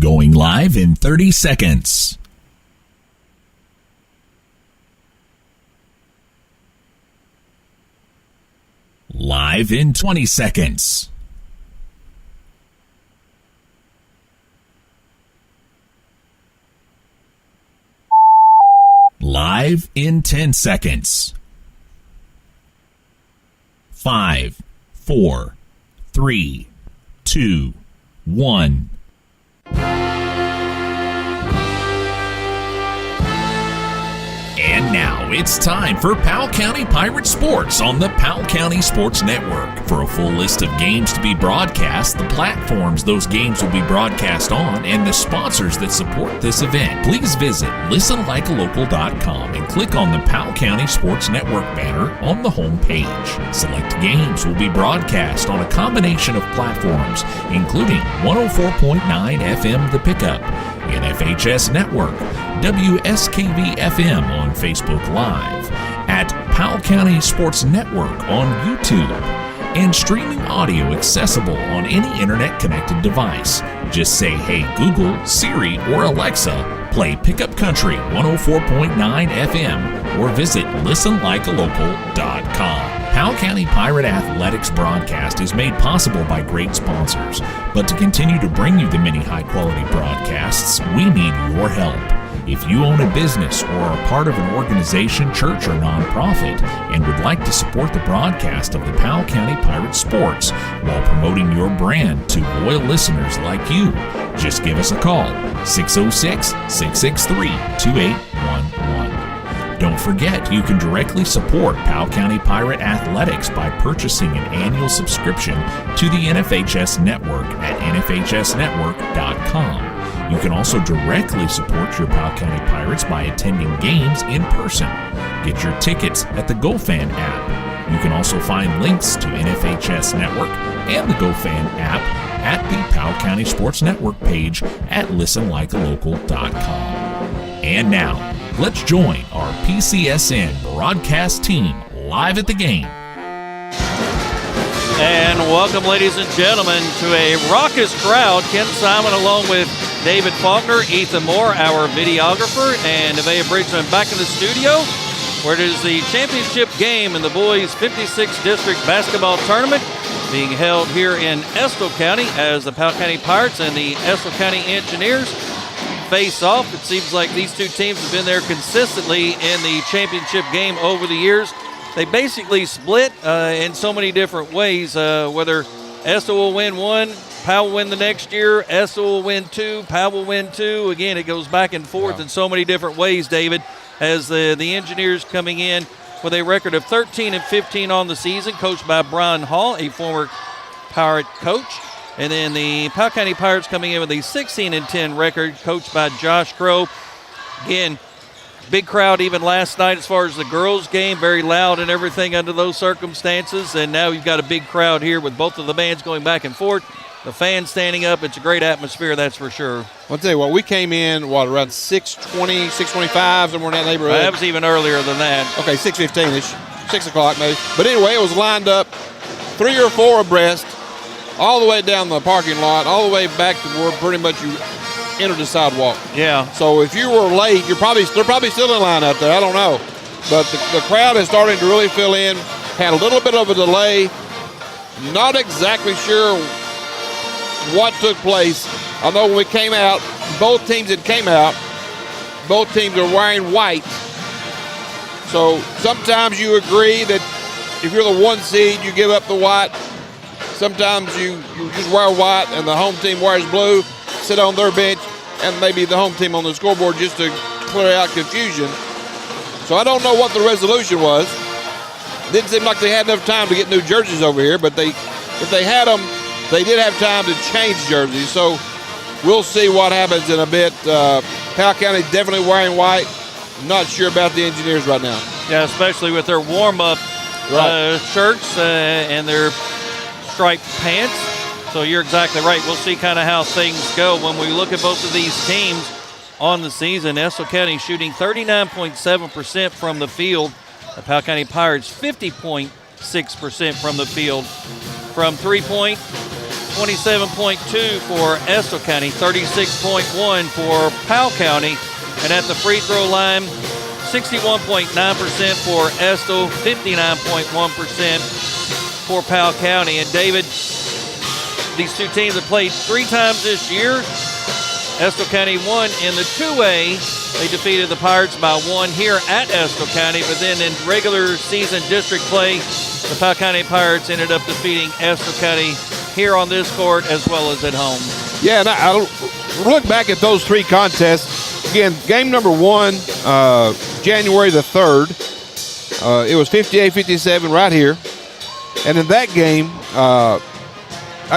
Going live in 30 seconds. Live in 20 seconds. Live in 10 seconds. 5, 4, 3, 2, 1. And now it's time for Powell County Pirate Sports on the Powell County Sports Network. For a full list of games to be broadcast, the platforms those games will be broadcast on, and the sponsors that support this event, please visit listenlikealocal.com and click on the Powell County Sports Network banner on the home page. Select games will be broadcast on a combination of platforms, including 104.9 FM The Pickup, NFHS Network, WSKV FM on Facebook Live, at Powell County Sports Network on YouTube, and streaming audio accessible on any internet-connected device. Just say, "Hey Google, Siri, or Alexa, play Pickup Country 104.9 FM," or visit listenlikealocal.com. Powell County Pirate Athletics broadcast is made possible by great sponsors, but to continue to bring you the many high-quality broadcasts, we need your help. If you own a business or are part of an organization, church, or nonprofit and would like to support the broadcast of the Powell County Pirate Sports while promoting your brand to loyal listeners like you, just give us a call, 606-663-2811. Don't forget, you can directly support Powell County Pirate Athletics by purchasing an annual subscription to the NFHS Network at nfhsnetwork.com. You can also directly support your Powell County Pirates by attending games in person. Get your tickets at the GoFan app. You can also find links to NFHS Network and the GoFan app at the Powell County Sports Network page at listenlikealocal.com. And now, let's join our PCSN broadcast team live at the game. And welcome, ladies and gentlemen, to a raucous crowd. Ken Simon along with David Faulkner, Ethan Moore, our videographer, and Nevaeh Bridgeman back in the studio, where it is the championship game in the boys' 56th District Basketball Tournament being held here in Estill County as the Powell County Pirates and the Estill County Engineers face off. It seems like these two teams have been there consistently in the championship game over the years. They basically split in so many different ways, whether Estill will win one, Powell will win the next year, Estill will win two, Powell will win two. Again, it goes back and forth in so many different ways, David, as the Engineers coming in with a record of 13-15 on the season, coached by Brian Hall, a former Pirate coach. And then the Powell County Pirates coming in with a 16-10 record, coached by Josh Crow. Again, big crowd even last night as far as the girls' game, very loud and everything under those circumstances. And now you've got a big crowd here with both of the bands going back and forth. The fans standing up. It's a great atmosphere, that's for sure. I'll tell you what, we came in, around 6:20, 6:25, somewhere in that neighborhood. That was even earlier than that. Okay, 6:15-ish, 6 o'clock maybe. But anyway, it was lined up 3 or 4 abreast, all the way down the parking lot, all the way back to where pretty much you entered the sidewalk. Yeah. So if you were late, they're probably still in line out there. I don't know. But the crowd is starting to really fill in. Had a little bit of a delay. Not exactly sure what took place. I know when we came out, both teams that came out, both teams are wearing white. So sometimes you agree that if you're the 1 seed, you give up the white. Sometimes you just wear white and the home team wears blue, sit on their bench, and maybe the home team on the scoreboard just to clear out confusion. So I don't know what the resolution was. Didn't seem like they had enough time to get new jerseys over here, but if they had them, they did have time to change jerseys. So we'll see what happens in a bit. Powell County definitely wearing white. Not sure about the Engineers right now. Yeah, especially with their warm-up shirts and their striped pants. So you're exactly right. We'll see kind of how things go when we look at both of these teams on the season. Estill County shooting 39.7% from the field. The Powell County Pirates 50.6% from the field. From three-point, 27.2 for Estill County, 36.1 for Powell County. And at the free throw line, 61.9% for Estill, 59.1% for Powell County. And David, these two teams have played 3 times this year. Estill County won in the 2A. They defeated the Pirates by 1 here at Estill County, but then in regular season district play, the Powell County Pirates ended up defeating Estill County here on this court as well as at home. Yeah, and I look back at those 3 contests. Again, game number 1, January the 3rd, it was 58-57 right here. And in that game, I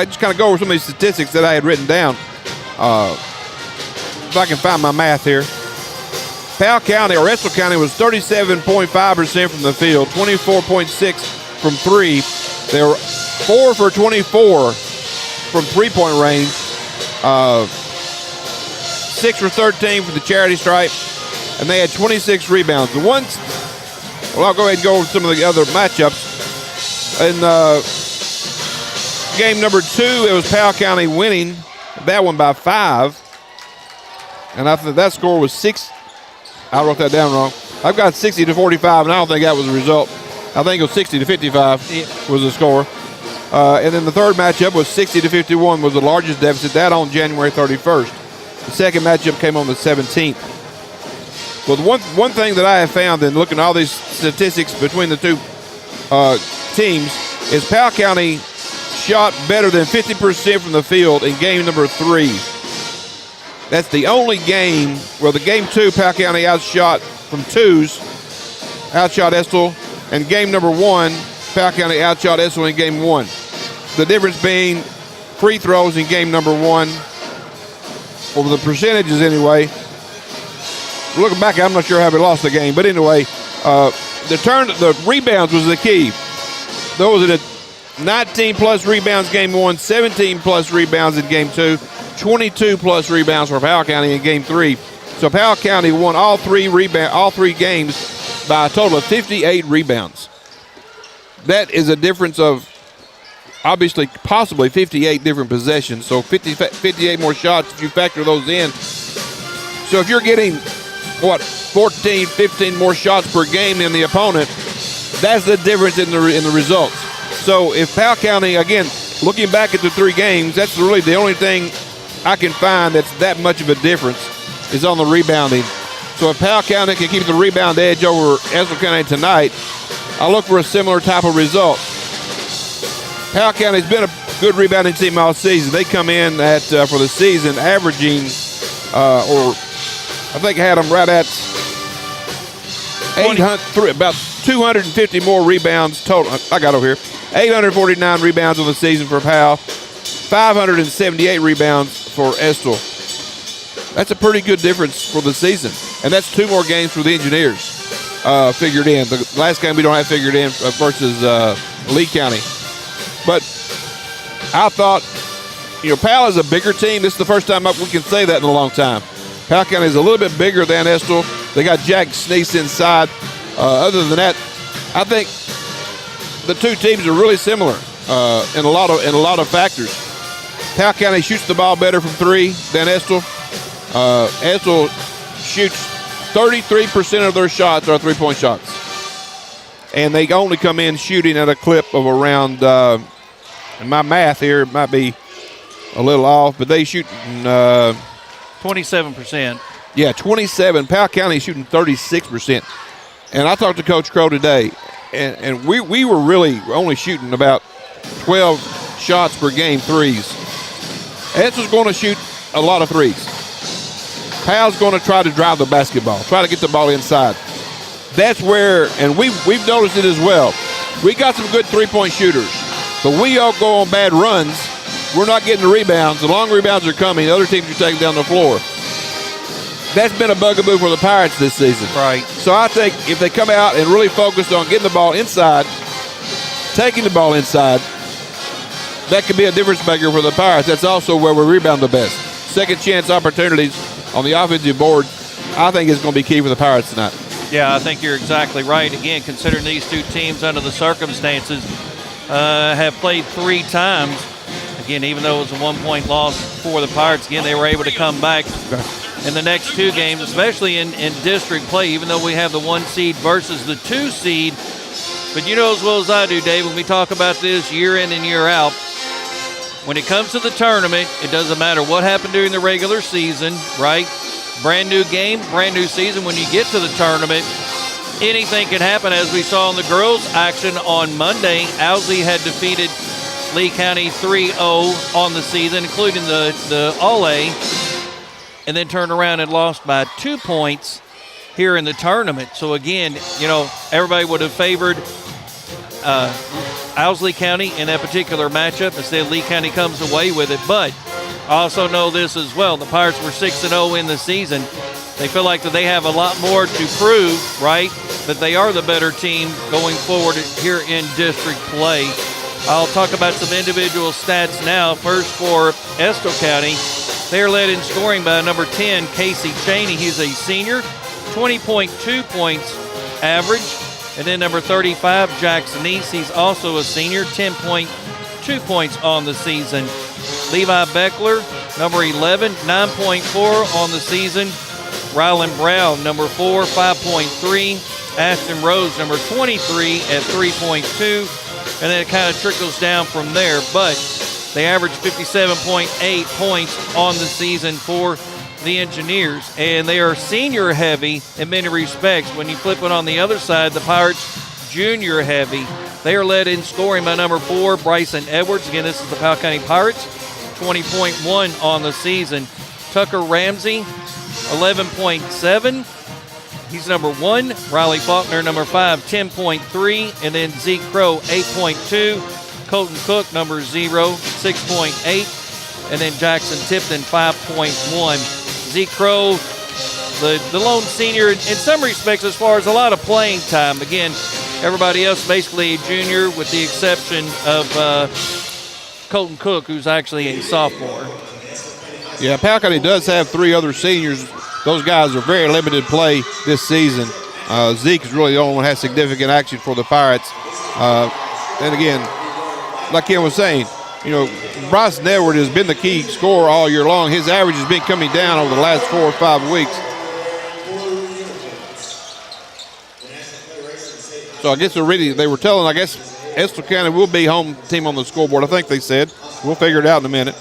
just kind of go over some of these statistics that I had written down. If I can find my math here. Powell County, or Estill County, was 37.5% from the field, 24.6 from 3. They were 4 for 24 from three-point range, 6 for 13 for the charity stripe, and they had 26 rebounds. The ones, well, I'll go ahead and go over some of the other matchups. In game number 2, it was Powell County winning that one by 5. And I think that score was 6. I wrote that down wrong. I've got 60-45, and I don't think that was the result. I think it was 60-55 was the score. And then the third matchup was 60-51 was the largest deficit. That on January 31st. The second matchup came on the 17th. Well, the one thing that I have found in looking at all these statistics between the two teams is Powell County shot better than 50% from the field in game number 3. That's the only game where the game 2, Powell County outshot from 2s, outshot Estill, and game number 1, Powell County outshot Estill in game 1. The difference being free throws in game number 1, over the percentages anyway. Looking back, I'm not sure how we lost the game, but anyway, the rebounds was the key. Those are the 19-plus rebounds game 1, 17-plus rebounds in game 2, 22-plus rebounds for Powell County in game 3. So Powell County won all three games by a total of 58 rebounds. That is a difference of obviously possibly 58 different possessions. So 58 more shots if you factor those in. So if you're getting, 14, 15 more shots per game than the opponent, that's the difference in the results. So if Powell County, again, looking back at the 3 games, that's really the only thing I can find that's that much of a difference is on the rebounding. So if Powell County can keep the rebound edge over Estill County tonight, I'll look for a similar type of result. Powell County's been a good rebounding team all season. They come in at for the season averaging, or I think I had them right at 800, about 250 more rebounds total. I got over here. 849 rebounds on the season for Powell, 578 rebounds for Estill. That's a pretty good difference for the season. And that's 2 more games for the Engineers figured in. The last game we don't have figured in versus Lee County. But I thought, Powell is a bigger team. This is the first time we can say that in a long time. Powell County is a little bit bigger than Estill. They got Jack Sneese inside. Other than that, I think the two teams are really similar in a lot of factors. Powell County shoots the ball better from 3 than Estill. Estill shoots 33% of their shots are 3-point shots. And they only come in shooting at a clip of around, and my math here might be a little off, but they shoot 27%. Yeah, 27. Powell County shooting 36%. And I talked to Coach Crow today, and we were really only shooting about 12 shots per game, 3s. Estill's going to shoot a lot of 3s. Powell's going to try to drive the basketball, try to get the ball inside. That's where, and we've noticed it as well. We got some good 3-point shooters, but we all go on bad runs. We're not getting the rebounds. The long rebounds are coming. Other teams are taking down the floor. That's been a bugaboo for the Pirates this season. Right. So I think if they come out and really focus on getting the ball inside, taking the ball inside, that could be a difference maker for the Pirates. That's also where we rebound the best. Second chance opportunities on the offensive board, I think, is going to be key for the Pirates tonight. Yeah, I think you're exactly right. Again, considering these two teams under the circumstances have played 3 times. again, even though it was a 1-point loss for the Pirates, again, they were able to come back in the next 2 games, especially in district play, even though we have the 1 seed versus the 2 seed. But you know as well as I do, Dave, when we talk about this year in and year out, when it comes to the tournament, it doesn't matter what happened during the regular season, right? Brand new game, brand new season. When you get to the tournament, anything can happen, as we saw in the girls' action on Monday. Owsley had defeated Lee County 3-0 on the season, including the All-A, and then turned around and lost by 2 points here in the tournament. So again, you know, everybody would have favored Owsley County in that particular matchup. Instead, Lee County comes away with it. But I also know this as well. The Pirates were 6-0 in the season. They feel like that they have a lot more to prove, right? That they are the better team going forward here in district play. I'll talk about some individual stats now. First for Estill County, they are led in scoring by number 10, Casey Cheney. He's a senior, 20.2 points average. And then number 35, Jackson East. He's also a senior, 10.2 points on the season. Levi Beckler, number 11, 9.4 on the season. Rylan Brown, number 4, 5.3. Ashton Rose, number 23 at 3.2. And then it kind of trickles down from there. But they average 57.8 points on the season for the Engineers. And they are senior heavy in many respects. When you flip it on the other side, the Pirates junior heavy. They are led in scoring by number 4, Bryson Edwards. Again, this is the Powell County Pirates, 20.1 on the season. Tucker Ramsey, 11.7. He's number 1. Riley Faulkner, number 5, 10.3. And then Zeke Crow, 8.2. Colton Cook, number 0, 6.8. And then Jackson Tipton, 5.1. Zeke Crow, the lone senior in some respects as far as a lot of playing time. Again, everybody else basically a junior with the exception of Colton Cook, who's actually a sophomore. Yeah, Powell County does have 3 other seniors. Those guys are very limited play this season. Zeke is really the only one that has significant action for the Pirates. And again, like Ken was saying, you know, Bryson Edwards has been the key scorer all year long. His average has been coming down over the last 4 or 5 weeks. So I guess they were telling, I guess, Estill County will be home team on the scoreboard. I think they said. We'll figure it out in a minute.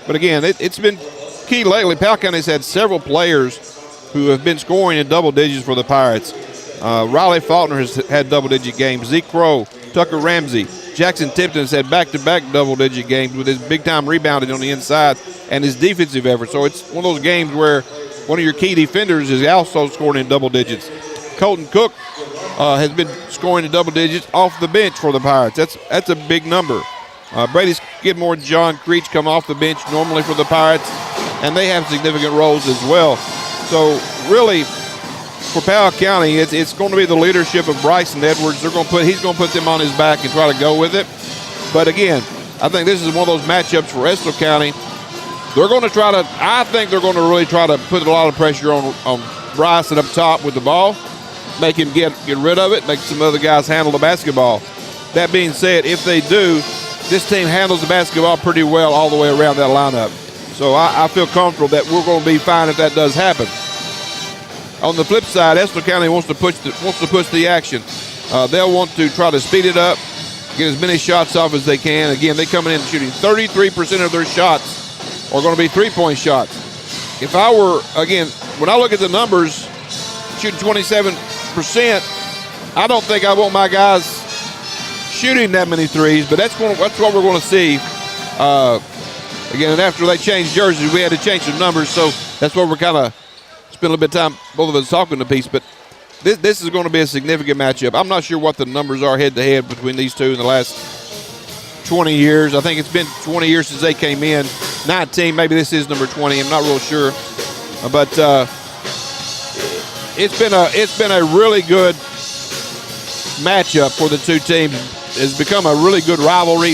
But again, it's been key lately. Powell County's had several players who have been scoring in double digits for the Pirates. Riley Faulkner has had double-digit games. Zeke Crow, Tucker Ramsey, Jackson Tipton has had back-to-back double-digit games with his big-time rebounding on the inside and his defensive effort. So it's one of those games where one of your key defenders is also scoring in double digits. Colton Cook has been scoring in double digits off the bench for the Pirates. That's a big number. Brady Skidmore and John Creech come off the bench normally for the Pirates, and they have significant roles as well. So really, for Powell County, it's going to be the leadership of Bryson Edwards. He's going to put them on his back and try to go with it. But again, I think this is one of those matchups for Estill County. I think they're going to really try to put a lot of pressure on Bryson up top with the ball, make him get rid of it, make some other guys handle the basketball. That being said, if they do, this team handles the basketball pretty well all the way around that lineup. So I feel comfortable that we're going to be fine if that does happen. On the flip side, Estill County wants to push the action. They'll want to try to speed it up, get as many shots off as they can. Again, they coming in shooting 33% of their shots are going to be three-point shots. If I were, again, when I look at the numbers, shooting 27%, I don't think I want my guys shooting that many threes, but that's what we're going to see. Again, after they changed jerseys, we had to change some numbers, so that's what we're kind of spend a little bit of time, both of us talking a piece, but this is going to be a significant matchup. I'm not sure what the numbers are head-to-head between these two in the last 20 years. I think it's been 20 years since they came in. 19, maybe this is number 20. I'm not real sure. But it's been a really good matchup for the two teams. It's become a really good rivalry.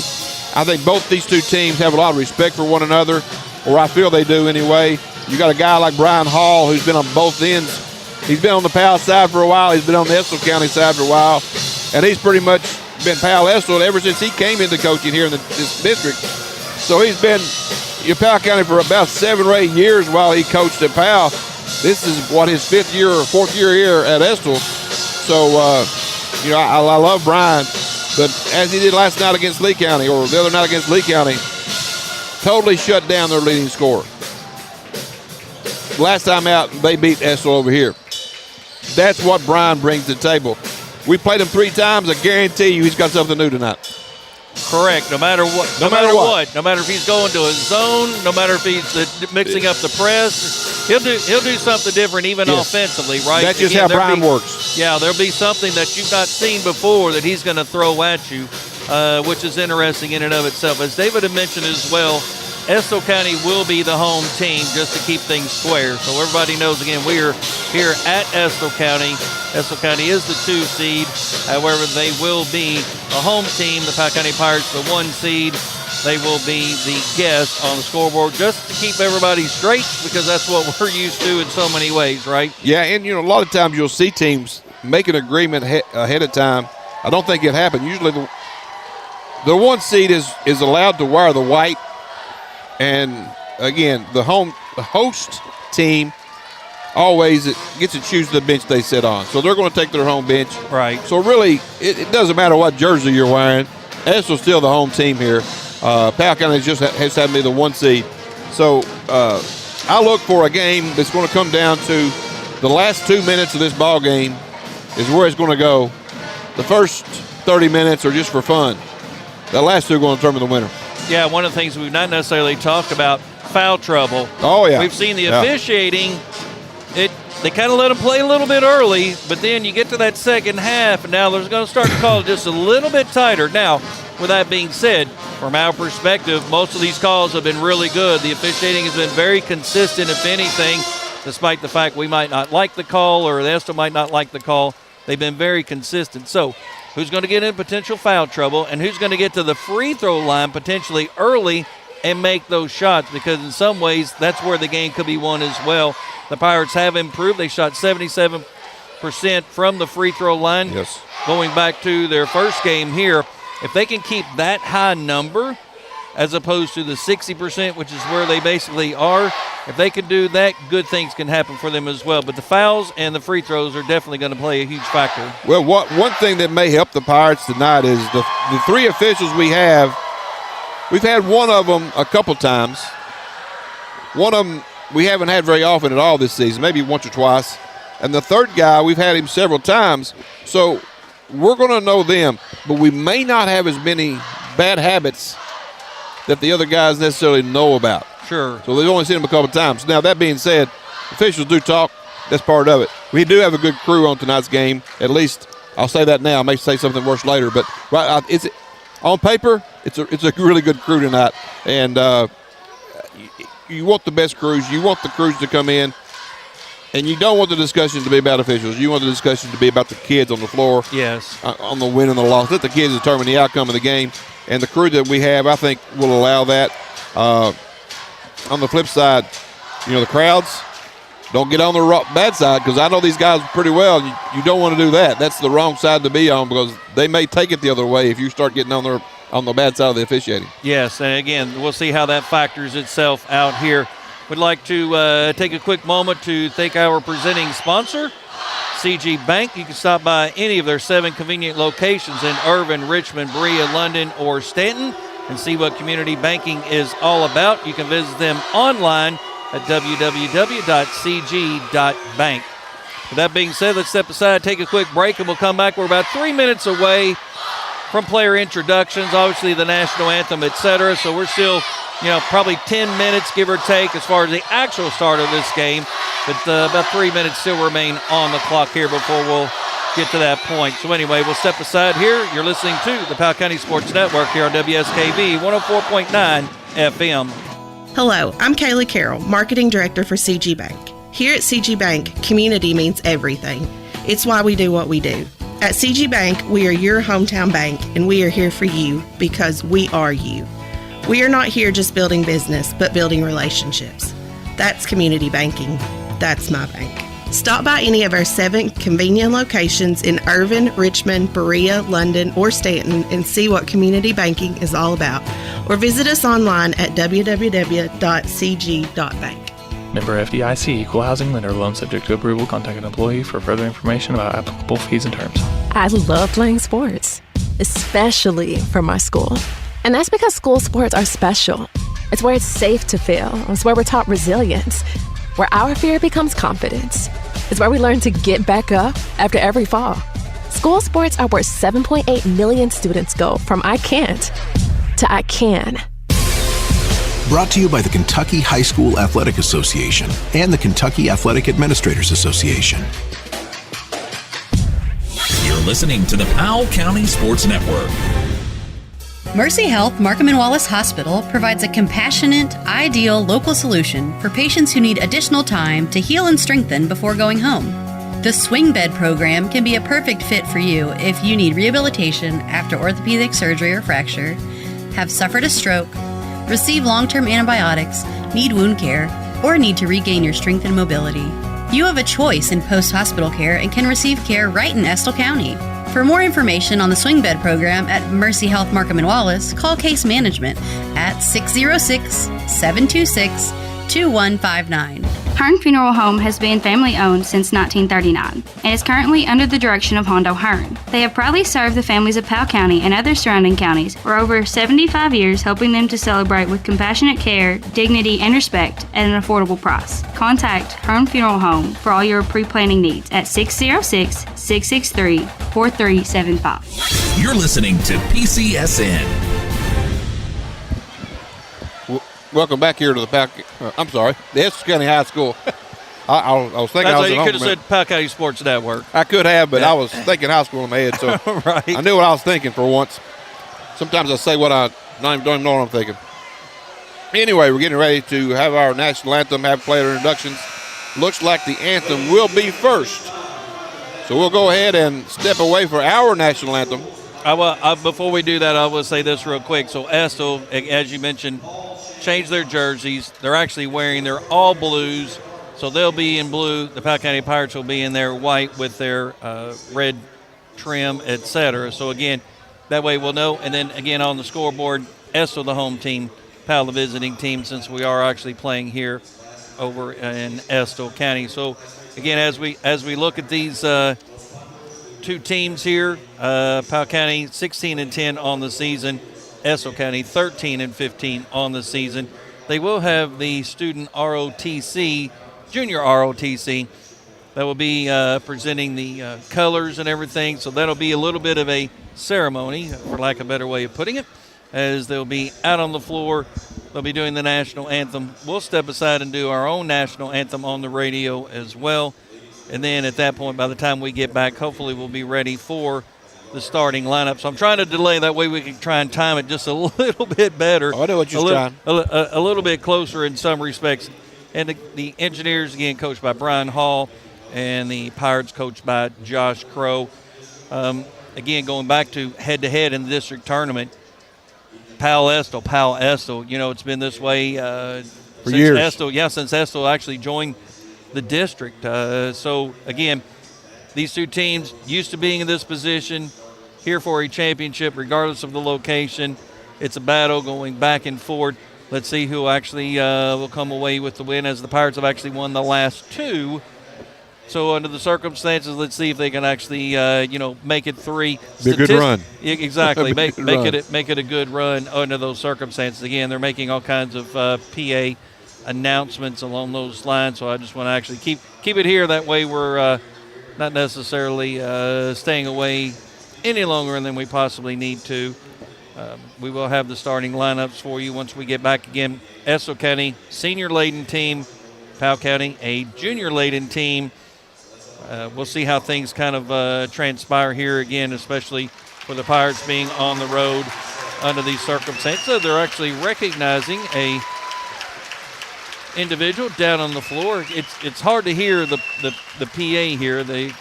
I think both these two teams have a lot of respect for one another, or I feel they do anyway. You got a guy like Brian Hall who's been on both ends. He's been on the Powell side for a while. He's been on the Estill County side for a while. And he's pretty much been Powell Estill ever since he came into coaching here in this district. So he's been in Powell County for about 7 or 8 years while he coached at Powell. This is what his 5th year or 4th year here at Estill. So, I love Brian, but as he did last night against Lee County or the other night against Lee County, totally shut down their leading scorer. Last time out, they beat Estill over here. That's what Brian brings to the table. We played him 3 times. I guarantee you he's got something new tonight. Correct. No matter what. No matter if he's going to a zone, no matter if he's mixing up the press, he'll do something different even offensively, right? That's just how Brian works. Yeah, there'll be something that you've not seen before that he's going to throw at you, which is interesting in and of itself. As David had mentioned as well, Estill County will be the home team just to keep things square. So everybody knows, again, we are here at Estill County. Estill County is the 2 seed. However, they will be a home team. The Powell County Pirates, the 1 seed. They will be the guest on the scoreboard just to keep everybody straight, because that's what we're used to in so many ways, right? Yeah, and, a lot of times you'll see teams make an agreement ahead of time. I don't think it happened. Usually the 1 seed is allowed to wear the white. And, again, the host team always gets to choose the bench they sit on. So they're going to take their home bench. Right. So, really, it doesn't matter what jersey you're wearing. Estill's still the home team here. Powell County just has to be the 1 seed. So, I look for a game that's going to come down to the last 2 minutes of this ball game is where it's going to go. The first 30 minutes are just for fun. The last 2 are going to determine the winner. Yeah, one of the things we've not necessarily talked about, foul trouble. Oh, yeah. We've seen the officiating. They kind of let them play a little bit early, but then you get to that second half, and now they're going to start to call it just a little bit tighter. Now, with that being said, from our perspective, most of these calls have been really good. The officiating has been very consistent, if anything, despite the fact we might not like the call or the Estill might not like the call. They've been very consistent. So, who's going to get in potential foul trouble, and who's going to get to the free throw line potentially early and make those shots, because in some ways that's where the game could be won as well. The Pirates have improved. They shot 77% from the free throw line. Yes. Going back to their first game here. If they can keep that high number as opposed to the 60%, which is where they basically are, if they can do that, good things can happen for them as well. But the fouls and the free throws are definitely going to play a huge factor. Well, one thing that may help the Pirates tonight is the 3 officials we have. We've had one of them a couple times. One of them we haven't had very often at all this season, maybe once or twice. And the third guy, we've had him several times. So we're going to know them, but we may not have as many bad habits that the other guys necessarily know about. Sure. So they've only seen him a couple of times. Now, that being said, officials do talk. That's part of it. We do have a good crew on tonight's game. At least I'll say that now. I may say something worse later. But on paper, it's a really good crew tonight. And you want the best crews. You want the crews to come in. And you don't want the discussion to be about officials. You want the discussion to be about the kids on the floor. Yes. On the win and the loss. Let the kids determine the outcome of the game. And the crew that we have, I think, will allow that. On the flip side, the crowds, don't get on the bad side, because I know these guys pretty well. You don't want to do that. That's the wrong side to be on, because they may take it the other way if you start getting on the bad side of the officiating. Yes, and again, we'll see how that factors itself out here. We'd like to take a quick moment to thank our presenting sponsor, CG Bank. You can stop by any of their 7 convenient locations in Irvin, Richmond, Berea, London, or Stanton and see what community banking is all about. You can visit them online at www.cg.bank. With that being said, let's step aside, take a quick break, and we'll come back. We're about 3 minutes away from player introductions, obviously the national anthem, etc. So we're still, probably 10 minutes, give or take, as far as the actual start of this game. But about 3 minutes still remain on the clock here before we'll get to that point. So anyway, we'll step aside here. You're listening to the Powell County Sports Network here on WSKV 104.9 FM. Hello, I'm Kaylee Carroll, Marketing Director for CG Bank. Here at CG Bank, community means everything. It's why we do what we do. At CG Bank, we are your hometown bank, and we are here for you because we are you. We are not here just building business, but building relationships. That's community banking. That's my bank. Stop by any of our 7 convenient locations in Irvin, Richmond, Berea, London, or Stanton and see what community banking is all about. Or visit us online at www.cg.bank. Member FDIC, Equal Housing Lender. Loan subject to approval. Contact an employee for further information about applicable fees and terms. I love playing sports, especially for my school. And that's because school sports are special. It's where it's safe to fail. It's where we're taught resilience, where our fear becomes confidence. It's where we learn to get back up after every fall. School sports are where 7.8 million students go from I can't to I can. Brought to you by the Kentucky High School Athletic Association and the Kentucky Athletic Administrators Association. You're listening to the Powell County Sports Network. Mercy Health Markham and Wallace Hospital provides a compassionate, ideal local solution for patients who need additional time to heal and strengthen before going home. The Swing Bed program can be a perfect fit for you if you need rehabilitation after orthopedic surgery or fracture, have suffered a stroke, receive long-term antibiotics, need wound care, or need to regain your strength and mobility. You have a choice in post-hospital care and can receive care right in Estill County. For more information on the Swing Bed program at Mercy Health Markham and Wallace, call Case Management at 606-726-2159. Hearn Funeral Home has been family-owned since 1939 and is currently under the direction of Hondo Hearn. They have proudly served the families of Powell County and other surrounding counties for over 75 years, helping them to celebrate with compassionate care, dignity, and respect at an affordable price. Contact Hearn Funeral Home for all your pre-planning needs at 606-663-4375. You're listening to PCSN. Welcome back here to the the Estill County High School. I was thinking I was at home. You could have said Powell County Sports Network. I could have, but I was thinking high school in my head, so right. I knew what I was thinking for once. Sometimes I say what I don't even know what I'm thinking. Anyway, we're getting ready to have our national anthem, have player introductions. Looks like the anthem will be first. So we'll go ahead and step away for our national anthem. Before we do that, I will say this real quick. So Estill, as you mentioned, changed their jerseys. They're actually wearing their all blues, so they'll be in blue. The Powell County Pirates will be in their white with their red trim, etc. So again, that way we'll know. And then again on the scoreboard, Estill the home team, Powell the visiting team, since we are actually playing here over in Estill County. So again, as we look at these two teams here, Powell County 16-10 on the season. Estill County 13-15 on the season. They will have the student ROTC, junior ROTC, that will be presenting the colors and everything. So that'll be a little bit of a ceremony, for lack of a better way of putting it, as they'll be out on the floor. They'll be doing the national anthem. We'll step aside and do our own national anthem on the radio as well. And then at that point, by the time we get back, hopefully we'll be ready for the starting lineup. So I'm trying to delay, that way we can try and time it just a little bit better. I know what you're trying. A little bit closer in some respects. And the engineers, again, coached by Brian Hall, and the Pirates coached by Josh Crow. Again, going back to head-to-head in the district tournament, Powell Estill. You know, it's been this way for years. Since Estill actually joined the district. So, again, these two teams used to being in this position, here for a championship regardless of the location. It's a battle going back and forth. Let's see who actually will come away with the win, as the Pirates have actually won the last two. So under the circumstances, let's see if they can actually, make it three. Be a good run. Exactly. make it a good run under those circumstances. Again, they're making all kinds of PA announcements along those lines. So I just want to actually keep it here. That way we're not necessarily staying away any longer than we possibly need to. We will have the starting lineups for you once we get back again. Estill County, senior-laden team. Powell County, a junior-laden team. We'll see how things kind of transpire here again, especially for the Pirates being on the road under these circumstances. They're actually recognizing a individual down on the floor. It's hard to hear the PA here. They,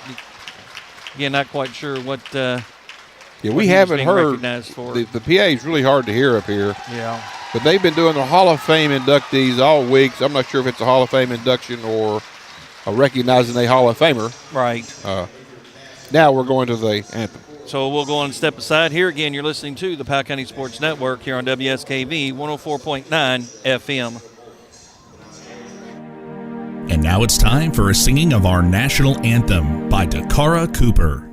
again, not quite sure what. We haven't heard. The PA is really hard to hear up here. Yeah. But they've been doing the Hall of Fame inductees all week. So I'm not sure if it's a Hall of Fame induction or recognizing a Hall of Famer. Right. Now we're going to the anthem. So we'll go on and step aside here. Again, you're listening to the Powell County Sports Network here on WSKV 104.9 FM. And now it's time for a singing of our national anthem by Dakara Cooper.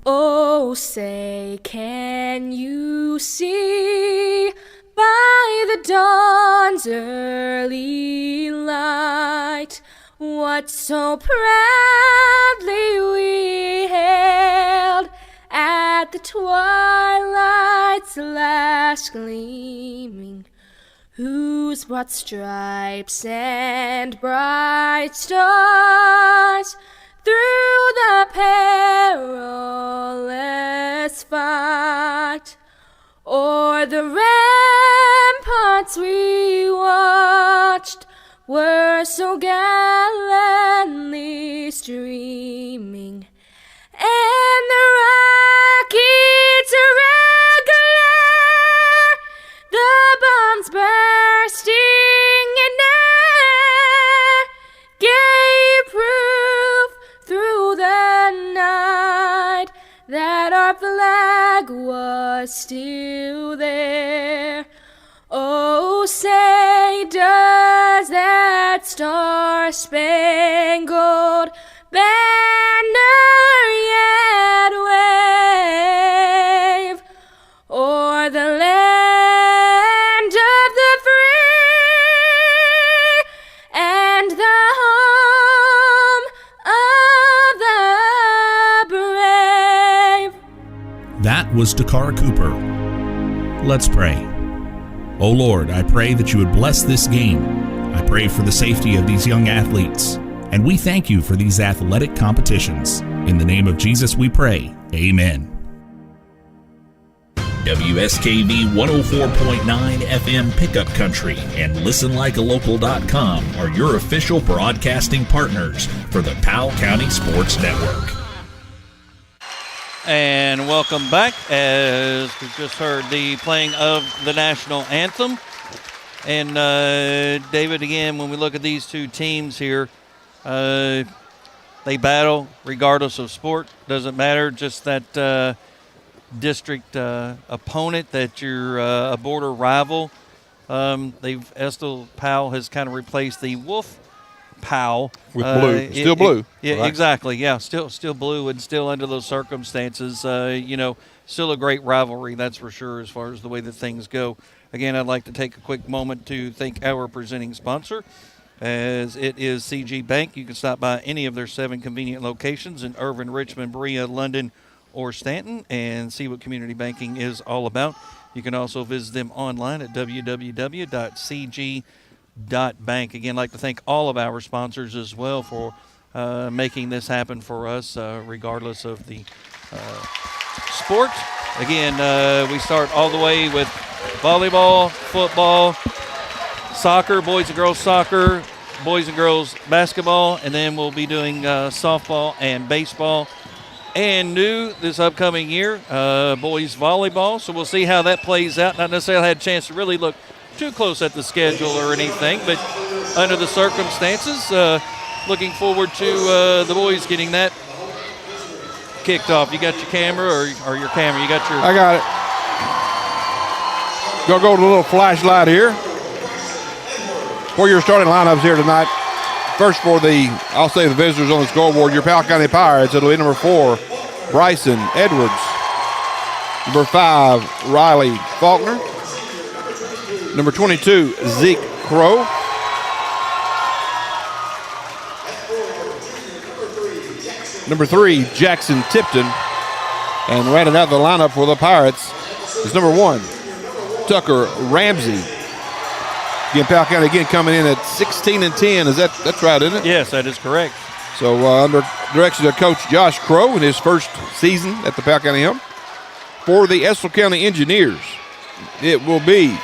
Oh, say, can you see by the dawn's early light what so proudly we hailed at the twilight's last gleaming, whose broad stripes and bright stars through the perilous fight o'er the ramparts we watched were so gallantly streaming, and the rockets regular, the bombs bursting in air, gave proof through the night that our flag was still there. Oh, say, does that star-spangled banner yet wave o'er the land of the free and the home of the brave? That was Dakara Cooper. Let's pray. Oh Lord, I pray that you would bless this game. I pray for the safety of these young athletes. And we thank you for these athletic competitions. In the name of Jesus we pray. Amen. WSKV 104.9 FM Pickup Country and ListenLikeALocal.com are your official broadcasting partners for the Powell County Sports Network. And welcome back, as we just heard the playing of the national anthem. And David, again, when we look at these two teams here, they battle regardless of sport. Doesn't matter, just that district opponent that you're a border rival. Estill Powell has kind of replaced the Wolf Powell with blue, still blue. Yeah, right? Exactly. Yeah, still blue, and still under those circumstances, still a great rivalry, that's for sure, as far as the way that things go. Again, I'd like to take a quick moment to thank our presenting sponsor, as it is CG Bank. You can stop by any of their 7 convenient locations in Irvine, Richmond, Berea, London, or Stanton, and see what community banking is all about. You can also visit them online at www.cg.bank. Again, I'd like to thank all of our sponsors as well for making this happen for us, regardless of the sport. Again, we start all the way with volleyball, football, soccer, boys and girls soccer, boys and girls basketball, and then we'll be doing softball and baseball. And new this upcoming year, boys volleyball. So we'll see how that plays out. Not necessarily had a chance to really look too close at the schedule or anything, but under the circumstances, looking forward to the boys getting that kicked off. You got your camera or your camera? You got your... I got it. Gonna go to the little flashlight here for your starting lineups here tonight. First for I'll say the visitors on the scoreboard, your Powell County Pirates. It'll be number 4, Bryson Edwards. Number 5, Riley Faulkner. Number 22, Zeke Crow. Number 3, Jackson Tipton. And rounding out the lineup for the Pirates is number 1, Tucker Ramsey. Again, Powell County again coming in at 16-10. That's right, isn't it? Yes, that is correct. So under direction of Coach Josh Crow in his first season at the Powell County Helm. For the Estill County Engineers, it will be,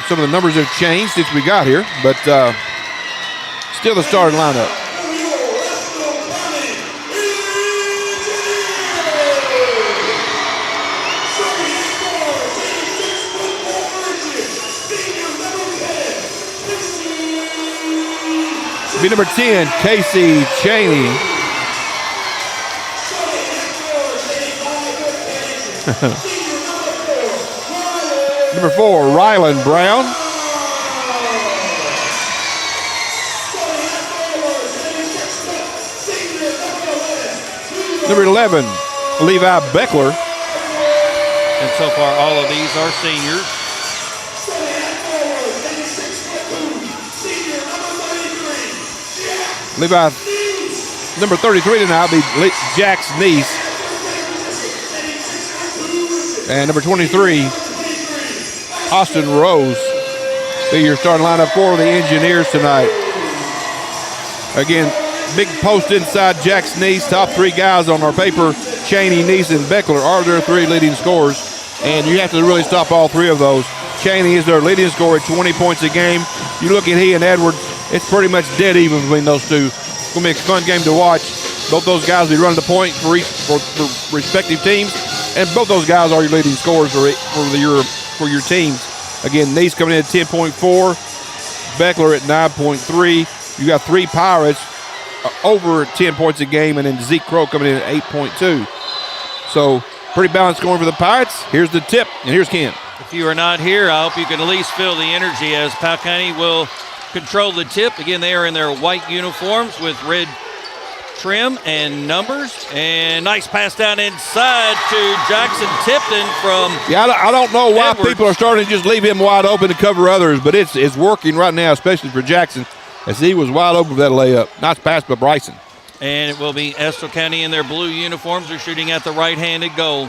some of the numbers have changed since we got here, but still the starting lineup. Be number 10, Casey Cheney. Number 4, Rylan Brown. Number 11, Levi Beckler. And so far, all of these are seniors. Levi, number 33 tonight will be Jack's niece. And number 23, Austin Rose, be your starting lineup for the Engineers tonight. Again, big post inside Jack's niece. Top 3 guys on our paper, Cheney, Niece, and Beckler are their 3 leading scorers. And you have to really stop all 3 of those. Cheney is their leading scorer at 20 points a game. You look at he and Edwards, it's pretty much dead even between those 2. It's going to be a fun game to watch. Both those guys will be running the point for respective teams. And both those guys are your leading scorers for your teams. Again, Niece coming in at 10.4, Beckler at 9.3. You got 3 Pirates over 10 points a game, and then Zeke Crow coming in at 8.2. So pretty balanced scoring for the Pirates. Here's the tip, and here's Ken. If you are not here, I hope you can at least feel the energy as Powell County will control the tip. Again, they are in their white uniforms with red trim and numbers. And nice pass down inside to Jackson Tipton from I don't know why Edwards. People are starting to just leave him wide open to cover others, but it's working right now, especially for Jackson, as he was wide open for that layup. Nice pass by Bryson. And it will be Estill County in their blue uniforms. They're shooting at the right-handed goal.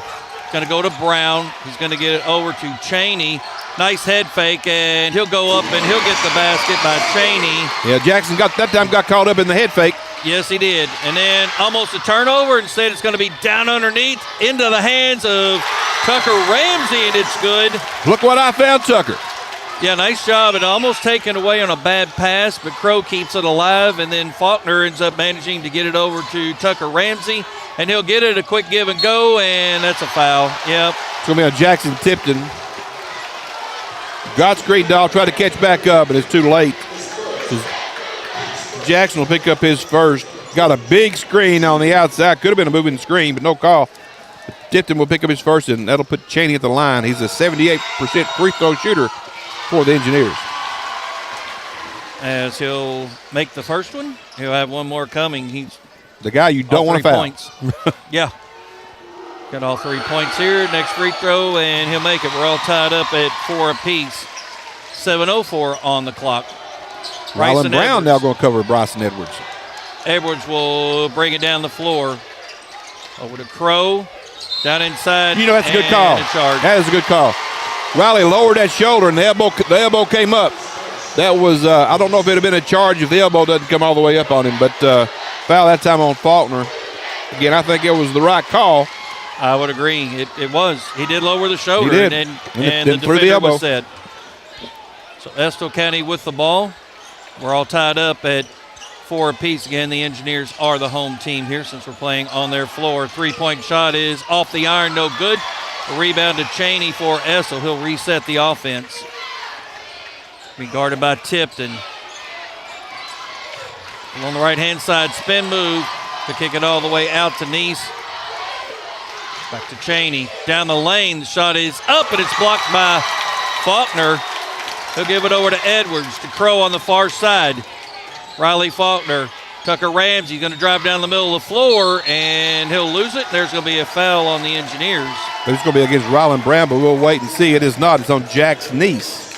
Going to go to Brown. He's going to get it over to Cheney. Nice head fake, and he'll go up and he'll get the basket by Cheney. Yeah, Jackson got caught up in the head fake. Yes, he did. And then almost a turnover. Instead, it's going to be down underneath into the hands of Tucker Ramsey, and it's good. Look what I found, Tucker. Yeah, nice job. It almost taken away on a bad pass, but Crow keeps it alive, and then Faulkner ends up managing to get it over to Tucker Ramsey, and he'll get it a quick give and go, and that's a foul. Yep. It's going to be on Jackson Tipton. Godscreen Doll tried to catch back up, but it's too late. Jackson will pick up his first. Got a big screen on the outside. Could have been a moving screen, but no call. Tipton will pick up his first, and that'll put Cheney at the line. He's a 78% free throw shooter for the Engineers. As he'll make the first one, he'll have one more coming. He's the guy you don't want to foul. Points. Yeah. Got all 3 points here. Next free throw, and he'll make it. We're all tied up at 4 apiece. 7:04 on the clock. Rylan Brown now going to cover Bryson Edwards. Edwards will bring it down the floor. Over to Crow. Down inside. You know, that's a good call. That is a good call. Riley lowered that shoulder, and the elbow came up. That was, I don't know if it would have been a charge if the elbow doesn't come all the way up on him, but foul that time on Faulkner. Again, I think it was the right call. I would agree. It was. He did lower the shoulder. He did. And the defender was set. So Estill County with the ball. We're all tied up at 4 apiece. Again, the Engineers are the home team here since we're playing on their floor. 3-point shot is off the iron, no good. A rebound to Cheney for Estill. He'll reset the offense. Be guarded by Tipton. And on the right-hand side, spin move to kick it all the way out to Niece. Back to Cheney. Down the lane, the shot is up, and it's blocked by Faulkner. He'll give it over to Edwards, to Crow on the far side. Riley Faulkner, Tucker Ramsey going to drive down the middle of the floor, and he'll lose it. There's going to be a foul on the Engineers. It's going to be against Rylan Brown, but we'll wait and see. It is not. It's on Jack's niece.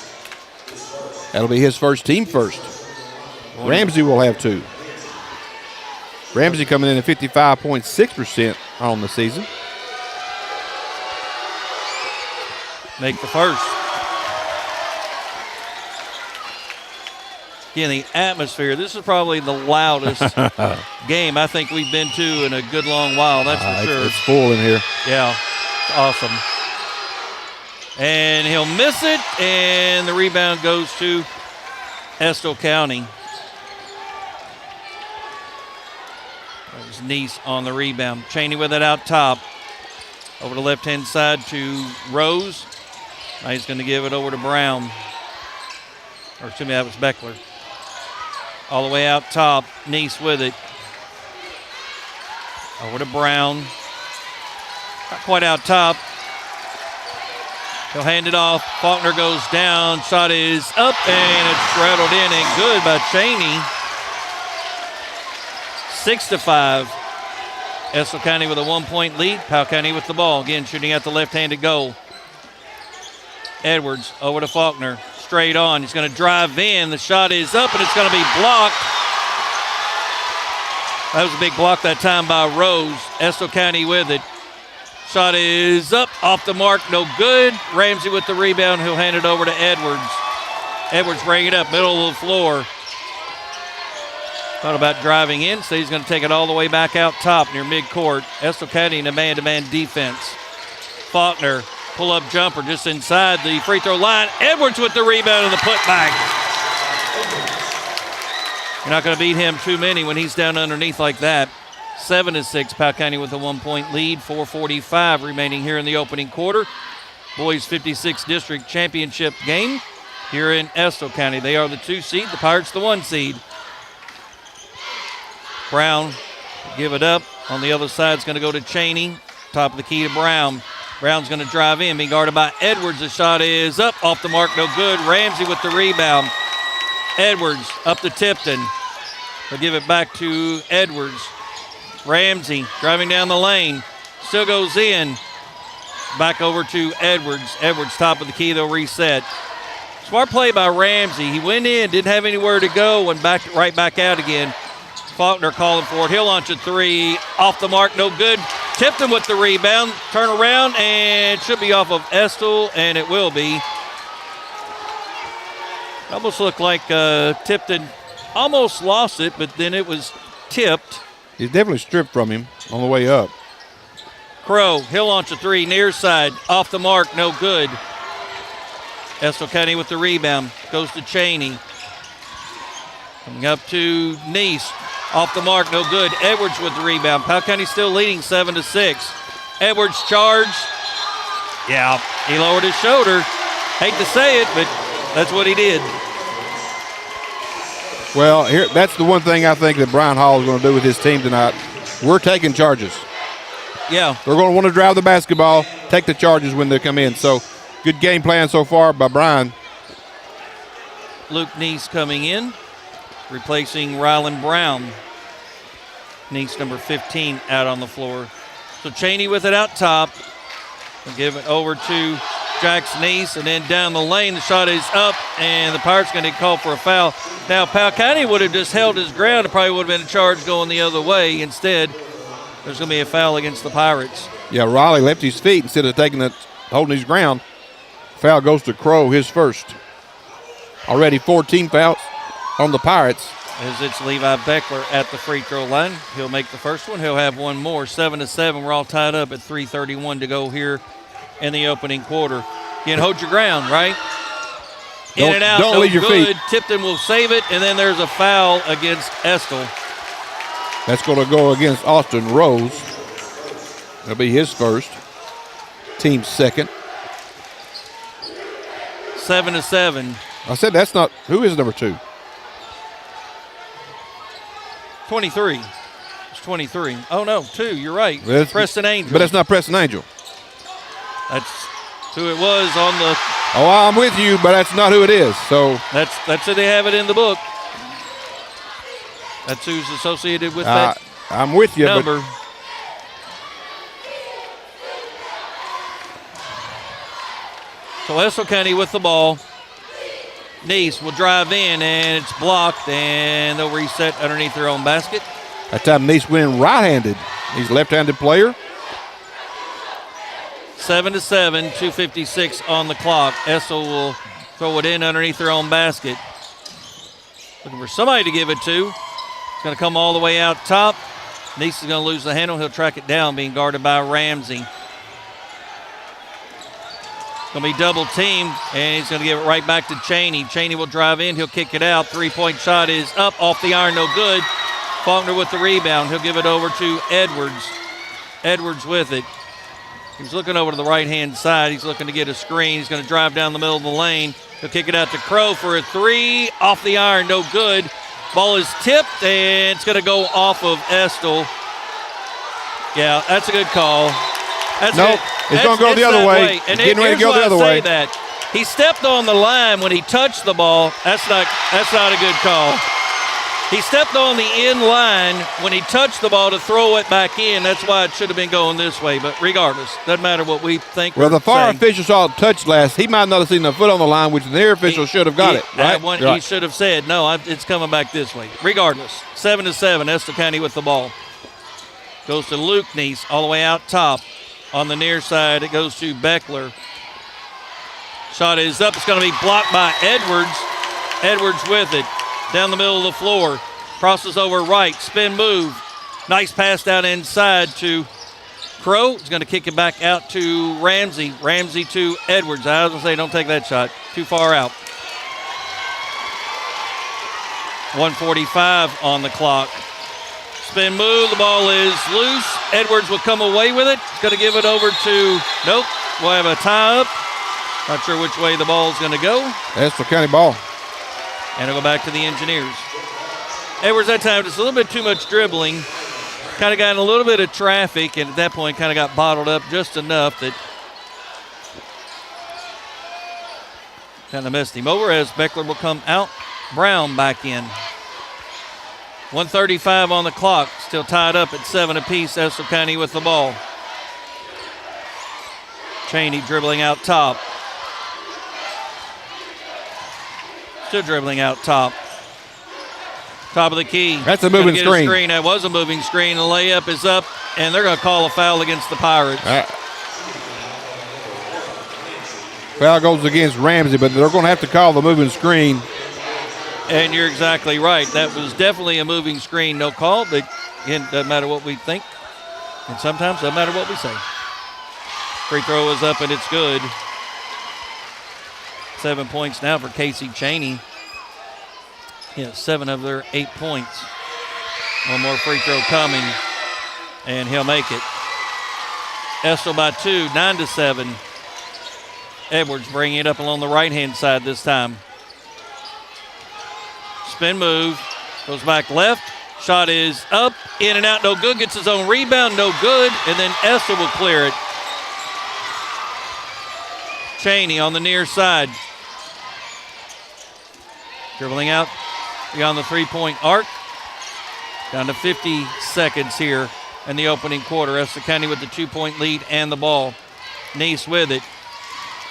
That'll be his first team first. Ramsey will have 2. Ramsey coming in at 55.6% on the season. Make the first. Again, the atmosphere, this is probably the loudest game I think we've been to in a good long while, that's for sure. It's full in here. Yeah, it's awesome. And he'll miss it, and the rebound goes to Estill County. There's Niece on the rebound. Cheney with it out top. Over the left-hand side to Rose. Now he's going to give it over to Brown. Or excuse me, that was Beckler. All the way out top. Neese with it. Over to Brown. Not quite out top. He'll hand it off. Faulkner goes down. Shot is up, and it's rattled in and good by Cheney. 6-5. Estill County with a 1-point lead. Powell County with the ball. Again, shooting at the left-handed goal. Edwards over to Faulkner. Straight on. He's going to drive in. The shot is up, and it's going to be blocked. That was a big block that time by Rose. Estill County with it. Shot is up, off the mark, no good. Ramsey with the rebound. He'll hand it over to Edwards. Edwards bring it up, middle of the floor. Thought about driving in, so he's going to take it all the way back out top near midcourt. Estill County in a man-to-man defense. Faulkner, pull-up jumper just inside the free throw line. Edwards with the rebound and the putback. You're not going to beat him too many when he's down underneath like that. 7-6, Powell County with a 1-point lead. 4:45 remaining here in the opening quarter. Boys 56 district championship game here in Estill County. They are the 2 seed, the Pirates the 1 seed. Brown give it up. On the other side, it's going to go to Cheney. Top of the key to Brown. Brown's going to drive in, being guarded by Edwards. The shot is up, off the mark, no good. Ramsey with the rebound. Edwards up to Tipton. They'll give it back to Edwards. Ramsey driving down the lane. Still goes in. Back over to Edwards. Edwards top of the key, they'll reset. Smart play by Ramsey. He went in, didn't have anywhere to go, and right back out again. Faulkner calling for it. He'll launch a 3. Off the mark, no good. Tipton with the rebound. Turn around, and it should be off of Estill, and it will be. Almost looked like Tipton almost lost it, but then it was tipped. He's definitely stripped from him on the way up. Crow, he'll launch a 3, near side. Off the mark, no good. Estill County with the rebound. Goes to Cheney. Coming up to Neese. Off the mark, no good. Edwards with the rebound. Powell County still leading 7-6. Edwards charged. Yeah, he lowered his shoulder. Hate to say it, but that's what he did. Well, here that's the one thing I think that Brian Hall is going to do with his team tonight. We're taking charges. Yeah. We're going to want to drive the basketball, take the charges when they come in. So, good game plan so far by Brian. Luke Neese coming in, replacing Rylan Brown. Neese, number 15, out on the floor. So Cheney with it out top. We'll give it over to Jackson Neese, and then down the lane, the shot is up, and the Pirates going to call for a foul. Now, Powell County would have just held his ground. It probably would have been a charge going the other way. Instead, there's going to be a foul against the Pirates. Yeah, Riley left his feet instead of holding his ground. Foul goes to Crow, his first. Already 14 fouls on the Pirates. As it's Levi Beckler at the free throw line. He'll make the first one. He'll have one more. 7-7. We're all tied up at 3:31 to go here in the opening quarter. Again, hold your ground, right? In and out, don't no leave your good. feet. Tipton will save it, and then there's a foul against Estill. That's going to go against Austin Rose. That'll be his first. Team's second. 7-7. I said that's not. Who is number 2? 23. It's 23. Oh, no, 2. You're right. Preston Angel. But that's not Preston Angel. That's who it was on the. Oh, I'm with you, but that's not who it is. So That's who they have it in the book. That's who's associated with that I'm with you, number. But so Estill County with the ball. Neese will drive in, and it's blocked, and they'll reset underneath their own basket. that time Neese went in right-handed. He's a left-handed player. 7-7, 2:56 on the clock. Estill will throw it in underneath their own basket. Looking for somebody to give it to. It's going to come all the way out top. Neese is going to lose the handle. He'll track it down, being guarded by Ramsey. Going to be double teamed, and he's going to give it right back to Cheney. Cheney will drive in. He'll kick it out. Three-point shot is up, off the iron, no good. Faulkner with the rebound. He'll give it over to Edwards. Edwards with it. He's looking over to the right-hand side. He's looking to get a screen. He's going to drive down the middle of the lane. He'll kick it out to Crow for a 3. Off the iron, no good. Ball is tipped, and it's going to go off of Estill. Yeah, that's a good call. It's going to go the other way. And getting ready to go the other way. That. He stepped on the line when he touched the ball. That's not a good call. He stepped on the in line when he touched the ball to throw it back in. That's why it should have been going this way. But regardless, doesn't matter what we think. Well, the far official saw it touch last. He might not have seen the foot on the line, which the near official should have got it. Right? He should have said, no, it's coming back this way. Regardless, 7-7, Estill County with the ball. Goes to Luke Neese all the way out top. On the near side, it goes to Beckler. Shot is up. It's going to be blocked by Edwards. Edwards with it. Down the middle of the floor. Crosses over right. Spin move. Nice pass down inside to Crow. He's going to kick it back out to Ramsey. Ramsey to Edwards. I was going to say, don't take that shot. Too far out. 1:45 on the clock. Spin move. The ball is loose. Edwards will come away with it. He's going to give it over to, nope. We'll have a tie up. Not sure which way the ball's going to go. Estill County ball. And it'll go back to the Engineers. Edwards that time just a little bit too much dribbling. Kind of got in a little bit of traffic, and at that point kind of got bottled up just enough that kind of messed him over as Beckler will come out. Brown back in. 1:35 on the clock. Still tied up at 7 apiece. Estill County with the ball. Cheney dribbling out top. Still dribbling out top. Top of the key. That's a moving screen. That was a moving screen. The layup is up, and they're going to call a foul against the Pirates. Foul goes against Ramsey, but they're going to have to call the moving screen. And you're exactly right. That was definitely a moving screen, no call, but again, doesn't matter what we think. And sometimes doesn't matter what we say. Free throw is up, and it's good. 7 points now for Casey Cheney. 7 of their 8 points. One more free throw coming, and he'll make it. Estill by 2, 9-7. Edwards bringing it up along the right-hand side this time. Spin move, goes back left. Shot is up, in and out, no good. Gets his own rebound, no good. And then Estill will clear it. Cheney on the near side. Dribbling out beyond the three-point arc. Down to 50 seconds here in the opening quarter. Estill County with the 2-point lead and the ball. Neese with it.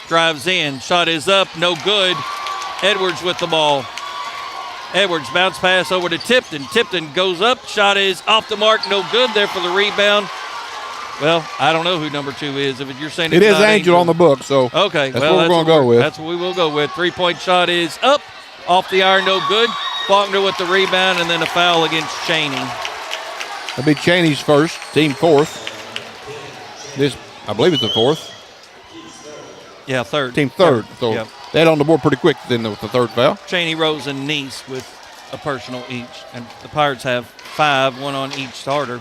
Drives in. Shot is up. No good. Edwards with the ball. Edwards bounce pass over to Tipton. Tipton goes up. Shot is off the mark. No good there for the rebound. Well, I don't know who number 2 is. If you're saying it is Angel on the book, so okay, that's what we're going to go with. That's what we will go with. 3-point shot is up. Off the iron, no good. Faulkner with the rebound, and then a foul against Cheney. That'll be Cheney's first, team fourth. This, I believe, is the fourth. Yeah, third. Team third. So yep. They had on the board pretty quick then with the third foul. Cheney, Rose, and Neese with a personal each. And the Pirates have 5, 1 on each starter.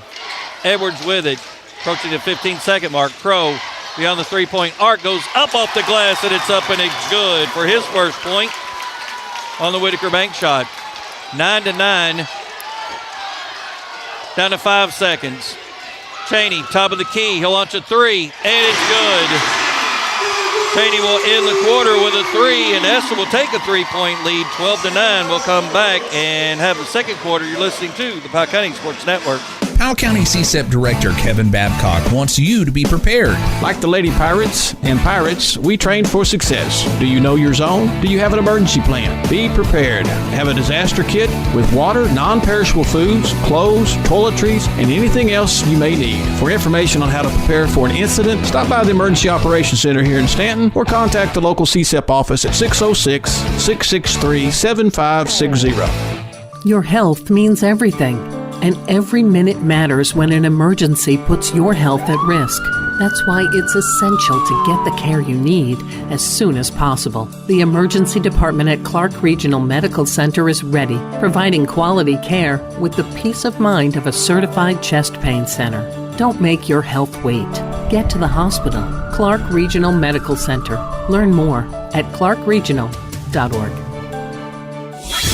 Edwards with it. Approaching the 15-second mark. Crow beyond the 3-point arc. Goes up off the glass, and it's up, and it's good for his first point on the Whitaker bank shot. 9-9. Down to 5 seconds. Cheney, top of the key. He'll launch a 3, and it's good. Cheney will end the quarter with a 3, and Estill will take a 3-point lead. 12-9. We'll come back and have the second quarter. You're listening to the Powell County Sports Network. Powell County CSEP Director Kevin Babcock wants you to be prepared. Like the Lady Pirates and Pirates, we train for success. Do you know your zone? Do you have an emergency plan? Be prepared. Have a disaster kit with water, non-perishable foods, clothes, toiletries, and anything else you may need. For information on how to prepare for an incident, stop by the Emergency Operations Center here in Stanton or contact the local CSEP office at 606-663-7560. Your health means everything. And every minute matters when an emergency puts your health at risk. That's why it's essential to get the care you need as soon as possible. The emergency department at Clark Regional Medical Center is ready, providing quality care with the peace of mind of a certified chest pain center. Don't make your health wait. Get to the hospital. Clark Regional Medical Center. Learn more at clarkregional.org.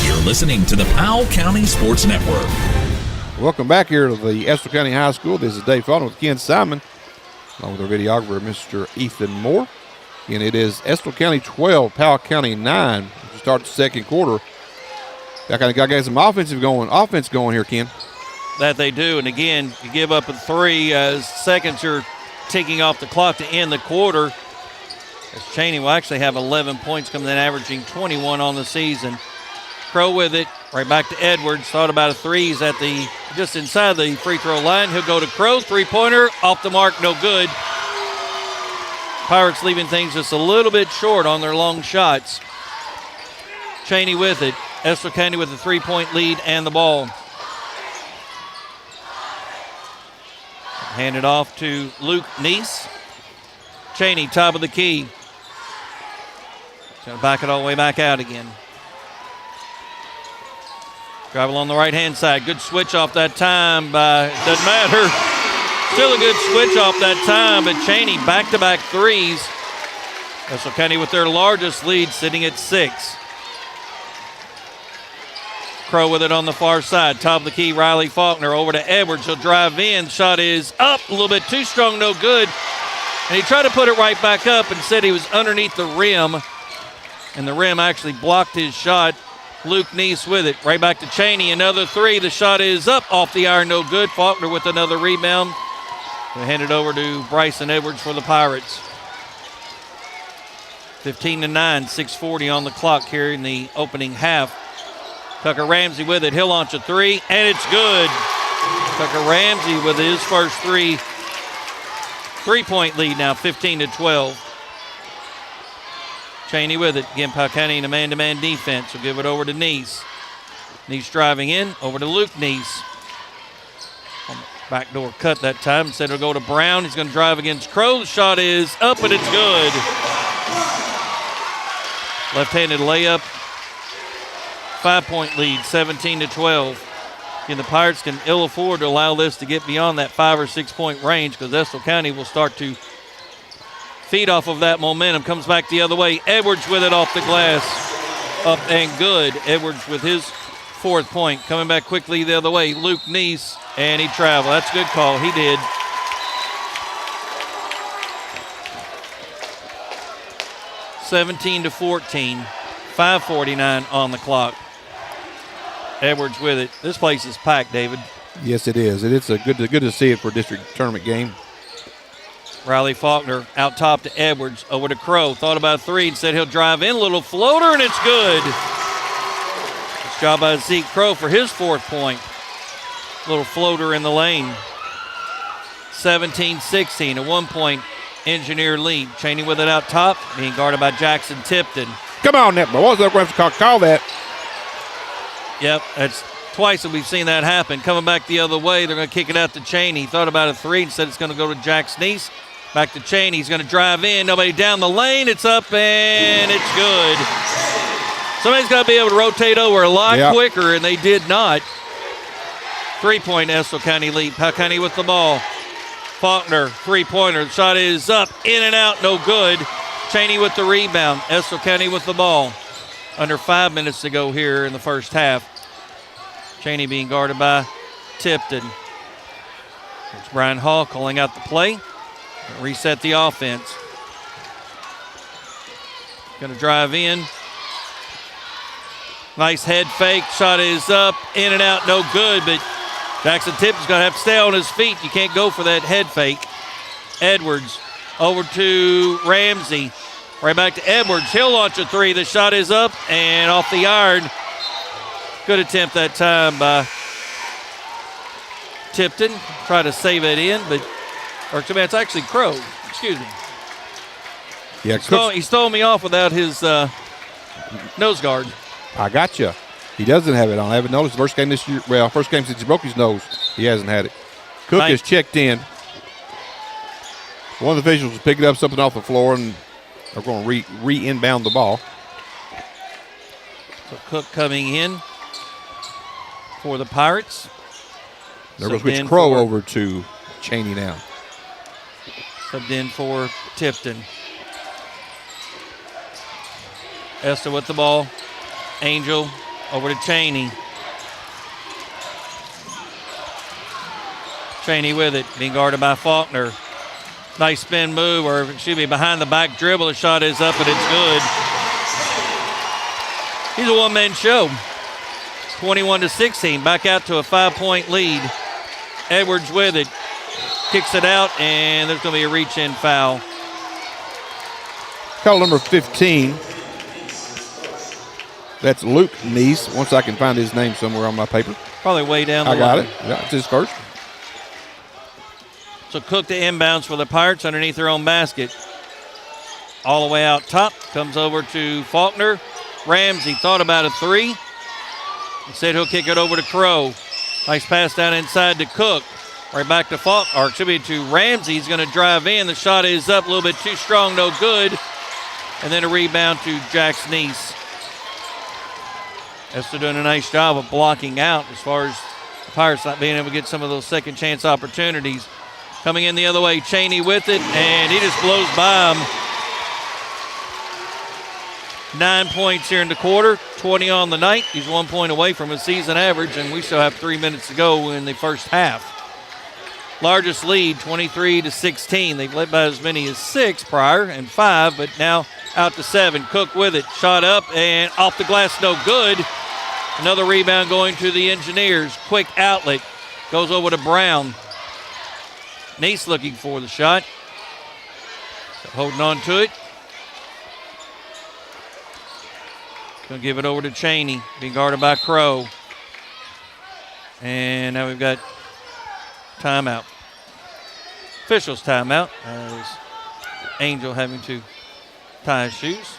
You're listening to the Powell County Sports Network. Welcome back here to the Estill County High School. This is Dave Faulkner with Ken Simon, along with our videographer, Mr. Ethan Moore. And it is Estill County 12, Powell County 9 to start the second quarter. That kind of got some offense going here, Ken. That they do. And again, you give up a 3 as seconds are ticking off the clock to end the quarter. As Cheney will actually have 11 points coming in, averaging 21 on the season. Crow with it, right back to Edwards. Thought about a 3. He's at just inside the free throw line. He'll go to Crow, 3-pointer, off the mark, no good. Pirates leaving things just a little bit short on their long shots. Cheney with it. Estill County with a 3-point lead and the ball. Hand it off to Luke Neese. Cheney, top of the key. Going to back it all the way back out again. Drive along the right-hand side. Good switch off that time by, doesn't matter. Still a good switch off that time, but Cheney back-to-back threes. Estill County with their largest lead, sitting at 6. Crow with it on the far side. Top of the key, Riley Faulkner over to Edwards. He'll drive in. Shot is up, a little bit too strong, no good. And he tried to put it right back up and said he was underneath the rim. And the rim actually blocked his shot. Luke Neese with it. Right back to Cheney. Another 3. The shot is up off the iron, no good. Faulkner with another rebound. We'll hand it over to Bryson Edwards for the Pirates. 15-9, 6:40 on the clock here in the opening half. Tucker Ramsey with it. He'll launch a 3, and it's good. Tucker Ramsey with his first 3-point lead now, 15-12. Cheney with it. Again, Powell County in a man-to-man defense. Will give it over to Neese. Neese driving in. Over to Luke Neese. Backdoor cut that time. Instead, it'll go to Brown. He's going to drive against Crow. The shot is up, and it's good. Left-handed layup. 5-point lead, 17-12. Again, the Pirates can ill afford to allow this to get beyond that 5 or 6 point range because Estill County will start to feed off of that momentum. Comes back the other way. Edwards with it off the glass. Up and good. Edwards with his 4th point. Coming back quickly the other way. Luke Neese, and he traveled. That's a good call. He did. (17-14). 5:49 on the clock. Edwards with it. This place is packed, David. Yes, it is. It's good to see it for a district tournament game. Riley Faulkner out top to Edwards. Over to Crow. Thought about a 3 and said he'll drive in. Little floater, and it's good. Nice job by Zeke Crow for his 4th point. Little floater in the lane. 17-16, a 1-point Engineer lead. Cheney with it out top, being guarded by Jackson Tipton. Come on, Netball. What was that going to call that? Yep, that's twice that we've seen that happen. Coming back the other way, they're going to kick it out to Cheney. Thought about a 3 and said it's going to go to Jack Sneese. Back to Cheney. He's going to drive in. Nobody down the lane. It's up, and it's good. Somebody's got to be able to rotate over a lot quicker, and they did not. 3-point Estill County lead. Powell County with the ball. Faulkner, 3-pointer. The shot is up, in and out, no good. Cheney with the rebound. Estill County with the ball. Under 5 minutes to go here in the first half. Cheney being guarded by Tipton. It's Brian Hall calling out the play. Reset the offense. Going to drive in. Nice head fake. Shot is up, in and out, no good. But Jackson Tipton's going to have to stay on his feet. You can't go for that head fake. Edwards over to Ramsey. Right back to Edwards. He'll launch a 3. The shot is up and off the iron. Good attempt that time by Tipton. Try to save it in, but it's actually Crow. Excuse me. Yeah, he stole me off without his nose guard. I got you. He doesn't have it on. I haven't noticed. First game this year. Well, first game since he broke his nose. He hasn't had it. Cook is checked in. One of the officials is picking up something off the floor, and they're going to re-inbound the ball. So Cook coming in for the Pirates. They're going to switch Crow over to Cheney now. Subbed in for Tipton. Estill with the ball. Angel Over to Cheney. Cheney with it, being guarded by Faulkner. Nice spin move, or excuse me, behind the back dribble. The shot is up and it's good. He's a one-man show. 21-16, back out to a 5-point lead. Edwards with it, kicks it out, and there's going to be a reach-in foul. Call number 15. That's Luke Neese. Once I can find his name somewhere on my paper. Probably way down the line. I got line. it. Yeah, it's his first. So Cook to inbounds for the Pirates underneath their own basket. All the way out top. Comes over to Faulkner. Ramsey thought about a three. Instead, he'll kick it over to Crow. Nice pass down inside to Cook. Right back to Faulkner, or it should be to Ramsey. He's going to drive in. The shot is up a little bit too strong, no good. And then a rebound to Jax Neese. Estill doing a nice job of blocking out as far as the Pirates not being able to get some of those second chance opportunities. Coming in the other way, Cheney with it, and he just blows by him. 9 points here in the quarter, 20 on the night. He's 1 point away from his season average, and we still have 3 minutes to go in the first half. Largest lead, 23-16. They've led by as many as 6 prior and 5, but now out to 7. Cook with it, shot up and off the glass, no good. Another rebound going to the Engineers. Quick outlet, goes over to Brown. Neese looking for the shot. Holding on to it. Going to give it over to Cheney, being guarded by Crow. And now we've got timeout. Officials timeout as Angel having to tie his shoes.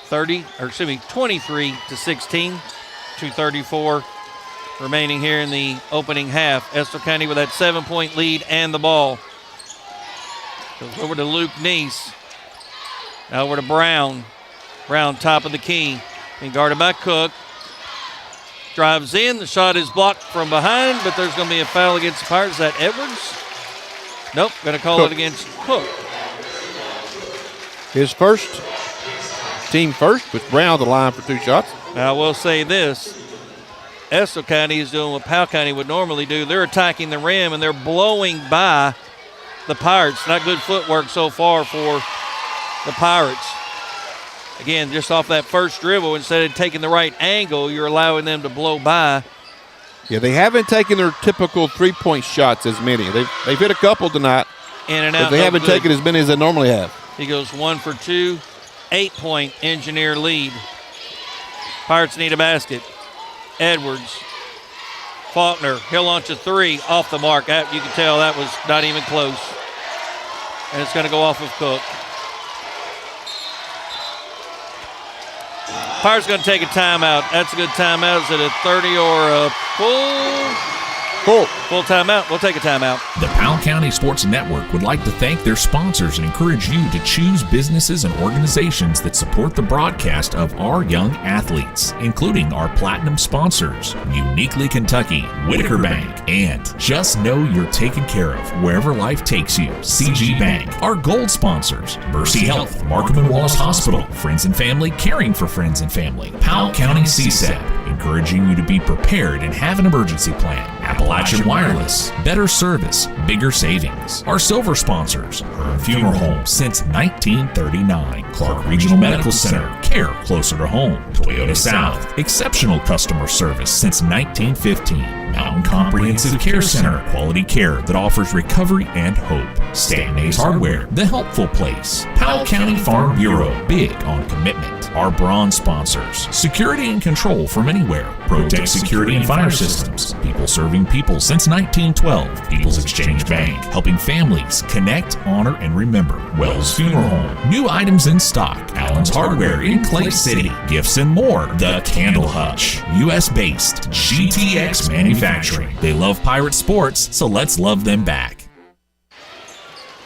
.23 to 16, 2:34 remaining here in the opening half. Estill County with that 7-point lead and the ball. Goes over to Luke Neese. Now over to Brown. Brown top of the key. Being guarded by Cook. Drives in. The shot is blocked from behind, but there's going to be a foul against the Pirates. Is that Edwards? Nope. Going to call it against Cook. His first. Team first with Brown on the line for 2 shots. Now, I will say this. Estill County is doing what Powell County would normally do. They're attacking the rim, and they're blowing by the Pirates. Not good footwork so far for the Pirates. Again, just off that first dribble, instead of taking the right angle, you're allowing them to blow by. Yeah, they haven't taken their typical 3-point shots as many. They've hit a couple tonight. In and out. But they haven't taken as many as they normally have. He goes 1 for 2. 8-point Engineer lead. Pirates need a basket. Edwards. Faulkner. He'll launch a 3 off the mark. You can tell that was not even close. And it's going to go off of Cook. Pirates going to take a timeout. That's a good timeout. Is it a 30 or a full? Full timeout. We'll take a timeout. The Powell County Sports Network would like to thank their sponsors and encourage you to choose businesses and organizations that support the broadcast of our young athletes, including our platinum sponsors, Uniquely Kentucky, Whitaker Bank, and Just Know You're Taken Care of Wherever Life Takes You, CG Bank. Our gold sponsors, Mercy Health, Markham and Wallace Hospital, Friends and Family Caring for Friends and Family, Powell County CSEP, encouraging you to be prepared and have an emergency plan, Appalachian Wireless, better service, bigger savings. Our silver sponsors, Hearn Funeral Home since 1939, Clark Regional Medical Center, care closer to home, Toyota South, exceptional customer service since 1915, Mountain Comprehensive Care Center, quality care that offers recovery and hope, Stanton Ace Hardware, the helpful place, Powell County Farm Bureau, big on commitment. Our bronze sponsors, security and control from anywhere, Protect Security and Fire Systems, people serving people since 1912, People's Exchange Bank, helping families connect, honor, and remember, Wells Funeral Home, new items in stock, Allen's Hardware in Clay City, gifts and more, The Candle Hutch, U.S.-based GTX Manufacturing. They love pirate sports, so let's love them back.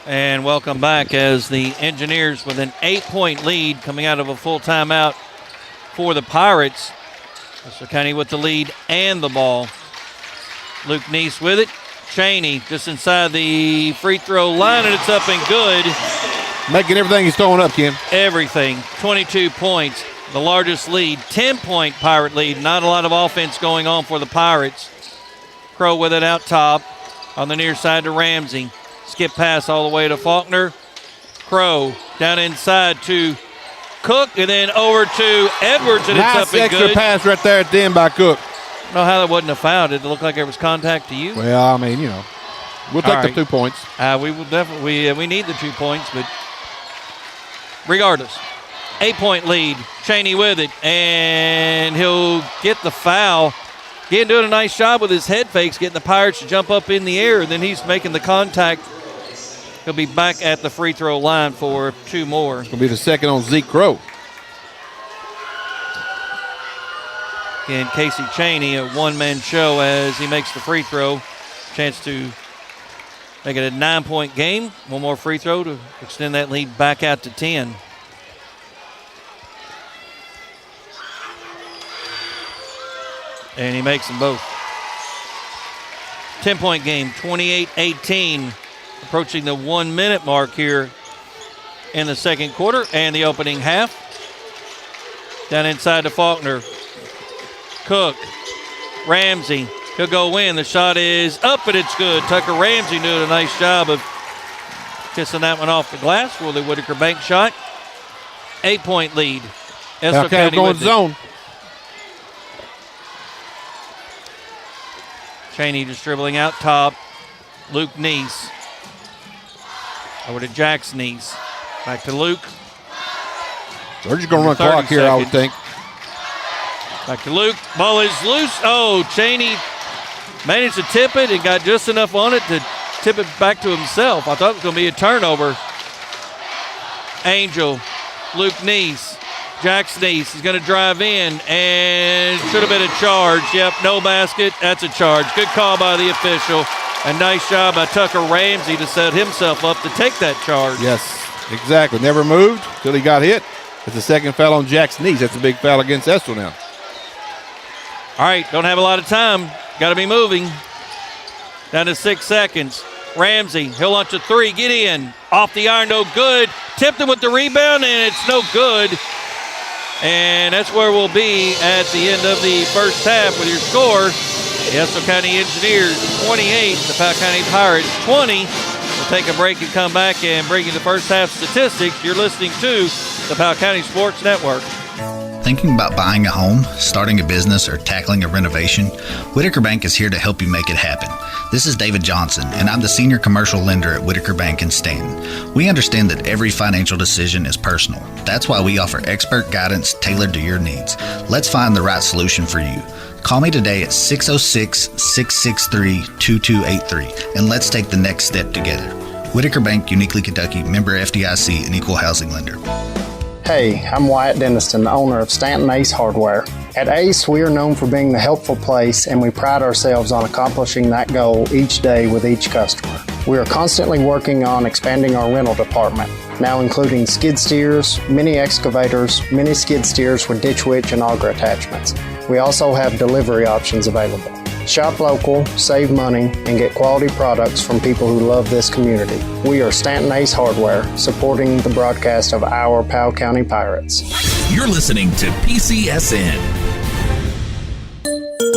And welcome back as the Engineers with an 8-point lead coming out of a full timeout for the Pirates. Estill County with the lead and the ball. Luke Neese with it. Cheney just inside the free throw line, and it's up and good. Making everything he's throwing up, Kim. Everything. 22 points. The largest lead. 10-point Pirate lead. Not a lot of offense going on for the Pirates. Crow with it out top on the near side to Ramsey. Skip pass all the way to Faulkner. Crow down inside to Cook, and then over to Edwards, and nice it's up and good. extra pass right there at the end by Cook. I don't know how that wasn't a foul. Did it look like there was contact to you? Well, I mean, we'll take the 2 points. We will definitely. We need the 2 points, but regardless, 8-point lead. Cheney with it, and he'll get the foul. Again, doing a nice job with his head fakes, getting the Pirates to jump up in the air, and then he's making the contact. He'll be back at the free throw line for 2 more. It's going to be the second on Zeke Crow. And Casey Cheney, a one-man show as he makes the free throw. Chance to make it a 9-point game. One more free throw to extend that lead back out to 10. And he makes them both. 10-point game, 28-18. Approaching the 1-minute mark here in the second quarter and the opening half. Down inside to Faulkner. Cook. Ramsey. He'll go in. The shot is up, and it's good. Tucker Ramsey doing a nice job of kissing that one off the glass for the Whitaker Bank shot. 8-point lead. Estill County going with zone. Cheney just dribbling out top. Luke Neese. Over to Jack's Neese. Back to Luke. They're just going to run clock here, I would think. Back to Luke. Ball is loose. Oh, Cheney managed to tip it and got just enough on it to tip it back to himself. I thought it was going to be a turnover. Angel. Luke Neese. Jack's Neese is going to drive in and should have been a charge. Yep, no basket. That's a charge. Good call by the official. A nice job by Tucker Ramsey to set himself up to take that charge. Yes, exactly. Never moved till he got hit. It's the second foul on Jack's knees. That's a big foul against Estill now. All right, don't have a lot of time. Got to be moving. Down to 6 seconds. Ramsey, he'll launch a three. Get in. Off the iron, no good. Tipped him with the rebound, and it's no good. And that's where we'll be at the end of the first half with your score. The Estill County Engineers 28, the Powell County Pirates 20. We'll take a break and come back and bring you the first half statistics. You're listening to the Powell County Sports Network. Thinking about buying a home, starting a business, or tackling a renovation? Whitaker Bank is here to help you make it happen. This is David Johnson, and I'm the senior commercial lender at Whitaker Bank in Stanton. We understand that every financial decision is personal. That's why we offer expert guidance tailored to your needs. Let's find the right solution for you. Call me today at 606-663-2283, and let's take the next step together. Whitaker Bank, Uniquely Kentucky, member FDIC, and equal housing lender. Hey, I'm Wyatt Denniston, owner of Stanton Ace Hardware. At Ace, we are known for being the helpful place, and we pride ourselves on accomplishing that goal each day with each customer. We are constantly working on expanding our rental department, now including skid steers, mini excavators, mini skid steers with ditch witch and auger attachments. We also have delivery options available. Shop local, save money, and get quality products from people who love this community. We are Stanton Ace Hardware, supporting the broadcast of our Powell County Pirates. You're listening to PCSN.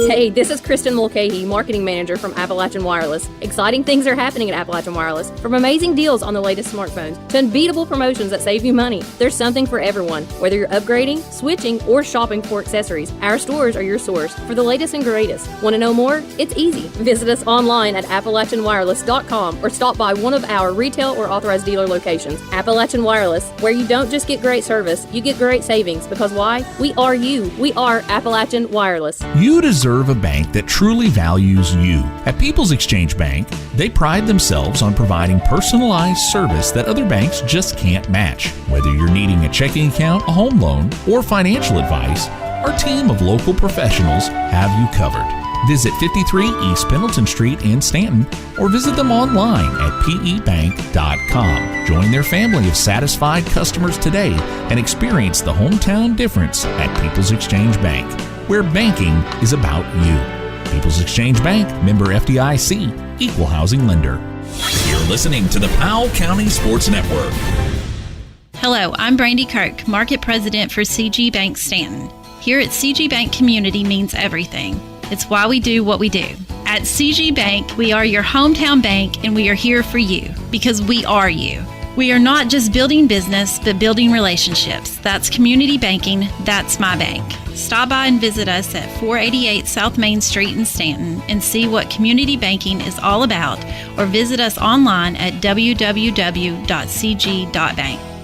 Hey, this is Kristen Mulcahy, Marketing Manager from Appalachian Wireless. Exciting things are happening at Appalachian Wireless. From amazing deals on the latest smartphones to unbeatable promotions that save you money, there's something for everyone. Whether you're upgrading, switching, or shopping for accessories, our stores are your source for the latest and greatest. Want to know more? It's easy. Visit us online at AppalachianWireless.com or stop by one of our retail or authorized dealer locations. Appalachian Wireless, where you don't just get great service, you get great savings. Because why? We are you. We are Appalachian Wireless. You deserve a bank that truly values you. At People's Exchange Bank, they pride themselves on providing personalized service that other banks just can't match. Whether you're needing a checking account, a home loan, or financial advice, our team of local professionals have you covered. Visit 53 East Pendleton Street in Stanton or visit them online at pebank.com. Join their family of satisfied customers today and experience the hometown difference at People's Exchange Bank, where banking is about you. People's Exchange Bank, member FDIC, equal housing lender. You're listening to the Powell County Sports Network. Hello, I'm Brandy Kirk, Market President for CG Bank Stanton. Here at CG Bank, community means everything. It's why we do what we do. At CG Bank, we are your hometown bank, and we are here for you because we are you. We are not just building business, but building relationships. That's community banking. That's my bank. Stop by and visit us at 488 South Main Street in Stanton and see what community banking is all about, or visit us online at www.cg.bank.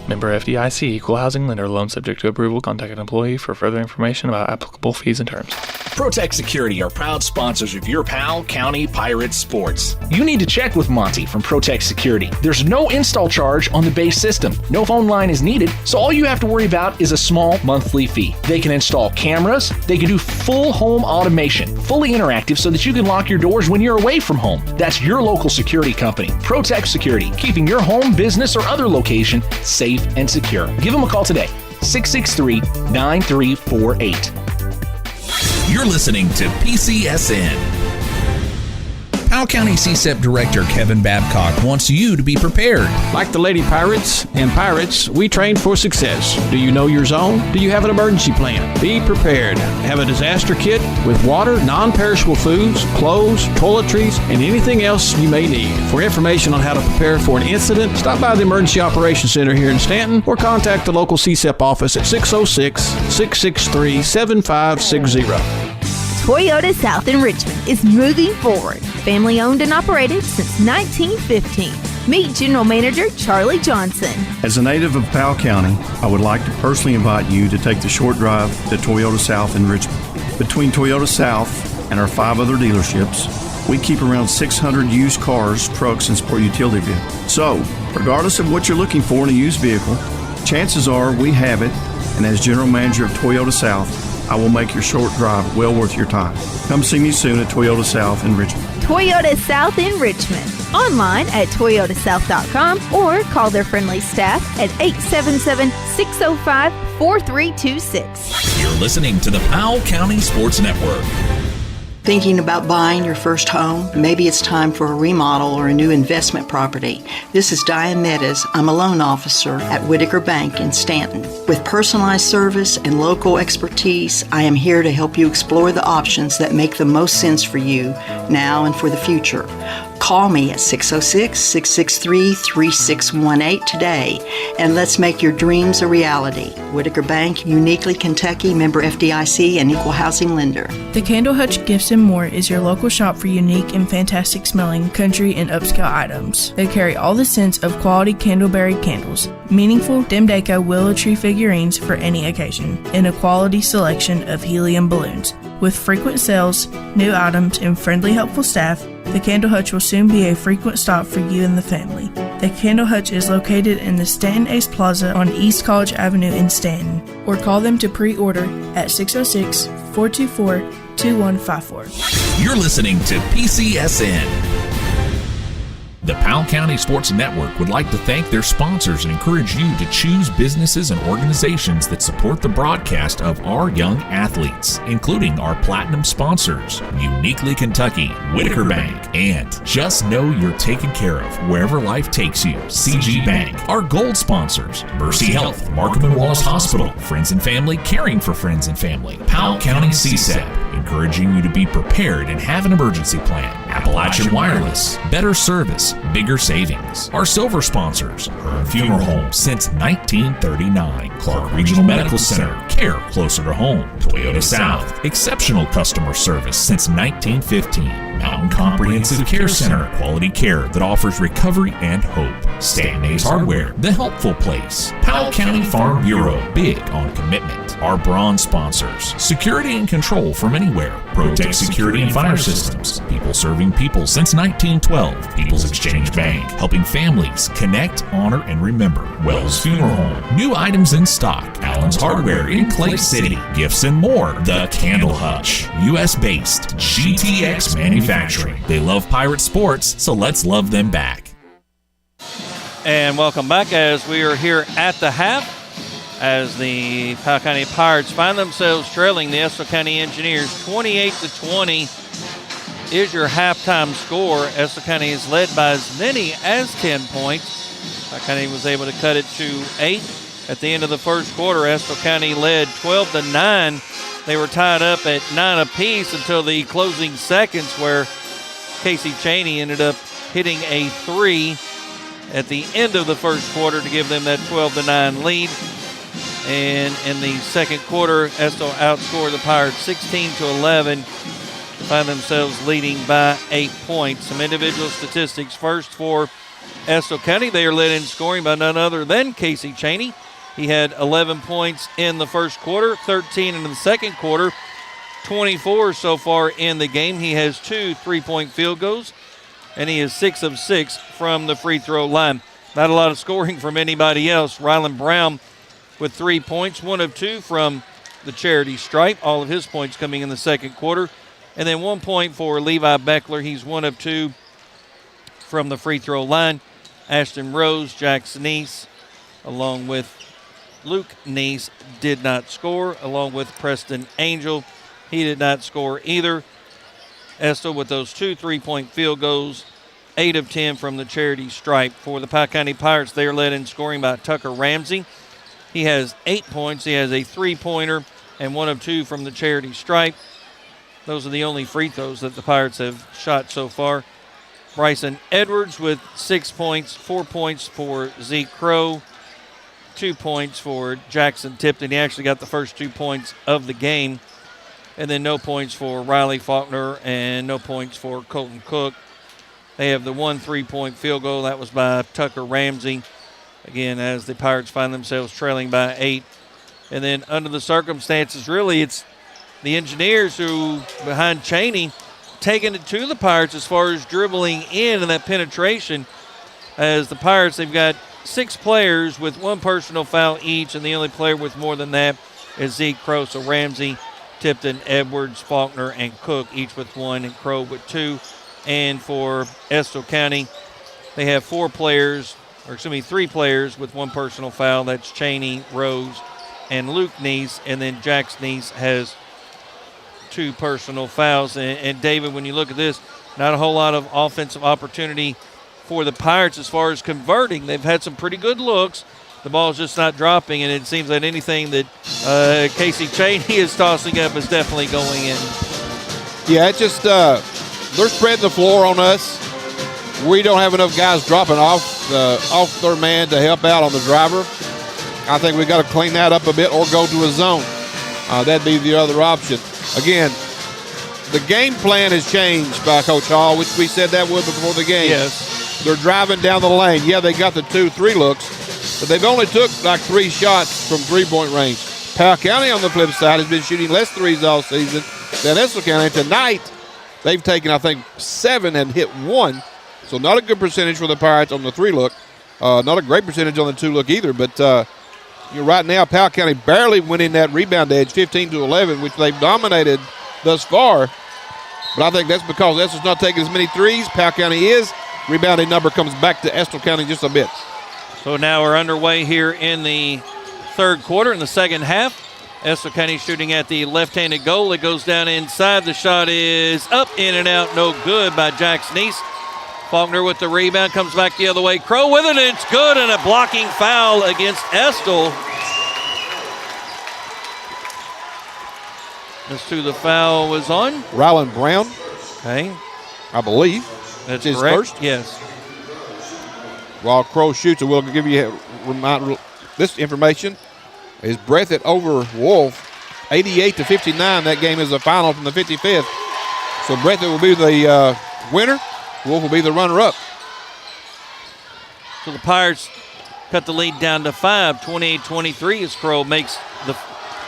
Member FDIC, equal housing lender. Loan subject to approval. Contact an employee for further information about applicable fees and terms. Protect Security are proud sponsors of your Powell County Pirates sports. You need to check with Monty from Protect Security. There's no install charge on the base system. No phone line is needed, so all you have to worry about is a small monthly fee. They can install cameras. They can do full home automation, fully interactive so that you can lock your doors when you're away from home. That's your local security company, Protect Security, keeping your home, business, or other location safe and secure. Give them a call today, 663-9348. You're listening to PCSN. Powell County CSEP Director Kevin Babcock wants you to be prepared. Like the Lady Pirates and Pirates, we train for success. Do you know your zone? Do you have an emergency plan? Be prepared. Have a disaster kit with water, non-perishable foods, clothes, toiletries, and anything else you may need. For information on how to prepare for an incident, stop by the Emergency Operations Center here in Stanton or contact the local CSEP office at 606-663-7560. Toyota South in Richmond is moving forward. Family owned and operated since 1915. Meet General Manager Charlie Johnson. As a native of Powell County, I would like to personally invite you to take the short drive to Toyota South in Richmond. Between Toyota South and our 5 other dealerships, we keep around 600 used cars, trucks, and sport utility vehicles. So, regardless of what you're looking for in a used vehicle, chances are we have it, and as General Manager of Toyota South, I will make your short drive well worth your time. Come see me soon at Toyota South in Richmond. Toyota South in Richmond. Online at toyotasouth.com or call their friendly staff at 877-605-4326. You're listening to the Powell County Sports Network. Thinking about buying your first home? Maybe it's time for a remodel or a new investment property. This is Diane Meadows. I'm a loan officer at Whitaker Bank in Stanton. With personalized service and local expertise, I am here to help you explore the options that make the most sense for you now and for the future. Call me at 606-663-3618 today, and let's make your dreams a reality. Whitaker Bank, uniquely Kentucky, member FDIC, and equal housing lender. The Candle Hutch Gifts and More is your local shop for unique and fantastic smelling country and upscale items. They carry all the scents of quality candleberry candles, meaningful dim deco willow tree figurines for any occasion, and a quality selection of helium balloons. With frequent sales, new items, and friendly, helpful staff, the Candle Hutch will soon be a frequent stop for you and the family. The Candle Hutch is located in the Stanton Ace Plaza on East College Avenue in Stanton, or call them to pre-order at 606-424-2154. You're listening to PCSN. The Powell County Sports Network would like to thank their sponsors and encourage you to choose businesses and organizations that support the broadcast of our young athletes, including our platinum sponsors, Uniquely Kentucky, Whitaker Bank, and Just Know You're Taken Care Of Wherever Life Takes You, CG Bank. Our gold sponsors, Mercy Health, Markham and Wallace Hospital, Friends and Family Caring for Friends and Family, Powell County CSEP, encouraging you to be prepared and have an emergency plan, Appalachian Wireless, better service, bigger savings. Our silver sponsors, Hearn Funeral Home since 1939, Clark Regional Medical Center, care closer to home, Toyota South, exceptional customer service since 1915, Mountain Comprehensive Care Center, quality care that offers recovery and hope, Stanton Ace Hardware, the helpful place, Powell County Farm Bureau, big on commitment. Our bronze sponsors, security and control from anywhere, Protect Security and Fire Systems, people serving people since 1912, People's Exchange Bank, helping families connect, honor, and remember, Wells Funeral Home, new items in stock, Allen's Hardware in Clay City, gifts and more, The Candle Hutch, U.S.-based GTX Manufacturing. They love pirate sports, so let's love them back. And welcome back as we are here at the half, as the Powell County Pirates find themselves trailing the Estill County Engineers 28-20 is your halftime score. Estill County is led by as many as 10 points. Powell County was able to cut it to 8. At the end of the first quarter, Estill County led 12-9. They were tied up at 9 apiece until the closing seconds, where Casey Cheney ended up hitting a 3 at the end of the first quarter to give them that 12-9 lead. And in the second quarter, Estill outscored the Pirates 16-11 to find themselves leading by 8 points. Some individual statistics first for Estill County. They are led in scoring by none other than Casey Cheney. He had 11 points in the first quarter, 13 in the second quarter, 24 so far in the game. He has 2 3-point field goals, and he is 6 of 6 from the free throw line. Not a lot of scoring from anybody else. Rylan Brown with 3 points, 1 of 2 from the charity stripe. All of his points coming in the second quarter. And then 1 point for Levi Beckler. He's 1 of 2 from the free throw line. Ashton Rose, Jackson Neese, along with Luke Neese, did not score, along with Preston Angel. He did not score either. Estill with those 2 3-point field goals, 8 of 10 from the charity stripe. For the Powell County Pirates, they are led in scoring by Tucker Ramsey. He has 8 points. He has a 3-pointer and 1 of 2 from the charity stripe. Those are the only free throws that the Pirates have shot so far. Bryson Edwards with 6 points, 4 points for Zeke Crow, 2 points for Jackson Tipton. He actually got the first 2 points of the game. And then no points for Riley Faulkner and no points for Colton Cook. They have the 1 3-point field goal. That was by Tucker Ramsey. Again, as the Pirates find themselves trailing by 8. And then under the circumstances, really, it's the Engineers who, behind Cheney, taking it to the Pirates as far as dribbling in and that penetration. As the Pirates, they've got 6 players with 1 personal foul each, and the only player with more than that is Zeke Crow. So Ramsey, Tipton, Edwards, Faulkner, and Cook, each with 1, and Crow with 2. And for Estill County, they have 3 players with 1 personal foul. That's Cheney, Rose, and Luke Neese. And then Jax Neese has 2 personal fouls. And David, when you look at this, not a whole lot of offensive opportunity for the Pirates as far as converting. They've had some pretty good looks. The ball's just not dropping, and it seems that anything that Casey Cheney is tossing up is definitely going in. Yeah, it's just they're spreading the floor on us. We don't have enough guys dropping off their man to help out on the driver. I think we got to clean that up a bit or go to a zone. That'd be the other option. Again, the game plan has changed by Coach Hall, which we said that would before the game. Yes. They're driving down the lane. Yeah, they got the 2-3 looks, but they've only took like 3 shots from 3-point range. Powell County, on the flip side, has been shooting less threes all season than Estill County. Tonight, they've taken, I think, 7 and hit 1. So not a good percentage for the Pirates on the 3 look. Not a great percentage on the 2 look either. But right now, Powell County barely winning that rebound edge, 15-11, which they've dominated thus far. But I think that's because Estill's not taking as many threes. Powell County is. Rebounding number comes back to Estill County just a bit. So now we're underway here in the third quarter, in the second half. Estill County shooting at the left-handed goal. It goes down inside. The shot is up, in and out, no good by Jax Neese. Faulkner with the rebound, comes back the other way. Crow with it, and it's good, and a blocking foul against Estill. As to the foul was on Rylan Brown. Okay. I believe. That's his correct. First. Yes. While Crow shoots it, we'll give you this information. His breath at over Wolf, 88-59. That game is the final from the 55th. So Breathitt will be the winner. Wolf will be the runner-up. So the Pirates cut the lead down to 5, 28-23 as Crow makes the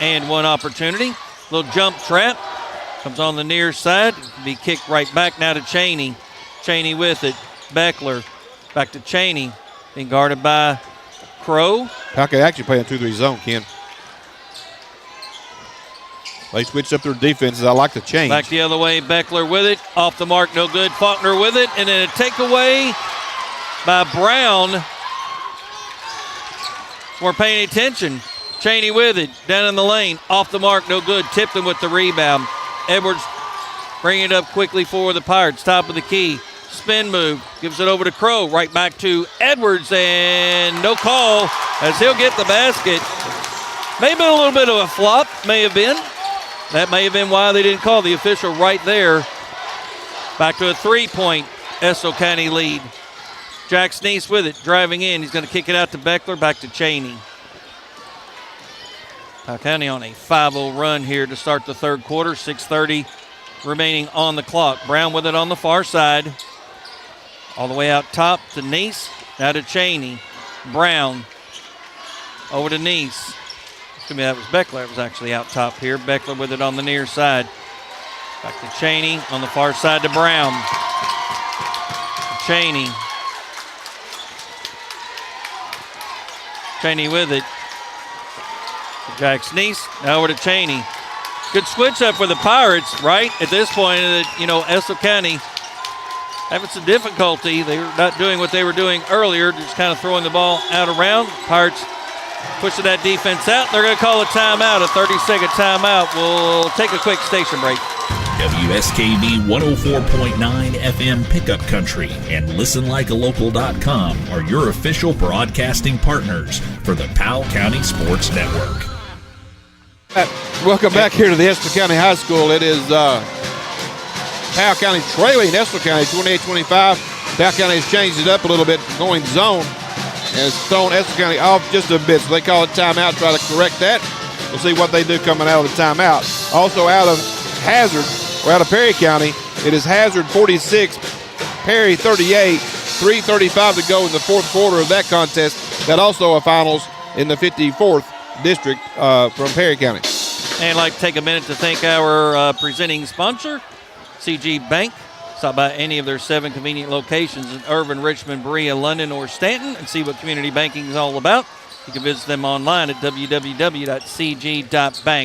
and one opportunity. Little jump trap. Comes on the near side. Be kicked right back now to Cheney. Cheney with it. Beckler back to Cheney. Being guarded by Crow. How can actually play in 2-3 zone, Ken? They switched up their defenses. I like the change. Back the other way. Beckler with it. Off the mark, no good. Faulkner with it. And then a takeaway by Brown. We're paying attention. Cheney with it. Down in the lane. Off the mark, no good. Tipton with the rebound. Edwards Bringing it up quickly for the Pirates. Top of the key. Spin move. Gives it over to Crow. Right back to Edwards. And no call as he'll get the basket. Maybe a little bit of a flop. May have been. That may have been why they didn't call the official right there. Back to a 3-point Estill County lead. Jack Sneese with it. Driving in. He's going to kick it out to Beckler. Back to Cheney. Powell County on a 5-0 run here to start the third quarter. 6:30 remaining on the clock. Brown with it on the far side. All the way out top to Neese. Now to Cheney. Brown. Over to Neese. That was Beckler. It was actually out top here. Beckler with it on the near side. Back to Cheney. On the far side to Brown. Cheney. Cheney with it. Jack Sneese. Now over to Cheney. Good switch up for the Pirates, right? At this point, Estill County having some difficulty. They were not doing what they were doing earlier, just kind of throwing the ball out around. Pirates pushing that defense out. They're going to call a timeout, a 30-second timeout. We'll take a quick station break. WSKV 104.9 FM Pickup Country and ListenLikeALocal.com are your official broadcasting partners for the Powell County Sports Network. Welcome back here to the Estill County High School. It is Powell County trailing Estill County 28-25. Powell County has changed it up a little bit, going zone, and it's thrown Estill County off just a bit. So they call it timeout, try to correct that. We'll see what they do coming out of the timeout. Also out of Hazard, or out of Perry County, it is Hazard 46, Perry 38, 3:35 to go in the fourth quarter of that contest. That also a finals in the 54th district from Perry County. And I'd like to take a minute to thank our presenting sponsor, CG Bank. Stop by any of their 7 convenient locations in Irvin, Richmond, Berea, London, or Stanton and see what community banking is all about. You can visit them online at www.cg.bank.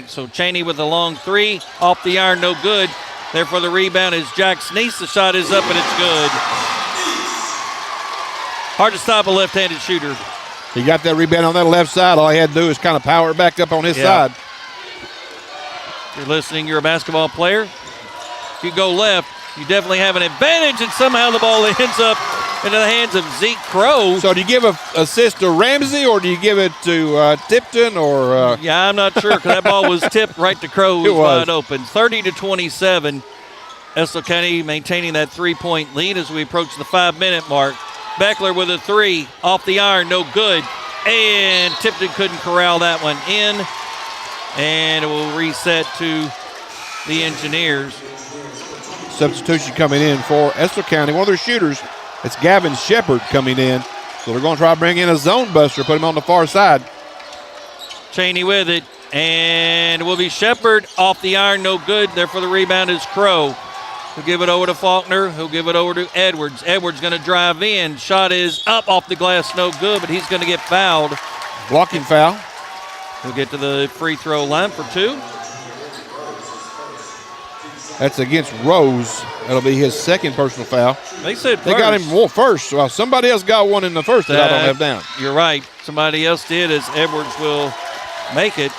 So Cheney with a long 3, off the iron, no good. There for the rebound is Jack Sneese. The shot is up and it's good. Hard to stop a left-handed shooter. He got that rebound on that left side. All he had to do is kind of power it back up on his side. If you're listening, you're a basketball player. If you go left, you definitely have an advantage, and somehow the ball ends up into the hands of Zeke Crow. So do you give an assist to Ramsey, or do you give it to Tipton? Or Yeah, I'm not sure, because that ball was tipped right to Crow. It was wide open. 30-27. Estill County maintaining that 3-point lead as we approach the 5-minute mark. Beckler with a 3, off the iron, no good. And Tipton couldn't corral that one in. And it will reset to the Engineers. Substitution coming in for Estill County. One of their shooters, it's Gavin Shepard coming in. So they're going to try to bring in a zone buster, put him on the far side. Cheney with it, and it will be Shepard off the iron, no good. There for the rebound is Crow. He'll give it over to Faulkner. He'll give it over to Edwards. Edwards going to drive in. Shot is up off the glass, no good, but he's going to get fouled. Blocking foul. He'll get to the free throw line for 2. That's against Rose. That'll be his second personal foul. They said they got him first. Well, somebody else got one in the first that I don't have down. You're right. Somebody else did, as Edwards will make it.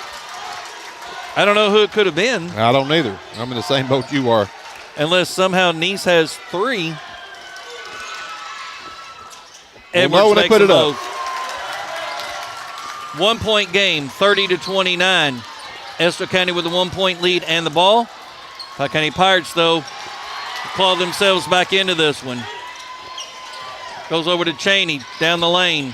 I don't know who it could have been. I don't either. I'm in the same boat you are. Unless somehow Neese has 3. Edwards know when they put it up. 1-point game, 30-29. Estill County with a 1-point lead and the ball. Powell County Pirates, though, claw themselves back into this one. Goes over to Cheney, down the lane.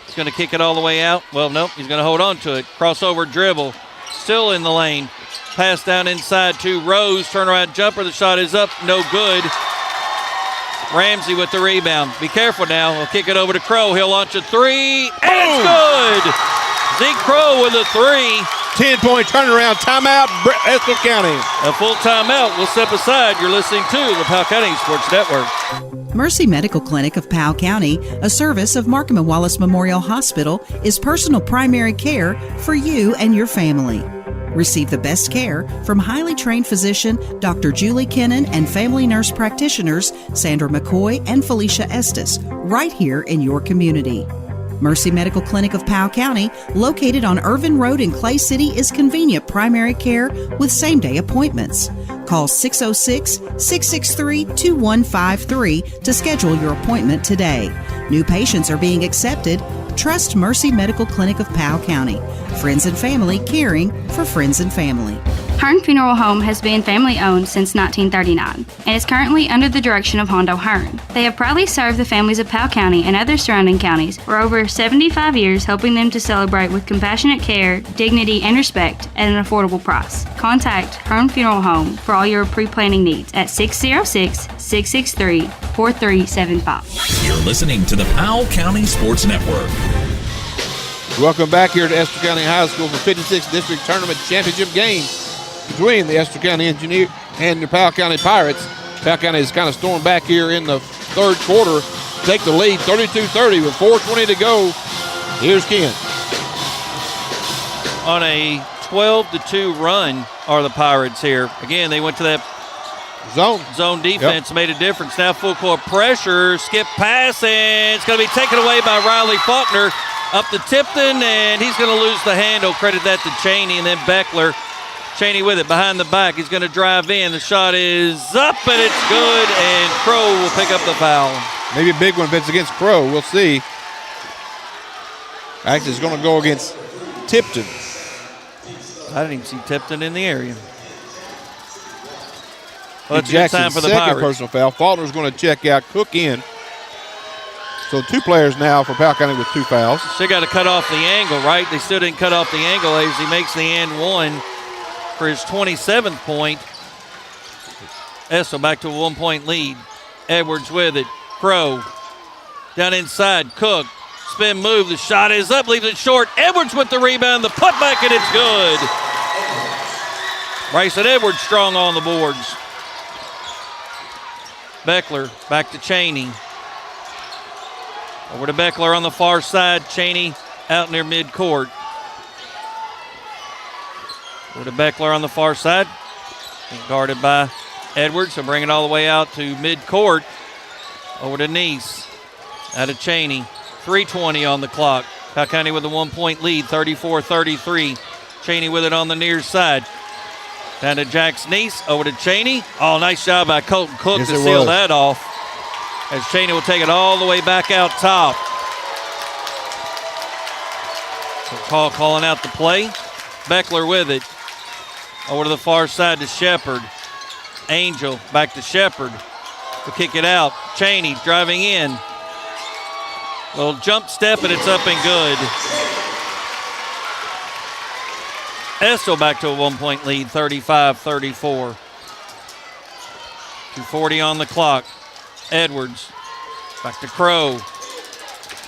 He's going to kick it all the way out. Well, nope, he's going to hold on to it. Crossover dribble, still in the lane. Pass down inside to Rose, turnaround jumper. The shot is up, no good. Ramsey with the rebound. Be careful now. He'll kick it over to Crow. He'll launch a 3, and it's good. Zeke Crow with a 3. 10-point turnaround timeout, Estill County. A full timeout will step aside. You're listening to the Powell County Sports Network. Mercy Medical Clinic of Powell County, a service of Markham and Wallace Memorial Hospital, is personal primary care for you and your family. Receive the best care from highly trained physician Dr. Julie Kennan and family nurse practitioners Sandra McCoy and Felicia Estes right here in your community. Mercy Medical Clinic of Powell County, located on Irvin Road in Clay City, is convenient primary care with same-day appointments. Call 606-663-2153 to schedule your appointment today. New patients are being accepted. Trust Mercy Medical Clinic of Powell County. Friends and family caring for friends and family. Hearn Funeral Home has been family-owned since 1939 and is currently under the direction of Hondo Hearn. They have proudly served the families of Powell County and other surrounding counties for over 75 years, helping them to celebrate with compassionate care, dignity, and respect at an affordable price. Contact Hearn Funeral Home for all your pre-planning needs at 606-663-4375. You're listening to the Powell County Sports Network. Welcome back here to Estill County High School for 56th District Tournament Championship game between the Estill County Engineer and the Powell County Pirates. Powell County has kind of stormed back here in the third quarter, take the lead 32-30 with 4:20 to go. Here's Ken. On a 12-2 run are the Pirates here. Again, they went to that zone defense, made a difference. Now full court pressure, skip pass, and it's going to be taken away by Riley Faulkner. Up to Tipton, and he's going to lose the handle. Credit that to Cheney, and then Beckler. Cheney with it behind the back. He's going to drive in. The shot is up, and it's good, and Crow will pick up the foul. Maybe a big one if it's against Crow. We'll see. Actually, it's going to go against Tipton. I didn't even see Tipton in the area. Well, it's a good Jackson's time for the second Pirates. personal foul. Faulkner's going to check out, Cook in. So two players now for Powell County with two fouls. Still got to cut off the angle, right? They still didn't cut off the angle as he makes the and one for his 27th point. Estill back to a 1-point lead. Edwards with it. Crow down inside. Cook. Spin move. The shot is up. Leaves it short. Edwards with the rebound. The putback, and it's good. Bryson Edwards strong on the boards. Beckler back to Cheney. Over to Beckler on the far side. Cheney out near midcourt. Over to Beckler on the far side. Being guarded by Edwards. So bring it all the way out to midcourt. Over to Neese. Out of Cheney. 3:20 on the clock. Powell County with a 1-point lead. 34-33. Cheney with it on the near side. Down to Jax Neese. Over to Cheney. Oh, nice job by Colton Cook to seal that off. As Cheney will take it all the way back out top. So Paul calling out the play. Beckler with it. Over to the far side to Shepard. Angel back to Shepard. To kick it out. Cheney driving in. Little jump step, and it's up and good. Estill back to a 1-point lead, 35-34. 2:40 on the clock. Edwards back to Crow.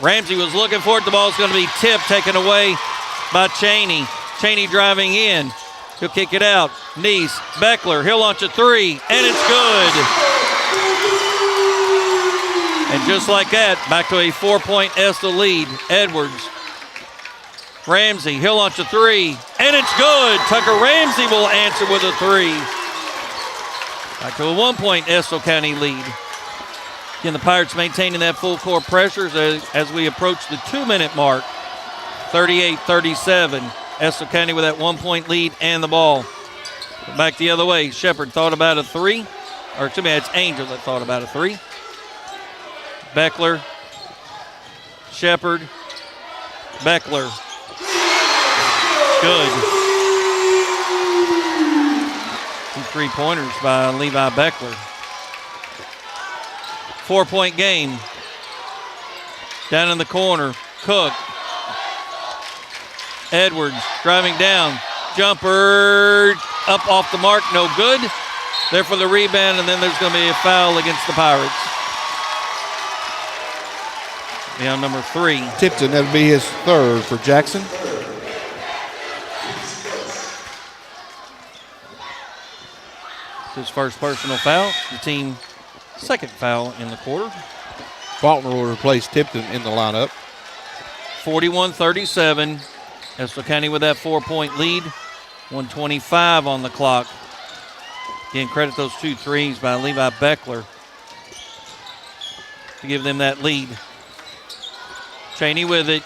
Ramsey was looking for it. The ball's going to be tipped, taken away by Cheney. Cheney driving in. He'll kick it out. Neese, Beckler, he'll launch a three, and it's good. And just like that, back to a 4-point Estill lead. Edwards. Ramsey, he'll launch a three, and it's good. Tucker Ramsey will answer with a three. Back to a 1-point Estill County lead. Again, the Pirates maintaining that full court pressure as we approach the 2-minute mark. 38-37. Estill County with that 1-point lead and the ball. Back the other way. Shepard thought about a three. Or excuse me, it's Angel that thought about a three. Beckler. Shepard. Beckler. Good. 2 3-pointers by Levi Beckler. 4-point game. Down in the corner. Cook. Edwards driving down. Jumper up off the mark. No good. There for the rebound, and then there's going to be a foul against the Pirates. Yeah, number 3. Tipton, that would be his third for Jackson. His first personal foul. The team's second foul in the quarter. Faulkner will replace Tipton in the lineup. 41-37. Estill County with that 4-point lead. 1:25 on the clock. Again, credit those 2 threes by Levi Beckler to give them that lead. Cheney with it.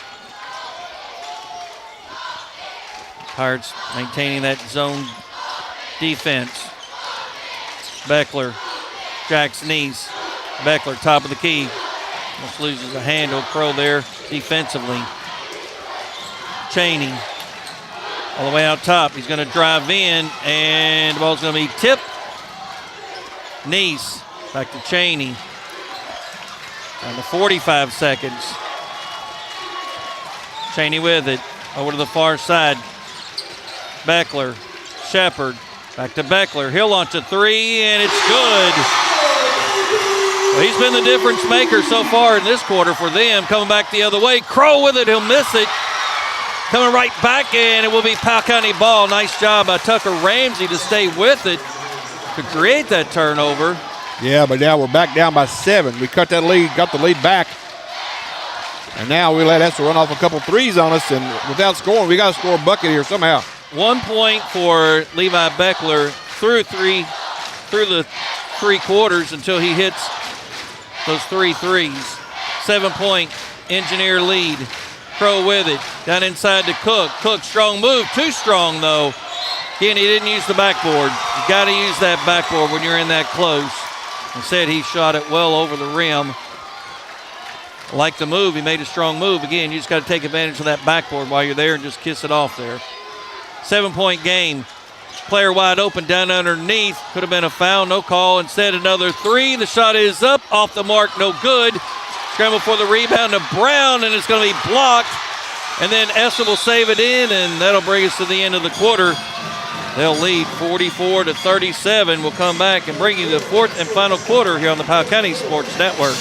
Pirates maintaining that zone defense. Beckler, Jack's knees. Beckler, top of the key. Almost loses a handle. Crow there defensively. Cheney all the way out top. He's going to drive in, and the ball's going to be tipped. Neese back to Cheney. Down to 45 seconds. Cheney with it. Over to the far side. Beckler, Shepard, back to Beckler. He'll launch a three, and it's good. Well, he's been the difference maker so far in this quarter for them. Coming back the other way. Crow with it. He'll miss it. Coming right back, and it will be Powell County ball. Nice job by Tucker Ramsey to stay with it to create that turnover. Yeah, but now we're back down by 7. We cut that lead, got the lead back. And now we let Estill run off a couple threes on us, and without scoring, we got to score a bucket here somehow. 1 point for Levi Beckler through the 3 quarters until he hits those 3 threes. 7-point Engineer lead. Crow with it. Down inside to Cook. Cook, strong move. Too strong, though. Again, he didn't use the backboard. You got to use that backboard when you're in that close. Instead, he shot it well over the rim. Like the move, he made a strong move. Again, you just got to take advantage of that backboard while you're there and just kiss it off there. 7-point game. Player wide open down underneath. Could have been a foul, no call. Instead, another 3. The shot is up, off the mark, no good. Scramble for the rebound to Brown, and it's going to be blocked. And then Estill will save it in, and that'll bring us to the end of the quarter. They'll lead 44-37. We'll come back and bring you the 4th and final quarter here on the Powell County Sports Network.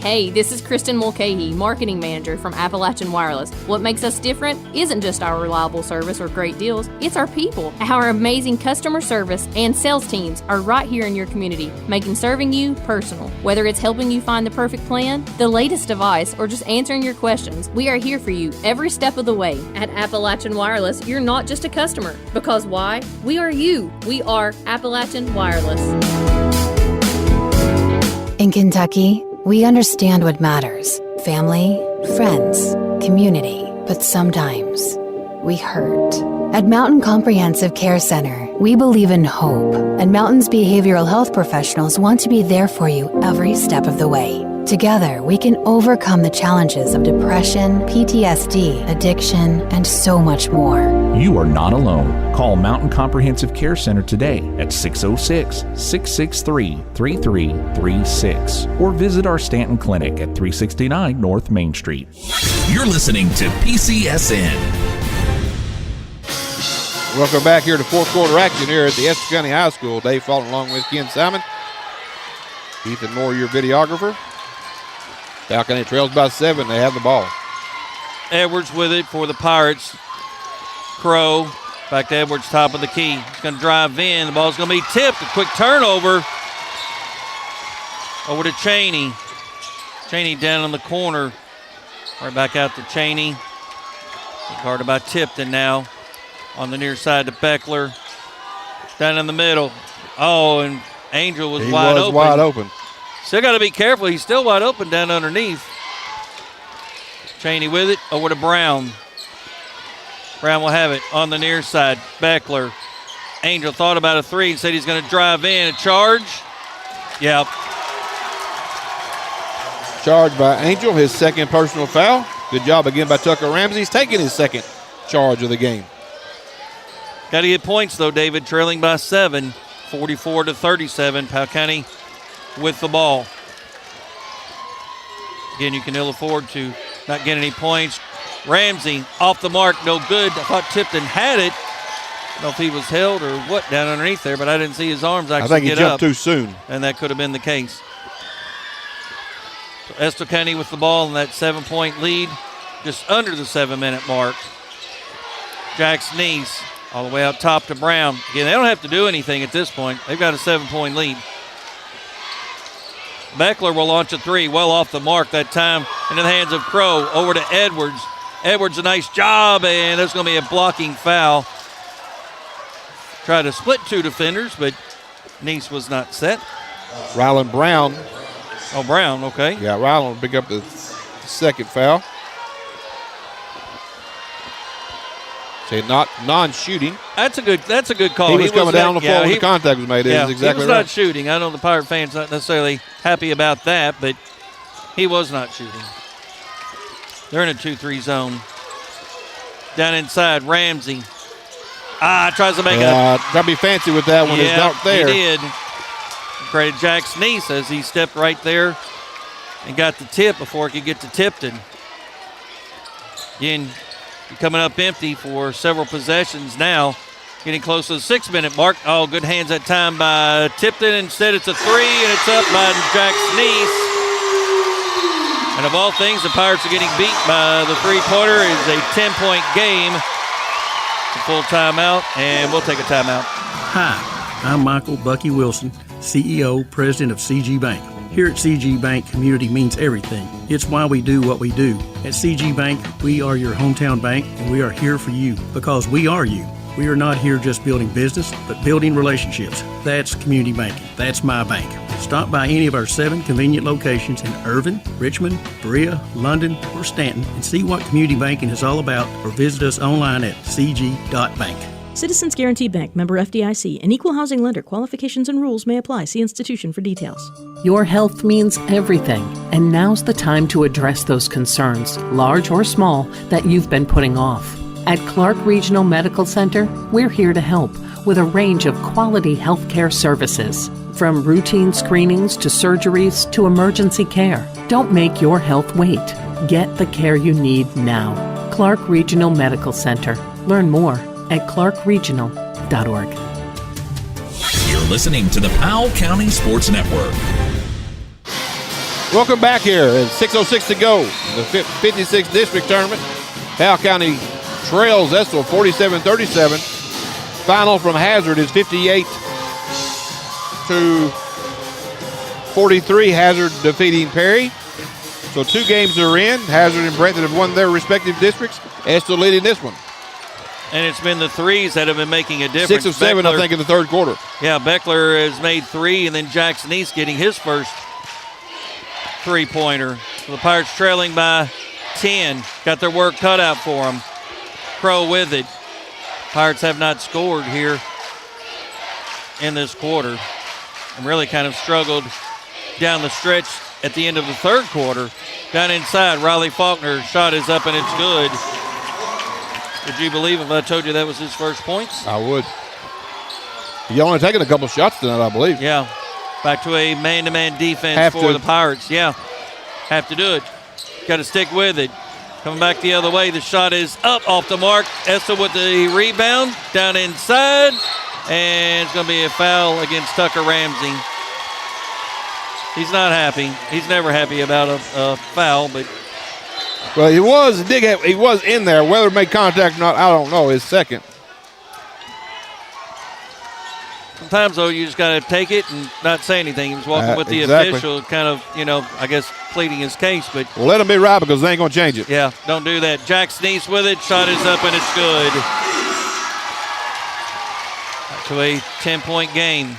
Hey, this is Kristen Mulcahy, Marketing Manager from Appalachian Wireless. What makes us different isn't just our reliable service or great deals, it's our people. Our amazing customer service and sales teams are right here in your community, making serving you personal. Whether it's helping you find the perfect plan, the latest device, or just answering your questions, we are here for you every step of the way. At Appalachian Wireless, you're not just a customer. Because why? We are you. We are Appalachian Wireless. In Kentucky, we understand what matters: family, friends, community. But sometimes we hurt. At Mountain Comprehensive Care Center, we believe in hope, and Mountain's behavioral health professionals want to be there for you every step of the way. Together, we can overcome the challenges of depression, PTSD, addiction, and so much more. You are not alone. Call Mountain Comprehensive Care Center today at 606-663-3336 or visit our Stanton Clinic at 369 North Main Street. You're listening to PCSN. Welcome back here to 4th quarter action here at the Estill County High School. Dave Faulkner along with Ken Simon. Ethan Moore, your videographer. Powell County trails by 7. They have the ball. Edwards with it for the Pirates. Crow back to Edwards, top of the key. He's going to drive in. The ball's going to be tipped. A quick turnover. Over to Cheney. Cheney down in the corner. Right back out to Cheney. Guarded by Tipton now. On the near side to Beckler. Down in the middle. Oh, and Angel was wide open. Wide open. Still got to be careful. He's still wide open down underneath. Cheney with it. Over to Brown. Brown will have it on the near side. Beckler. Angel thought about a 3 and said he's going to drive in. A charge. Yep. Charged by Angel, his 2nd personal foul. Good job again by Tucker Ramsey. He's taking his 2nd charge of the game. Got to get points, though, David. Trailing by 7, 44-37. Powell County with the ball. Again, you can ill afford to not get any points. Ramsey off the mark, no good. I thought Tipton had it. I don't know if he was held or what down underneath there, but I didn't see his arms actually get up. I think he jumped too soon. And that could have been the case. So Estill County with the ball in that 7-point lead, just under the 7-minute mark. Jack's knees all the way out top to Brown. Again, they don't have to do anything at this point. They've got a 7-point lead. Beckler will launch a 3, well off the mark that time, into the hands of Crow. Over to Edwards. Edwards, a nice job, and there's going to be a blocking foul. Tried to split 2 defenders, but Neese was not set. Ryland Brown. Oh, Brown, okay. Yeah, Ryland will pick up the 2nd foul. Okay, not non-shooting. That's a good call. He was coming down the floor when the contact was made. Yeah, exactly he was right. not shooting. I know the Pirate fans not necessarily happy about that, but he was not shooting. They're in a 2-3 zone. Down inside, Ramsey. Tries to make it. Try to be fancy with that one. It's not there. He did. Credit Jack Sneese as he stepped right there and got the tip before it could get to Tipton. Again, coming up empty for several possessions now. Getting close to the 6-minute mark. Oh, good hands that time by Tipton. Instead, it's a 3, and it's up by Jack Sneese. And of all things, the Pirates are getting beat by the three-pointer. It is a 10-point game. A full timeout, and we'll take a timeout. Hi, I'm Michael Bucky Wilson, CEO, President of CG Bank. Here at CG Bank, community means everything. It's why we do what we do. At CG Bank, we are your hometown bank, and we are here for you because we are you. We are not here just building business, but building relationships. That's community banking. That's my bank. Stop by any of our 7 convenient locations in Irvin, Richmond, Berea, London, or Stanton and see what community banking is all about, or visit us online at cg.bank. Citizens Guaranty Bank, member FDIC, an equal housing lender. Qualifications and rules may apply. See institution for details. Your health means everything, and now's the time to address those concerns, large or small, that you've been putting off. At Clark Regional Medical Center, we're here to help with a range of quality healthcare services. From routine screenings to surgeries to emergency care. Don't make your health wait. Get the care you need now. Clark Regional Medical Center. Learn more at clarkregional.org. You're listening to the Powell County Sports Network. Welcome back here. At 6:06 to go. The 56th District Tournament. Powell County trails Estill 47-37. Final from Hazard is 58-43. Hazard defeating Perry. So 2 games are in. Hazard and Brent have won their respective districts. Estill leading this one. And it's been the threes that have been making a difference. 6 of 7, I think, in the third quarter. Yeah, Beckler has made 3, and then Jackson East getting his first three-pointer. So the Pirates trailing by 10. Got their work cut out for them. Crow with it. Pirates have not scored here in this quarter and really kind of struggled down the stretch at the end of the third quarter. Down inside, Riley Faulkner shot is up and it's good. Would you believe if I told you that was his first points? I would. He only taken a couple shots tonight, I believe. Yeah. Back to a man-to-man defense for the Pirates. Yeah. Have to do it. Got to stick with it. Coming back the other way. The shot is up off the mark. Estill with the rebound. Down inside. And it's going to be a foul against Tucker Ramsey. He's not happy. He's never happy about a foul, but well, he was in there. Whether it made contact or not, I don't know. His second. Sometimes, though, you just got to take it and not say anything. He was walking with the official, kind of, I guess, pleading his case. But well, let him be right because they ain't going to change it. Yeah, don't do that. Jack Sneese with it. Shot is up and it's good. Back to a 10-point game.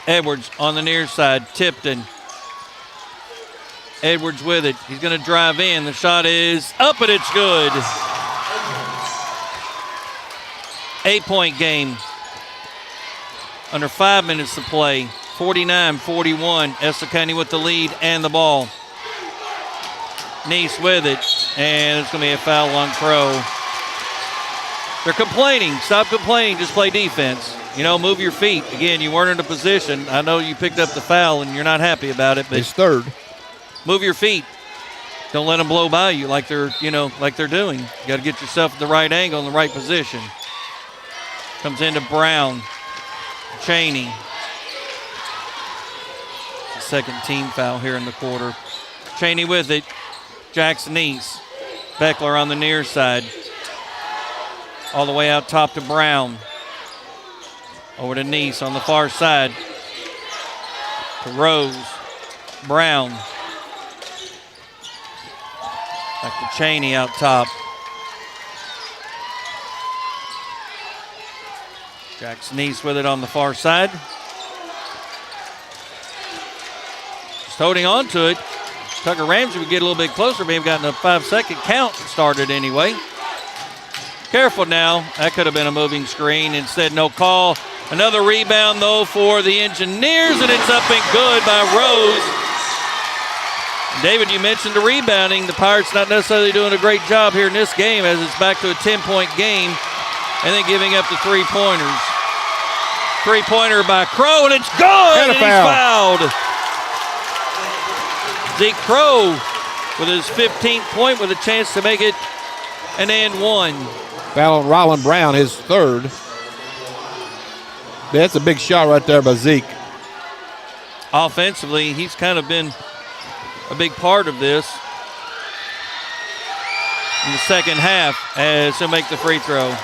Edwards on the near side. Tipton. Edwards with it. He's going to drive in. The shot is up and it's good. 8-point game. Under 5 minutes to play. 49-41. Estill County with the lead and the ball. Neese with it. And it's going to be a foul on Crow. They're complaining. Stop complaining. Just play defense. Move your feet. Again, you weren't in a position. I know you picked up the foul and you're not happy about it. But it's third. Move your feet. Don't let them blow by you like they're doing. You got to get yourself at the right angle in the right position. Comes into Brown. Cheney. Second team foul here in the quarter. Cheney with it. Jackson East. Beckler on the near side. All the way out top to Brown. Over to Neese on the far side. To Rose. Brown. Back to Cheney out top. Jackson East with it on the far side. Just holding on to it. Tucker Ramsey would get a little bit closer. May have gotten a 5-second count started anyway. Careful now. That could have been a moving screen. Instead, no call. Another rebound, though, for the Engineers, and it's up and good by Rose. David, you mentioned the rebounding. The Pirates not necessarily doing a great job here in this game as it's back to a 10-point game and then giving up the three-pointers. Three-pointer by Crow, and it's good, and he's fouled. Zeke Crow with his 15th point with a chance to make it an and one. Foul on Ryland Brown, his third. That's a big shot right there by Zeke. Offensively, he's kind of been a big part of this in the second half as he'll make the free throw.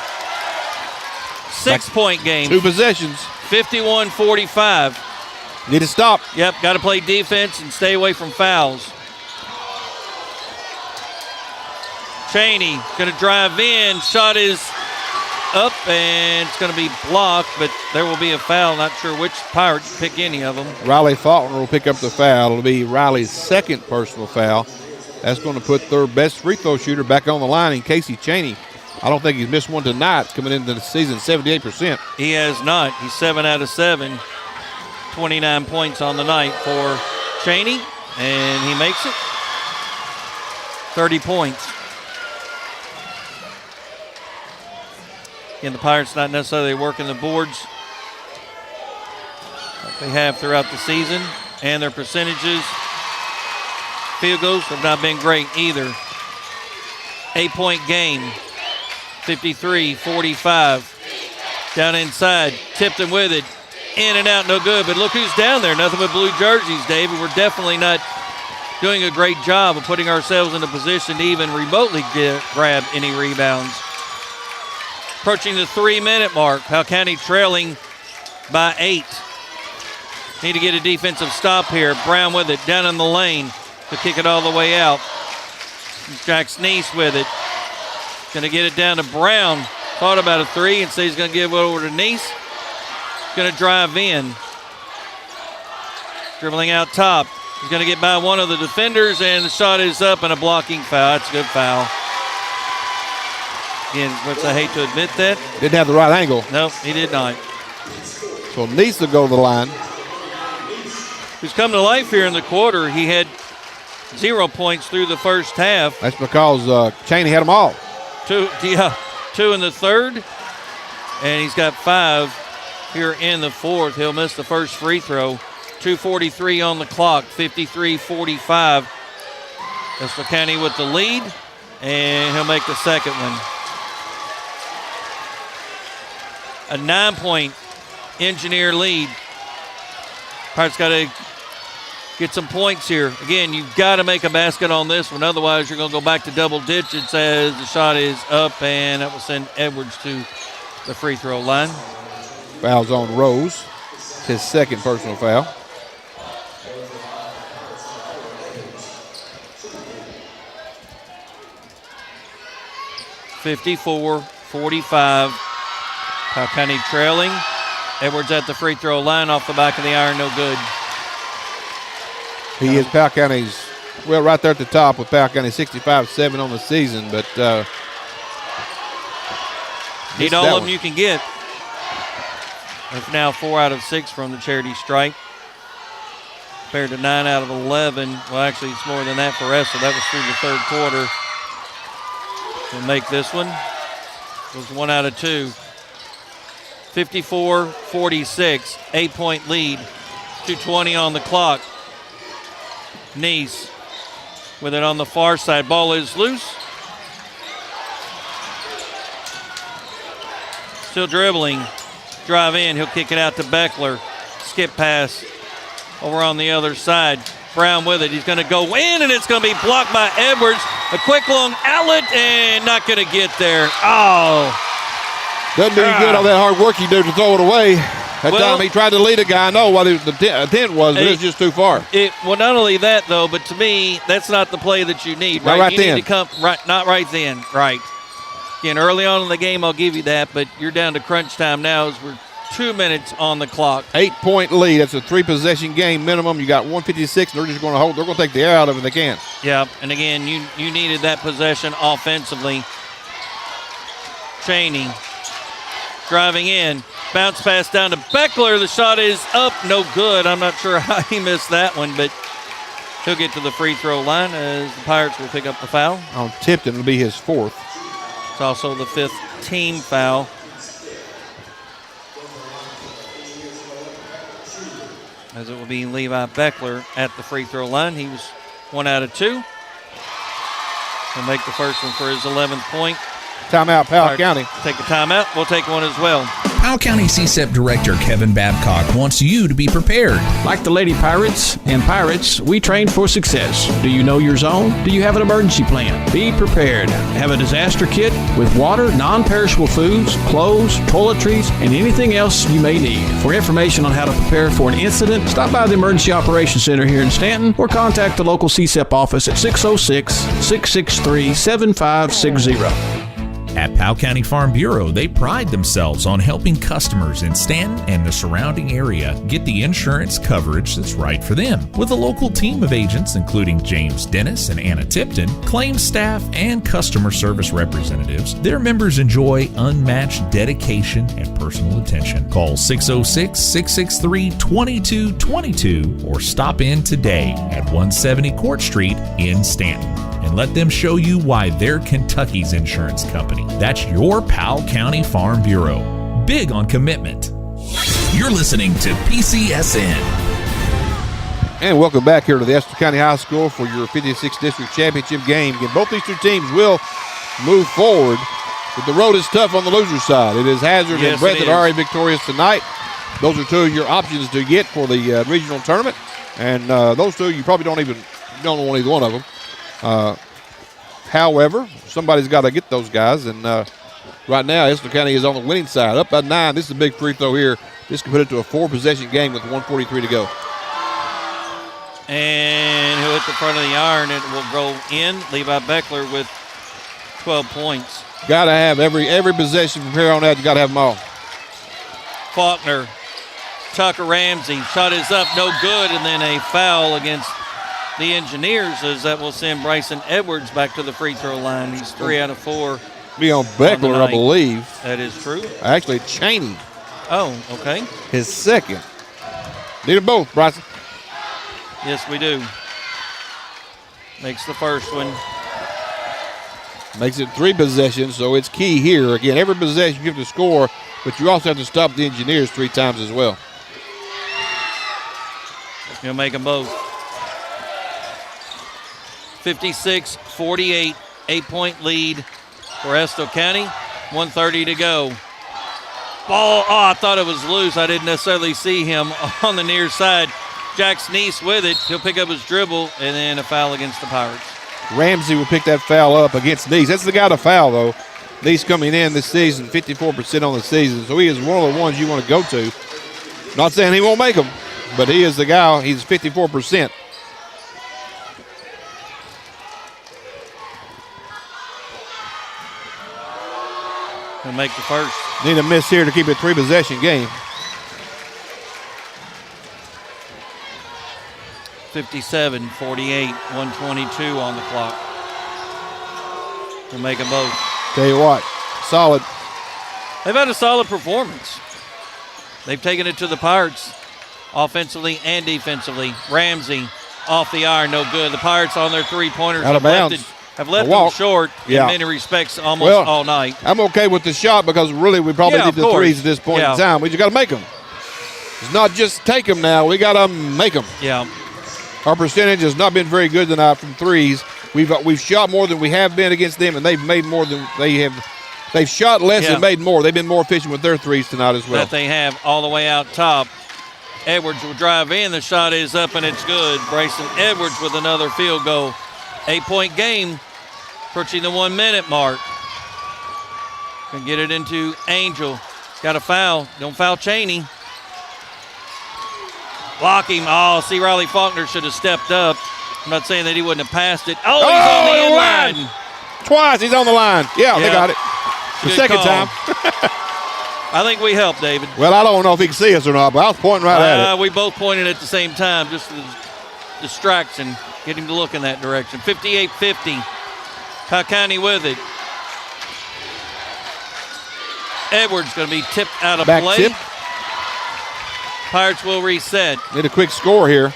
6-point game. 2 possessions. 51-45. Need to stop. Yep, got to play defense and stay away from fouls. Cheney going to drive in. Shot is up, and it's going to be blocked, but there will be a foul. Not sure which Pirates pick any of them. Riley Faulkner will pick up the foul. It'll be Riley's second personal foul. That's going to put their best free throw shooter back on the line in Casey Cheney. I don't think he's missed one tonight coming into the season, 78%. He has not. He's 7 out of 7. 29 points on the night for Cheney, and he makes it. 30 points. Again, the Pirates not necessarily working the boards like they have throughout the season, and their percentages, field goals, have not been great either. 8-point game, 53-45. Down inside, Tipton with it. In and out, no good, but look who's down there. Nothing but blue jerseys, David. We're definitely not doing a great job of putting ourselves in a position to even remotely grab any rebounds. Approaching the 3-minute mark. Powell County trailing by 8. Need to get a defensive stop here. Brown with it, down in the lane to kick it all the way out. Jack Sneese with it. Going to get it down to Brown. Thought about a three and says he's going to give it over to Neese. Going to drive in. Dribbling out top. He's going to get by one of the defenders, and the shot is up and a blocking foul. That's a good foul. Again, which I hate to admit that. Didn't have the right angle. Nope, he did not. So Neese will go to the line. Who's come to life here in the quarter. He had 0 points through the first half. That's because Cheney had them all. 2 in the third, and he's got 5 here in the fourth. He'll miss the first free throw. 2:43 on the clock, 53-45. Estill County with the lead, and he'll make the second one. A 9-point Engineer lead. Pirates got to get some points here. Again, you've got to make a basket on this one. Otherwise, you're going to go back to double digits as the shot is up, and that will send Edwards to the free throw line. Foul's on Rose. His second personal foul. (54-45). Powell County trailing. Edwards at the free throw line off the back of the iron, no good. He is Powell County's, well, right there at the top with Powell County 65-7 on the season, but need all of them you can get. That's now 4 out of 6 from the charity stripe, compared to 9 out of 11. Well, actually, it's more than that for Estill. That was through the third quarter. We'll make this one. It was 1 out of 2. 54-46, 8-point lead. 2:20 on the clock. Neese with it on the far side. Ball is loose. Still dribbling. Drive in. He'll kick it out to Beckler. Skip pass over on the other side. Brown with it. He's going to go in, and it's going to be blocked by Edwards. A quick long outlet, and not going to get there. Oh. Doesn't do good on that hard work he do to throw it away. That time he tried to lead a guy. I know what the intent was, but it's just too far. Well, not only that, though, but to me, that's not the play that you need. Not right you then. Need to come, not right then. Right. Again, early on in the game, I'll give you that, but you're down to crunch time now as we're 2 minutes on the clock. 8-point lead. That's a 3-possession game minimum. You got 156, and they're just going to hold. They're going to take the air out of it if they can. Yeah, and again, you needed that possession offensively. Cheney driving in. Bounce pass down to Beckler. The shot is up, no good. I'm not sure how he missed that one, but he'll get to the free throw line as the Pirates will pick up the foul. On Tipton, it'll be his 4th. It's also the 5th team foul. As it will be Levi Beckler at the free throw line. He was 1 out of 2. He'll make the first one for his 11th point. Timeout, Powell County. Take a timeout. We'll take one as well. Powell County CSEP Director Kevin Babcock wants you to be prepared. Like the Lady Pirates and Pirates, we train for success. Do you know your zone? Do you have an emergency plan? Be prepared. Have a disaster kit with water, non-perishable foods, clothes, toiletries, and anything else you may need. For information on how to prepare for an incident, stop by the Emergency Operations Center here in Stanton or contact the local CSEP office at 606-663-7560. At Powell County Farm Bureau, they pride themselves on helping customers in Stanton and the surrounding area get the insurance coverage that's right for them. With a local team of agents, including James Dennis and Anna Tipton, claims staff, and customer service representatives, their members enjoy unmatched dedication and personal attention. Call 606-663-2222 or stop in today at 170 Court Street in Stanton, and let them show you why they're Kentucky's insurance company. That's your Powell County Farm Bureau. Big on commitment. You're listening to PCSN. And welcome back here to the Estill County High School for your 56th District Championship game. Again, both these two teams will move forward, but the road is tough on the loser side. It is Hazard and Brett that are already victorious tonight. Those are two of your options to get for the regional tournament. And those two, you probably don't want either one of them. However, somebody's got to get those guys, and right now Estill County is on the winning side. Up by 9. This is a big free throw here. This can put it to a 4-possession game with 1:43 to go. And he'll hit the front of the iron. It will go in. Levi Beckler with 12 points. Got to have every possession from here on out. You got to have them all. Faulkner, Tucker Ramsey. Shot is up, no good, and then a foul against the Engineers, as that will send Bryson Edwards back to the free throw line. He's 3 out of 4. Be on Beckler, I believe. That is true. Actually, Cheney. Oh, okay. His second. Need them both, Bryson. Yes, we do. Makes the first one. Makes it 3 possessions, so it's key here. Again, every possession you have to score, but you also have to stop the Engineers 3 times as well. You'll make them both. 56-48, 8-point lead for Estill County. 1:30 to go. Ball, I thought it was loose. I didn't necessarily see him on the near side. Jack Sneese with it. He'll pick up his dribble, and then a foul against the Pirates. Ramsey will pick that foul up against Neese. That's the guy to foul, though. Neese coming in this season, 54% on the season, so he is one of the ones you want to go to. Not saying he won't make them, but he is the guy. He's 54%. He'll make the first. Need a miss here to keep it a 3-possession game. 57-48, 1:22 on the clock. We'll make them both. Tell you what, solid. They've had a solid performance. They've taken it to the Pirates offensively and defensively. Ramsey off the iron, no good. The Pirates on their three-pointers Out of bounds. have left them short in many respects almost all night. I'm okay with the shot because really we probably need the threes at this point in time. We just got to make them. It's not just take them now. We got to make them. Yeah. Our percentage has not been very good tonight from threes. We've shot more than we have been against them, and they've made more than they have. They've shot less and made more. They've been more efficient with their threes tonight as well. That they have all the way out top. Edwards will drive in. The shot is up, and it's good. Bryson Edwards with another field goal. 8-point game, approaching the 1-minute mark. Can get it into Angel. Got a foul. Don't foul Cheney. Block him. Oh, see, Riley Faulkner should have stepped up. I'm not saying that he wouldn't have passed it. Oh, he's on the end line. Twice he's on the line. Yeah, they got it. The Good second call. time. I think we helped, David. Well, I don't know if he can see us or not, but I was pointing right at it. We both pointed at the same time, just as distraction, get him to look in that direction. 58-50. Powell County with it. Edwards going to be tipped out of Back play. tip. Pirates will reset. Need a quick score here.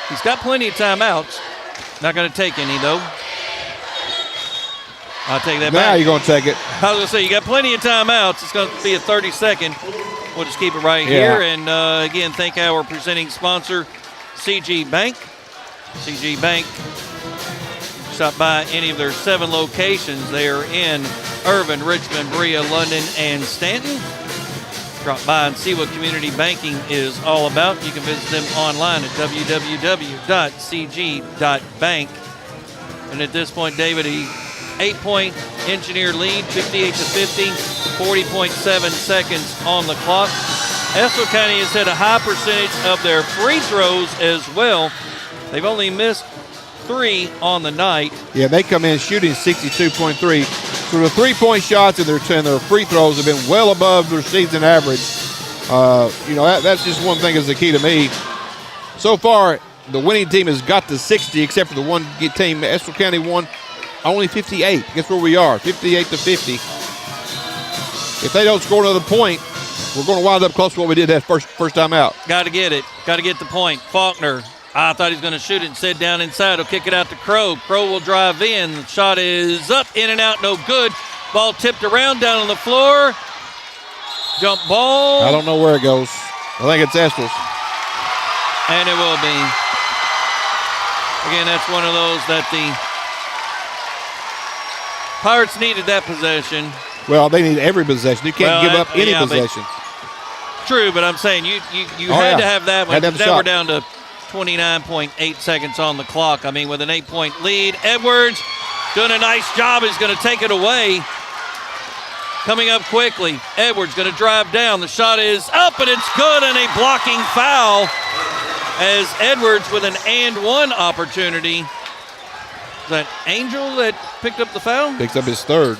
He's got plenty of timeouts. Not going to take any, though. I'll take that back. Now you're going to take it. I was going to say, you got plenty of timeouts. It's going to be a 30-second. We'll just keep it right here. And, again, thank our presenting sponsor, CG Bank. CG Bank. Stop by any of their 7 locations. They are in Irvine, Richmond, Berea, London, and Stanton. Drop by and see what community banking is all about. You can visit them online at www.cg.bank. And at this point, David, a 8-point Engineer lead, 58-50, 40.7 seconds on the clock. Estill County has had a high percentage of their free throws as well. They've only missed 3 on the night. Yeah, they come in shooting 62.3. So the three-point shots and their free throws have been well above their season average. That's just one thing is the key to me. So far, the winning team has got to 60, except for the one team. Estill County won only 58. Guess where we are? 58-50. If they don't score another point, we're going to wind up close to what we did that first time out. Got to get it. Got to get the point. Faulkner. I thought he was going to shoot it and sit down inside. He'll kick it out to Crow. Crow will drive in. The shot is up, in and out, no good. Ball tipped around down on the floor. Jump ball. I don't know where it goes. I think it's Estill's. And it will be. Again, that's one of those that the Pirates needed that possession. Well, they need every possession. You can't give up any possession. True, but I'm saying you had to have that one. Now we're down to 29.8 seconds on the clock. I mean, with an 8-point lead. Edwards doing a nice job. Is going to take it away. Coming up quickly. Edwards going to drive down. The shot is up, and it's good, and a blocking foul as Edwards with an and-one opportunity. Is that Angel that picked up the foul? Picks up his third.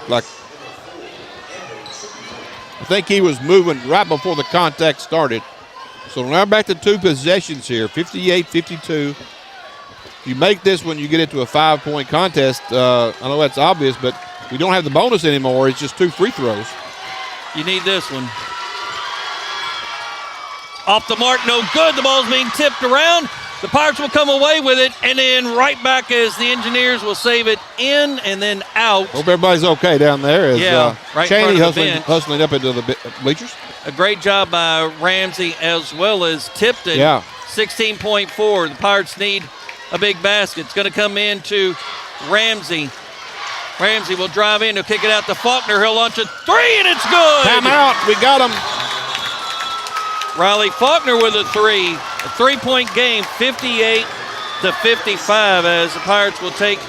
Like, I think he was moving right before the contact started. So now back to 2 possessions here, 58-52. If you make this one, you get it to a 5-point contest. I know that's obvious, but we don't have the bonus anymore. It's just 2 free throws. You need this one. Off the mark, no good. The ball's being tipped around. The Pirates will come away with it, and then right back as the Engineers will save it in and then out. Hope everybody's okay down there. Right Cheney in front of the bench. hustling up into the bleachers. A great job by Ramsey as well as Tipton. Yeah. 16.4. The Pirates need a big basket. It's going to come in to Ramsey. Ramsey will drive in. He'll kick it out to Faulkner. He'll launch a 3, and it's good. Timeout. We got him. Riley Faulkner with a 3. A 3-point game, 58-55, as the Pirates will take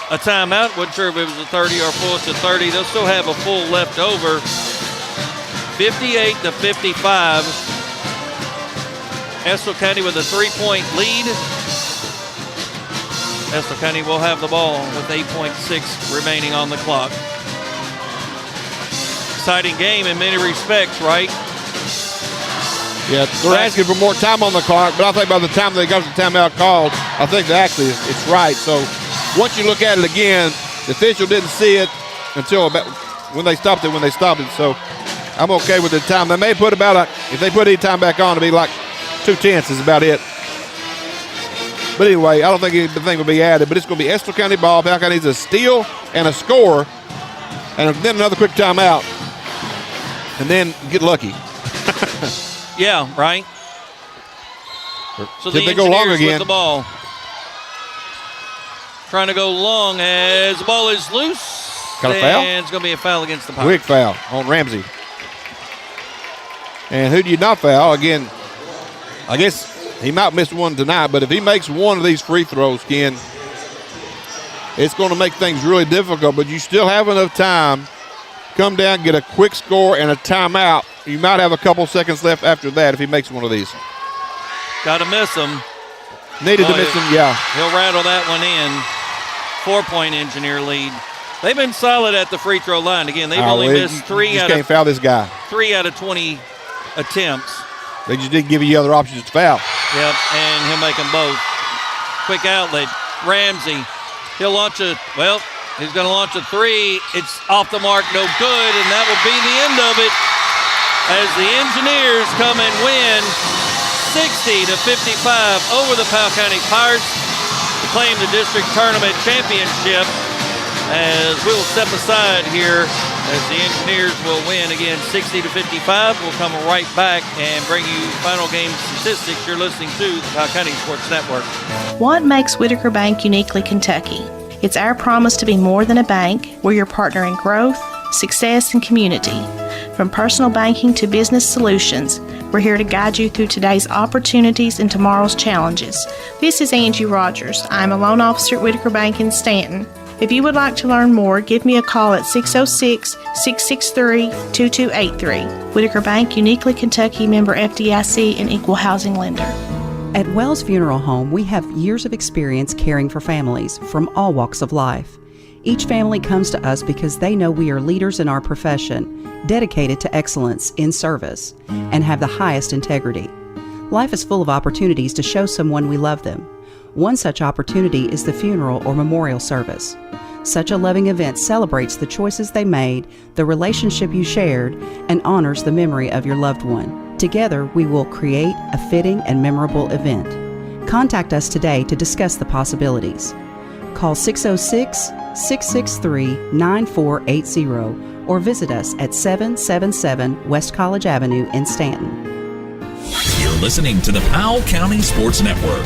a timeout. Wasn't sure if it was a 30 or full. It's a 30. They'll still have a full left over. 58-55. Estill County with a 3-point lead. Estill County will have the ball with 8.6 remaining on the clock. Exciting game in many respects, right? Yeah, they're asking for more time on the clock, but I think by the time they got the timeout called, I think that actually it's right. So once you look at it again, the official didn't see it until about when they stopped it. So I'm okay with the time. They may put if they put any time back on, it'll be like 2/10 is about it. But anyway, I don't think anything will be added, but it's going to be Estill County ball. Powell County needs a steal and a score, and then another quick timeout, and then get lucky. Yeah, right. So Did the they go long Engineers again? with the ball. Trying to go long as the ball is loose. Got a foul? And it's going to be a foul against the Pirates. Quick foul on Ramsey. And who do you not foul? Again, I guess he might miss one tonight, but if he makes one of these free throws, Ken, it's going to make things really difficult, but you still have enough time. Come down, get a quick score and a timeout. You might have a couple seconds left after that if he makes one of these. Got to miss him. Needed to miss him, yeah. He'll rattle that one in. 4-point Engineer lead. They've been solid at the free throw line. Again, they've only missed 3 out can't foul this guy. 3 out of 20 attempts. They just didn't give you other options to foul. Yep, and he'll make them both. Quick outlet. Ramsey. He'll launch He's going to launch a three. It's off the mark, no good, and that will be the end of it as the Engineers come and win 60-55 over the Powell County Pirates to claim the district tournament championship. As we'll step aside here as the Engineers will win again 60-55. We'll come right back and bring you final game statistics. You're listening to the Powell County Sports Network. What makes Whitaker Bank uniquely Kentucky? It's our promise to be more than a bank. We're your partner in growth, success, and community. From personal banking to business solutions, we're here to guide you through today's opportunities and tomorrow's challenges. This is Angie Rogers. I'm a loan officer at Whitaker Bank in Stanton. If you would like to learn more, give me a call at 606-663-2283. Whitaker Bank, uniquely Kentucky, member FDIC, and equal housing lender. At Wells Funeral Home, we have years of experience caring for families from all walks of life. Each family comes to us because they know we are leaders in our profession, dedicated to excellence in service, and have the highest integrity. Life is full of opportunities to show someone we love them. One such opportunity is the funeral or memorial service. Such a loving event celebrates the choices they made, the relationship you shared, and honors the memory of your loved one. Together, we will create a fitting and memorable event. Contact us today to discuss the possibilities. Call 606-663-9480 or visit us at 777 West College Avenue in Stanton. You're listening to the Powell County Sports Network.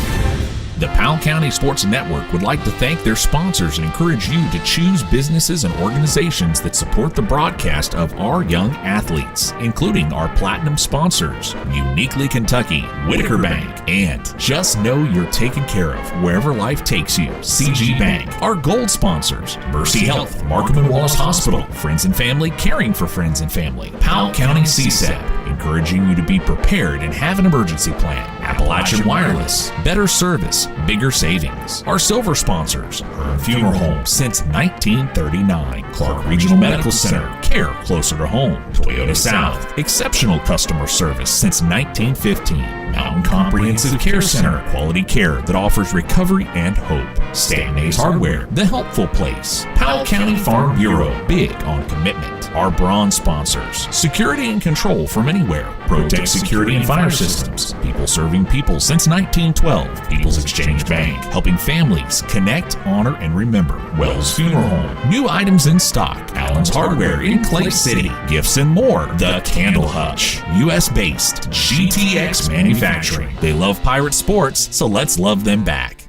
The Powell County Sports Network would like to thank their sponsors and encourage you to choose businesses and organizations that support the broadcast of our young athletes, including our platinum sponsors, Uniquely Kentucky, Whitaker Bank, and Just Know You're Taken Care of Wherever Life Takes You, CG Bank. Our gold sponsors, Mercy Health, Markham and Wallace Hospital, Friends and Family Caring for Friends and Family, Powell County CSEP, encouraging you to be prepared and have an emergency plan, Appalachian Wireless, better service, bigger savings. Our silver sponsors, Hearn Funeral Home since 1939, Clark Regional Medical Center, care closer to home, Toyota South, exceptional customer service since 1915, Mountain Comprehensive Care Center, quality care that offers recovery and hope, Stanton Ace Hardware, the helpful place, Powell County Farm Bureau, big on commitment. Our bronze sponsors, Security and Control from Anywhere, Protect Security and Fire Systems, people serving people since 1912, People's Exchange Bank, helping families connect, honor, and remember, Wells Funeral Home, new items in stock, Allen's Hardware in Clay City, gifts and more, The Candle Hutch, US-based GTX Manufacturing. They love pirate sports, so let's love them back.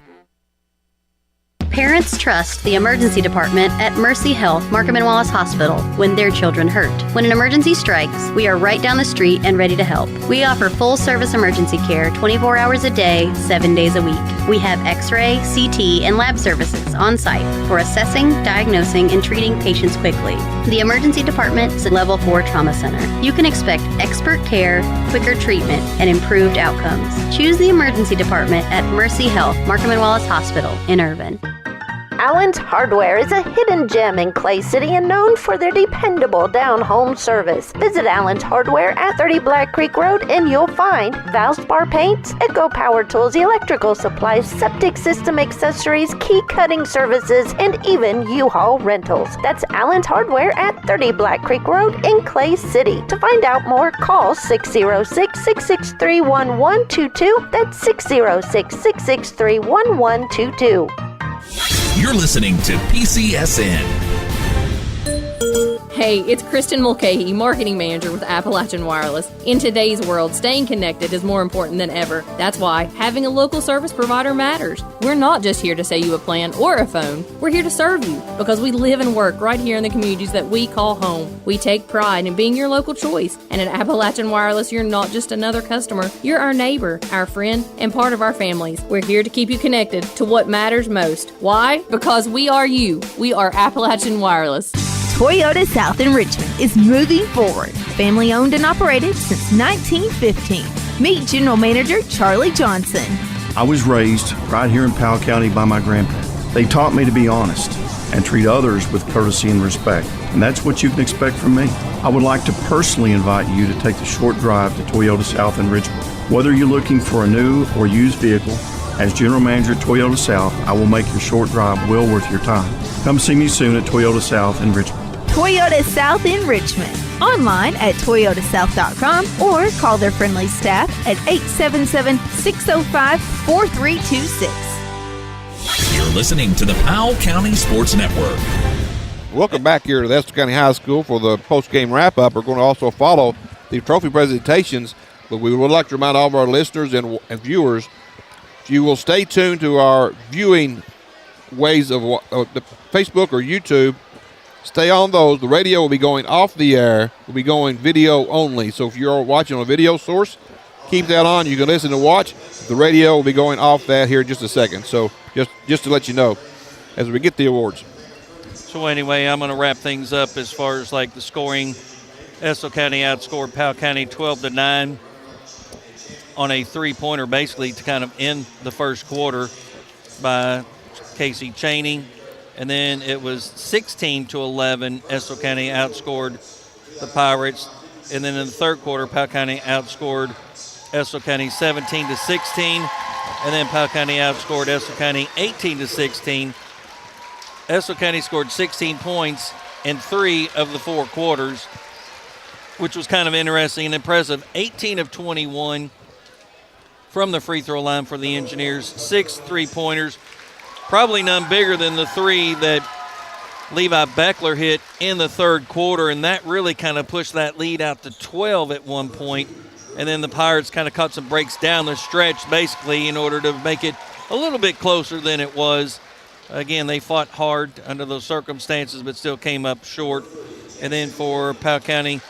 Parents trust the emergency department at Mercy Health, Markham and Wallace Hospital when their children hurt. When an emergency strikes, we are right down the street and ready to help. We offer full-service emergency care 24 hours a day, 7 days a week. We have X-ray, CT, and lab services on site for assessing, diagnosing, and treating patients quickly. The emergency department is a level 4 trauma center. You can expect expert care, quicker treatment, and improved outcomes. Choose the emergency department at Mercy Health, Markham and Wallace Hospital in Irvine. Allen's Hardware is a hidden gem in Clay City and known for their dependable down-home service. Visit Allen's Hardware at 30 Black Creek Road and you'll find Valspar paints, Echo Power Tools, electrical supplies, septic system accessories, key cutting services, and even U-Haul rentals. That's Allen's Hardware at 30 Black Creek Road in Clay City. To find out more, call 606-663-1122. That's 606-663-1122. You're listening to PCSN. Hey, it's Kristen Mulcahy, Marketing Manager with Appalachian Wireless. In today's world, staying connected is more important than ever. That's why having a local service provider matters. We're not just here to sell you a plan or a phone. We're here to serve you because we live and work right here in the communities that we call home. We take pride in being your local choice. And at Appalachian Wireless, you're not just another customer. You're our neighbor, our friend, and part of our families. We're here to keep you connected to what matters most. Why? Because we are you. We are Appalachian Wireless. Toyota South in Richmond is moving forward. Family owned and operated since 1915. Meet General Manager Charlie Johnson. I was raised right here in Powell County by my grandparents. They taught me to be honest and treat others with courtesy and respect. And that's what you can expect from me. I would like to personally invite you to take the short drive to Toyota South in Richmond. Whether you're looking for a new or used vehicle, as General Manager at Toyota South, I will make your short drive well worth your time. Come see me soon at Toyota South in Richmond. Toyota South in Richmond. Online at toyotasouth.com or call their friendly staff at 877-605-4326. You're listening to the Powell County Sports Network. Welcome back here to the Estill County High School for the post-game wrap-up. We're going to also follow the trophy presentations, but we would like to remind all of our listeners and viewers, if you will stay tuned to our viewing ways of the Facebook or YouTube, stay on those. The radio will be going off the air. We'll be going video only. So if you're watching on a video source, keep that on. You can listen and watch. The radio will be going off that here in just a second. So just to let you know as we get the awards. So anyway, I'm going to wrap things up as far as like the scoring. Estill County outscored Powell County 12-9 on a three-pointer basically to kind of end the first quarter by Casey Cheney. And then it was 16-11. Estill County outscored the Pirates. And then in the third quarter, Powell County outscored Estill County 17-16. And then Powell County outscored Estill County 18-16. Estill County scored 16 points in 3 of the 4 quarters, which was kind of interesting and impressive. 18 of 21 from the free throw line for the Engineers. 6 3-pointers. Probably none bigger than the 3 that Levi Beckler hit in the third quarter, and that really kind of pushed that lead out to 12 at one point. And then the Pirates kind of cut some breaks down the stretch, basically, in order to make it a little bit closer than it was. Again, they fought hard under those circumstances, but still came up short. And then for Powell County,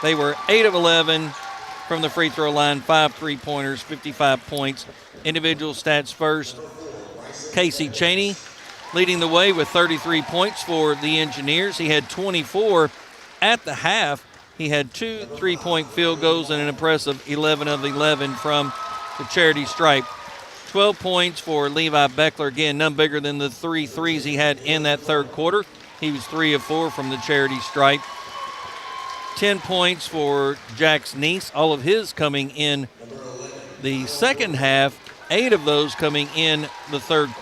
they were 8 of 11 from the free throw line, 5 3-pointers, 55 points. Individual stats first. Casey Cheney leading the way with 33 points for the Engineers. He had 24 at the half. He had 2 3-point field goals and an impressive 11 of 11 from the charity stripe. 12 points for Levi Beckler. Again, none bigger than the 3 threes he had in that third quarter. He was 3 of 4 from the charity stripe. 10 points for Jax Neese, all of his coming in the second half. 8 of those coming in the fourth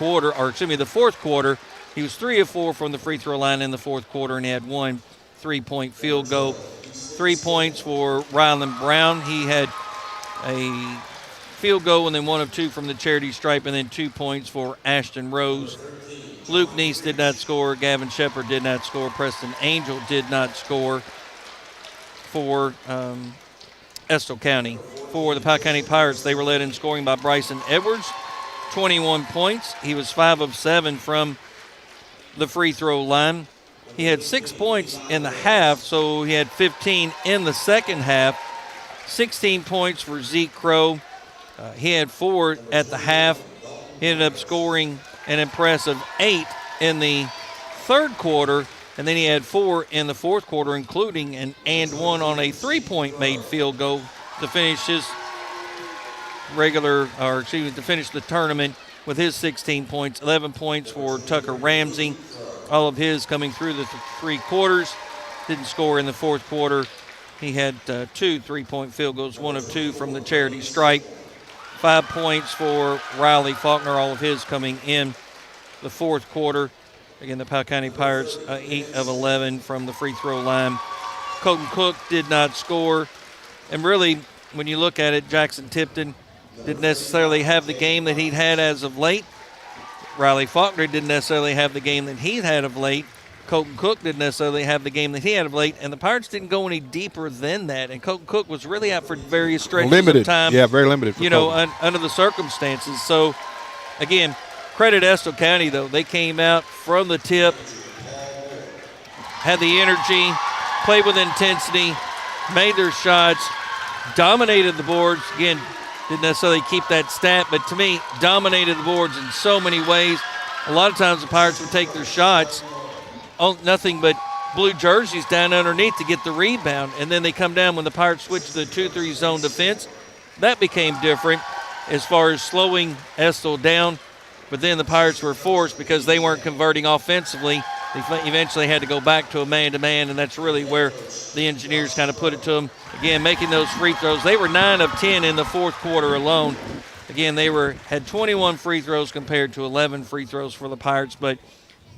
quarter. He was 3 of 4 from the free throw line in the fourth quarter, and he had 1 3-point field goal. 3 points for Rylan Brown. He had a field goal and then 1 of 2 from the charity stripe, and then 2 points for Ashton Rose. Luke Neese did not score. Gavin Shepard did not score. Preston Angel did not score for Estill County. For the Powell County Pirates, they were led in scoring by Bryson Edwards, 21 points. He was 5 of 7 from the free throw line. He had 6 points in the half, so he had 15 in the second half. 16 points for Zeke Crow. He had 4 at the half. He ended up scoring an impressive 8 in the third quarter, and then he had 4 in the fourth quarter, including an and 1 on a 3-point made field goal to finish his to finish the tournament with his 16 points. 11 points for Tucker Ramsey, all of his coming through the 3 quarters. Didn't score in the fourth quarter. He had 2 3-point field goals, 1 of 2 from the charity stripe. 5 points for Riley Faulkner, all of his coming in the fourth quarter. Again, the Powell County Pirates, 8 of 11 from the free throw line. Colton Cook did not score. And really, when you look at it, Jackson Tipton didn't necessarily have the game that he'd had as of late. Riley Faulkner didn't necessarily have the game that he'd had of late. Colton Cook didn't necessarily have the game that he had of late. And the Pirates didn't go any deeper than that. And Colton Cook was really out for various stretches of time. Yeah, very limited. Under the circumstances. So, again, credit Estill County, though. They came out from the tip, had the energy, played with intensity, made their shots, dominated the boards. Again, didn't necessarily keep that stat, but to me, dominated the boards in so many ways. A lot of times the Pirates would take their shots, nothing but blue jerseys down underneath to get the rebound, and then they come down when the Pirates switched to the 2-3 zone defense. That became different as far as slowing Estill down, but then the Pirates were forced because they weren't converting offensively. They eventually had to go back to a man-to-man, and that's really where the Engineers kind of put it to them. Again, making those free throws. They were 9 of 10 in the fourth quarter alone. Again, they had 21 free throws compared to 11 free throws for the Pirates, but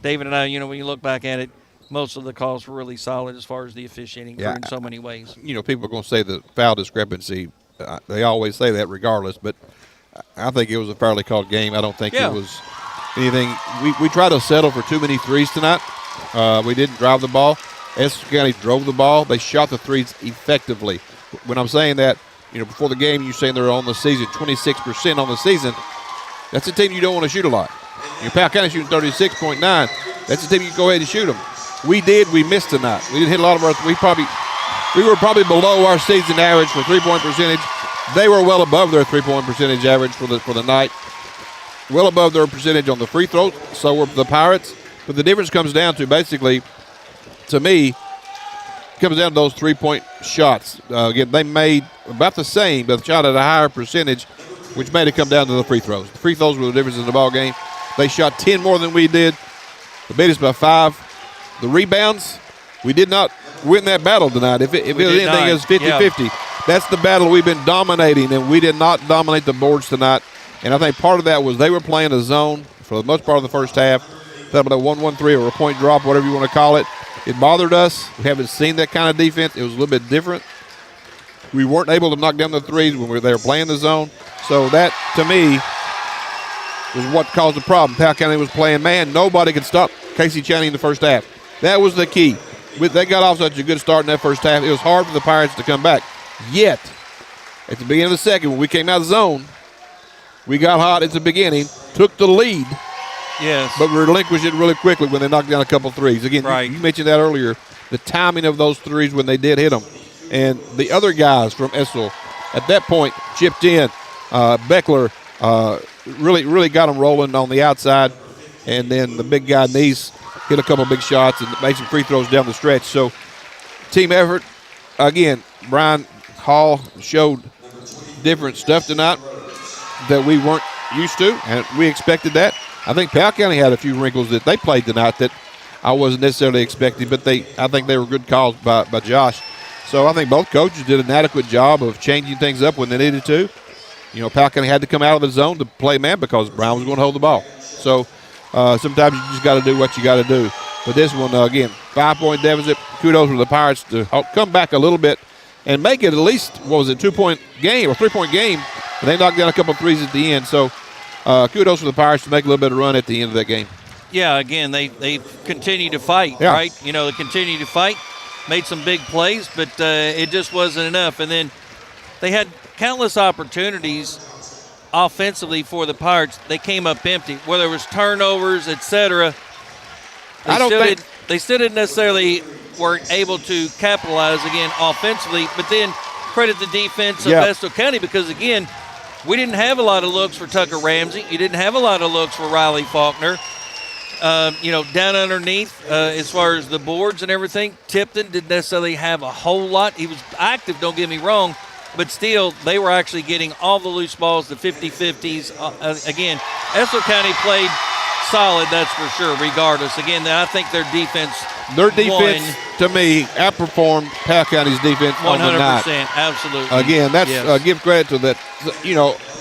David and I, when you look back at it, most of the calls were really solid as far as the officiating in so many ways. People are going to say the foul discrepancy. They always say that regardless, but I think it was a fairly called game. I don't think it was anything. We tried to settle for too many threes tonight. We didn't drive the ball. Estill County drove the ball. They shot the threes effectively. When I'm saying that, before the game, you're saying they're on the season, 26% on the season. That's a team you don't want to shoot a lot. Powell County shooting 36.9. That's a team you can go ahead and shoot them. We did. We missed tonight. We didn't hit a lot of our. We were probably below our season average for 3-point percentage. They were well above their 3-point percentage average for the night. Well above their percentage on the free throw. So were the Pirates. But the difference comes down to basically, to me, comes down to those 3-point shots. Again, they made about the same, but shot at a higher percentage, which made it come down to the free throws. The free throws were the difference in the ball game. They shot 10 more than we did. They beat us by 5. The rebounds, we did not win that battle tonight. If anything, it was 50-50. That's the battle we've been dominating, and we did not dominate the boards tonight. And I think part of that was they were playing a zone for the most part of the first half. That about a 1-1-3 or a point drop, whatever you want to call it. It bothered us. We haven't seen that kind of defense. It was a little bit different. We weren't able to knock down the threes when they were playing the zone. So that, to me, was what caused the problem. Powell County was playing man. Nobody could stop Casey Channing in the first half. That was the key. They got off such a good start in that first half. It was hard for the Pirates to come back. Yet, at the beginning of the second, when we came out of the zone, we got hot at the beginning, took the lead, but relinquished it really quickly when they knocked down a couple threes. Again, you mentioned that earlier, the timing of those threes when they did hit them. And the other guys from Estill, at that point, chipped in. Beckler really got them rolling on the outside. And then the big guy, Neese, hit a couple big shots and made some free throws down the stretch. So, team effort. Again, Brian Hall showed different stuff tonight that we weren't used to, and we expected that. I think Powell County had a few wrinkles that they played tonight that I wasn't necessarily expecting, but I think they were good calls by Josh. So I think both coaches did an adequate job of changing things up when they needed to. Powell County had to come out of the zone to play man because Brown was going to hold the ball. So sometimes you just got to do what you got to do. But this one, again, 5-point deficit. Kudos for the Pirates to come back a little bit and make it at least, 2-point game or 3-point game. And they knocked down a couple of threes at the end. So kudos for the Pirates to make a little bit of run at the end of that game. Yeah, again, they continue to fight, right? They continue to fight, made some big plays, but it just wasn't enough. And then they had countless opportunities offensively for the Pirates. They came up empty, whether it was turnovers, etc. They still didn't necessarily weren't able to capitalize again offensively, but then credit the defense of Estill County because, again, we didn't have a lot of looks for Tucker Ramsey. You didn't have a lot of looks for Riley Faulkner. Down underneath, as far as the boards and everything, Tipton didn't necessarily have a whole lot. He was active, don't get me wrong, but still, they were actually getting all the loose balls, the 50-50s. Again, Estill County played solid, that's for sure, regardless. Again, I think their defense to me, outperformed Powell County's defense 100%, on the night. 100%, absolutely. Again, that's give credit to that.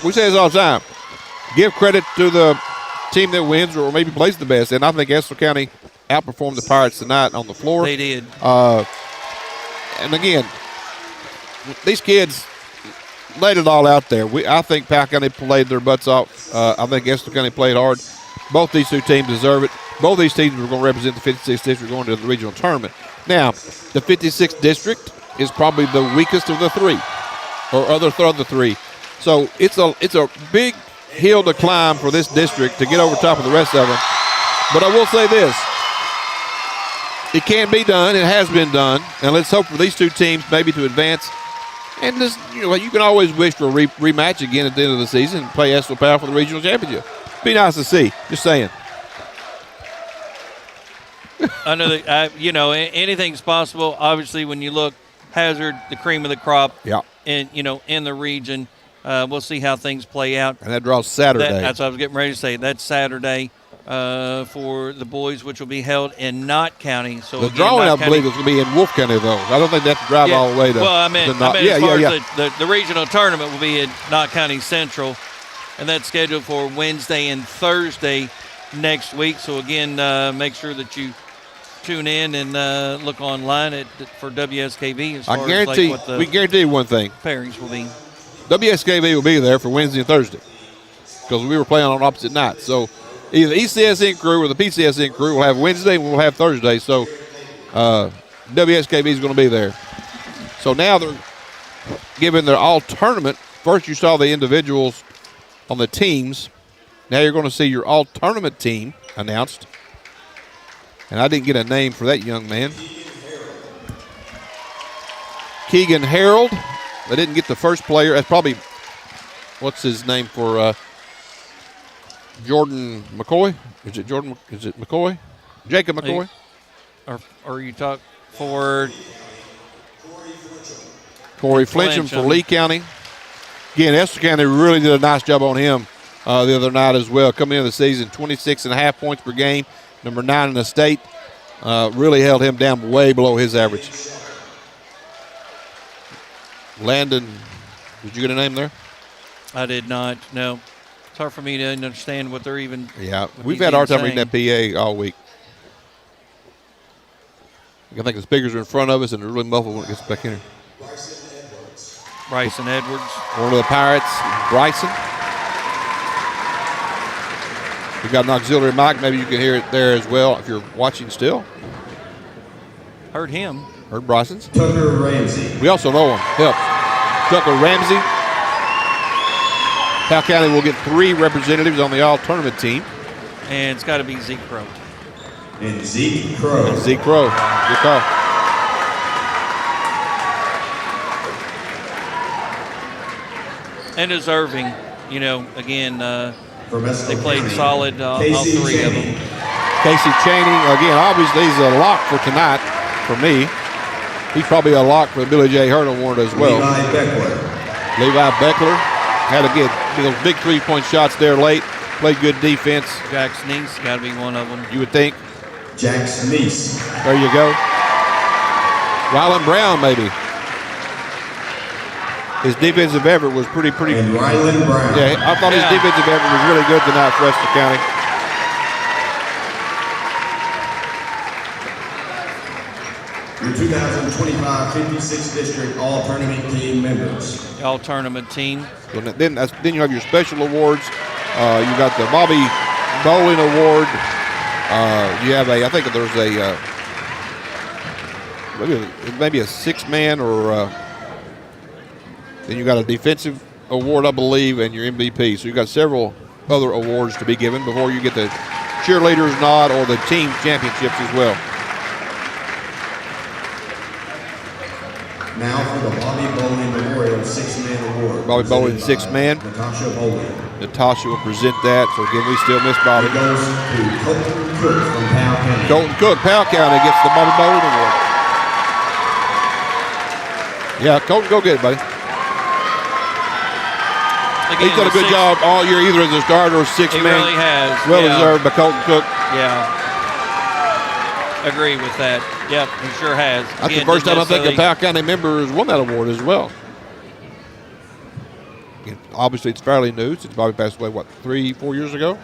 We say this all the time. Give credit to the team that wins or maybe plays the best, and I think Estill County outperformed the Pirates tonight on the floor. They did. And again, these kids laid it all out there. I think Powell County played their butts off. I think Estill County played hard. Both these two teams deserve it. Both these teams were going to represent the 56th district going to the regional tournament. Now, the 56th district is probably the weakest of the three, or other three. So it's a big hill to climb for this district to get over top of the rest of them. But I will say this. It can be done. It has been done. And let's hope for these two teams maybe to advance. And this, you can always wish for a rematch again at the end of the season and play Estill Powell for the regional championship. Be nice to see. Just saying. I know that anything's possible. Obviously, when you look, Hazard, the cream of the crop. Yeah. In the region, we'll see how things play out. And that draws Saturday. That's what I was getting ready to say. That's Saturday for the boys, which will be held in Knott County. So the drawing, I believe, is going to be in Wolfe County, though. I don't think they have to drive all the way to. Well, I mean, the regional tournament will be in Knott County Central, and that's scheduled for Wednesday and Thursday. next week. So, again, make sure that you tune in and look online for WSKV as far as what the we guarantee you one thing. pairings will be. WSKV will be there for Wednesday and Thursday because we were playing on opposite nights. So either the ECSN crew or the PCSN crew will have Wednesday and we'll have Thursday. So WSKV is going to be there. So now they're giving their all-tournament. First you saw the individuals on the teams. Now you're going to see your all-tournament team announced. And I didn't get a name for that young man. Keegan Harold. I didn't get the first player. That's probably, what's his name for Jordan McCoy? Is it Jordan? Is it McCoy? Jacob McCoy? Or you talk for Corey Flincham for Lee County. Again, Estill County really did a nice job on him the other night as well. Coming into the season, 26.5 points per game. Number 9 in the state. Really held him down way below his average. Landon, did you get a name there? I did not, no. It's hard for me to understand what they're even. Yeah, we've had our time reading that PA all week. I think the speakers are in front of us and they're really muffled when it gets back in here. Bryson Edwards. One of the Pirates, Bryson. We've got an auxiliary mic. Maybe you can hear it there as well if you're watching still. Heard him. Heard Bryson's. Tucker Ramsey. We also know him. Helps. Tucker Ramsey. Powell County will get 3 representatives on the all-tournament team. And it's got to be Zeke Crow. And Zeke Crow. Zeke Crow. Good call. And deserving, again, they played solid, all 3 of them. Casey Chaney, again, obviously he's a lock for tonight for me. He's probably a lock for the Billy J. Hurt Award as well. Levi Beckler had those big 3-point shots there late. Played good defense. Jack Sneese got to be one of them. You would think. Jack Sneese. There you go. Rylan Brown, maybe. His defensive effort was pretty. And Rylan Brown. Yeah, I thought his defensive effort was really good tonight for Estill County. Your 2025 56th District All-Tournament Team members. All-Tournament Team. So then you have your special awards. You got the Bobby Bowling Award. You have I think there's maybe a 6-man or then you got a defensive award, I believe, and your MVP. So you got several other awards to be given before you get the cheerleaders nod or the team championships as well. Now for the Bobby Bowling Memorial 6-Man Award. Bobby Bowling 6-man. Natasha Bowling. Natasha will present that. So again, we still miss Bobby. It goes to Colton Cook from Powell County. Colton Cook, Powell County gets the Bobby Bowling Award. Yeah, Colton, go get it, buddy. Again, he's done a good job all year, either as a starter or 6-man. He really has. Well deserved by Colton Cook. Yeah. Agree with that. Yep, he sure has. That's the first time I think a Powell County member has won that award as well. Obviously, it's fairly new since Bobby passed away, 3-4 years ago?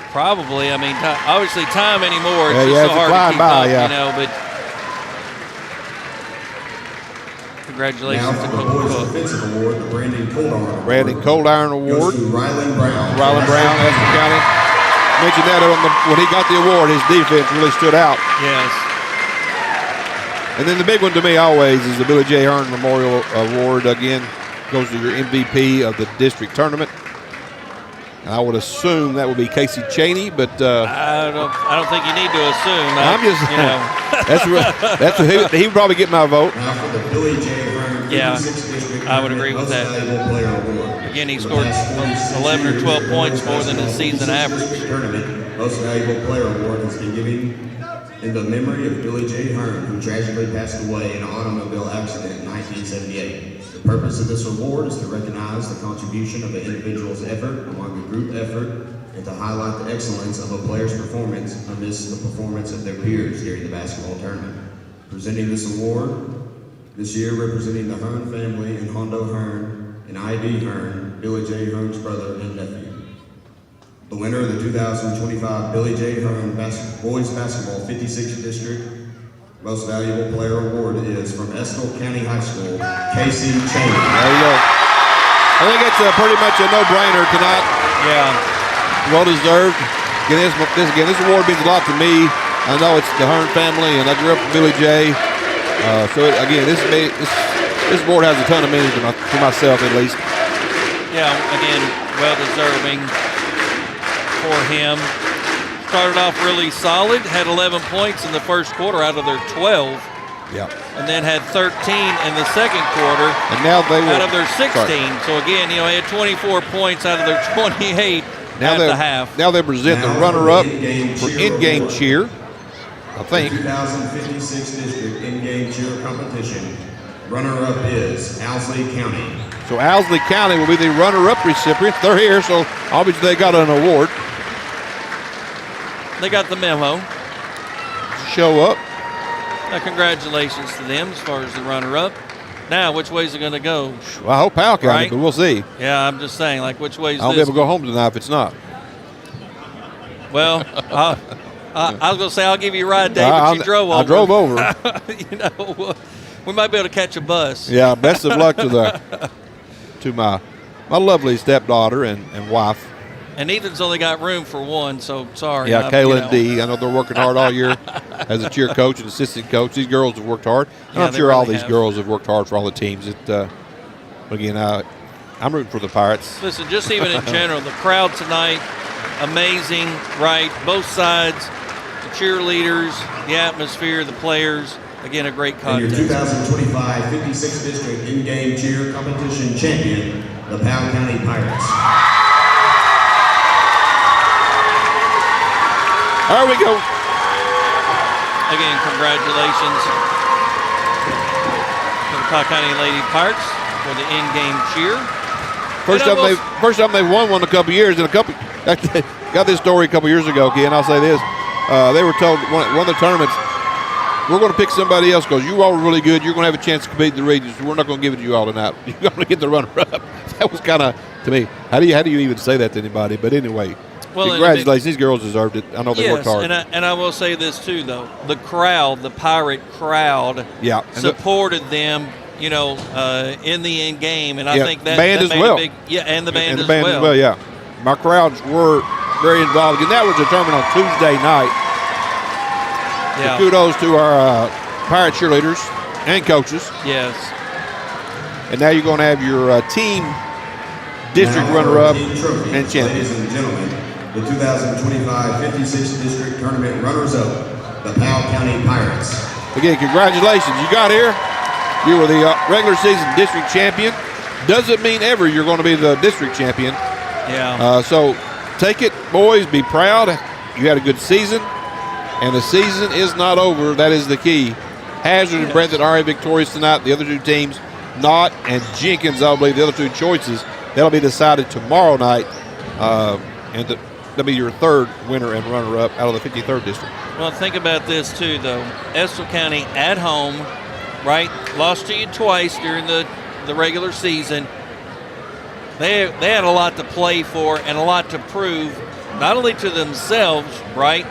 Probably. I mean, obviously time anymore. It's just so hard to keep up, but congratulations to Colton Cook. Defensive Award, the Brandon Coldiron. Brandon Coldiron Award. Goes to Rylan Brown. Rylan Brown, Estill County. Mentioned that when he got the award, his defense really stood out. Yes. And then the big one to me always is the Billy J. Hearn Memorial Award. Again, goes to your MVP of the district tournament. And I would assume that would be Casey Chaney, but I don't think you need to assume. He would probably get my vote. Now for the Billy J. Hearn 56th District I would agree with that. Player Award. Again, he scored 11 or 12 points more than his season average. Tournament Most Valuable Player Award has been given in the memory of Billy J. Hearn, who tragically passed away in an automobile accident in 1978. The purpose of this award is to recognize the contribution of an individual's effort among a group effort and to highlight the excellence of a player's performance amidst the performance of their peers during the basketball tournament. Presenting this award this year, representing the Hearn family and Hondo Hearn and I.D. Hearn, Billy J. Hearn's brother and nephew. The winner of the 2025 Billy J. Hearn Boys Basketball 56th District Most Valuable Player Award is from Estill County High School, Casey Cheney. There you go. I think it's pretty much a no-brainer tonight. Yeah. Well deserved. This award means a lot to me. I know it's the Hearn family, and I grew up with Billy J. This award has a ton of meaning to myself, at least. Yeah, again, well-deserving for him. Started off really solid, had 11 points in the first quarter out of their 12. Yeah. And then had 13 in the second quarter. And now they were out of their 16. Sorry. So again, he had 24 points out of their 28 at the half. Now they present the runner-up for in-game cheer. I think. The 2056 District in-game cheer competition. Runner-up is Owsley County. So Owsley County will be the runner-up recipients. They're here, so obviously they got an award. They got the memo. Show up. Congratulations to them as far as the runner-up. Now, which way is it going to go? Well, I hope Powell County, right? But we'll see. Yeah, I'm just saying, like, which way is I'll this? be able to go home tonight if it's not. Well, I was going to say, I'll give you a ride, Dave, but you drove over. I drove over. We might be able to catch a bus. Yeah, best of luck to my lovely stepdaughter and wife. And Ethan's only got room for one, so sorry. Yeah, Kayla and Dee. I know they're working hard all year as a cheer coach and assistant coach. These girls have worked hard. And I'm sure all these girls have worked hard for all the teams. Again, I'm rooting for the Pirates. Listen, just even in general, the crowd tonight, amazing, right? Both sides, the cheerleaders, the atmosphere, the players. Again, a great contest. And your 2025 56th District in-game cheer competition champion, the Powell County Pirates. There we go. Again, congratulations to the Powell County Lady Pirates for the in-game cheer. First time they've won one in a couple years. Got this story a couple years ago, Ken. I'll say this. They were told one of the tournaments, we're going to pick somebody else because you all are really good. You're going to have a chance to compete in the regions. We're not going to give it to you all tonight. You're going to get the runner-up. That was kind of, to me, how do you even say that to anybody? But anyway, congratulations. These girls deserved it. I know they worked hard. And I will say this too, though. The crowd, the Pirate crowd, supported them, in the end game. And I think that band that as well. And the band as well. Yeah. My crowds were very involved. And that was determined on Tuesday night. Yeah. So kudos to our Pirate cheerleaders and coaches. Yes. And now you're going to have your team district runner-up and champion. Ladies and gentlemen, the 2025 56th District Tournament runners-up, the Powell County Pirates. Again, congratulations. You got here. You were the regular season district champion. Doesn't mean ever you're going to be the district champion. Yeah. So take it, boys. Be proud. You had a good season. And the season is not over. That is the key. Hazard and Breathitt are victorious tonight. The other two teams, Knott and Jenkins, I believe, the other two choices. That'll be decided tomorrow night. And that'll be your third winner and runner-up out of the 53rd district. Well, think about this, too, though. Estill County at home, right? Lost to you twice during the regular season. They had a lot to play for and a lot to prove, not only to themselves, right,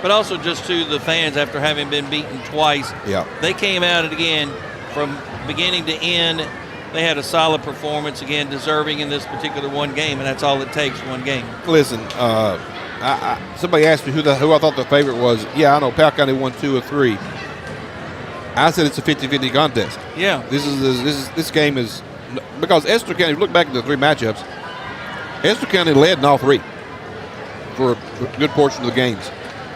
but also just to the fans after having been beaten twice. Yeah. They came out again from beginning to end. They had a solid performance, again, deserving in this particular one game, and that's all it takes, one game. Listen, somebody asked me who I thought the favorite was. Yeah, I know Powell County won 2 or 3. I said it's a 50-50 contest. Yeah. This game is – because Estill County, if you look back at the 3 matchups, Estill County led in all 3 for a good portion of the games.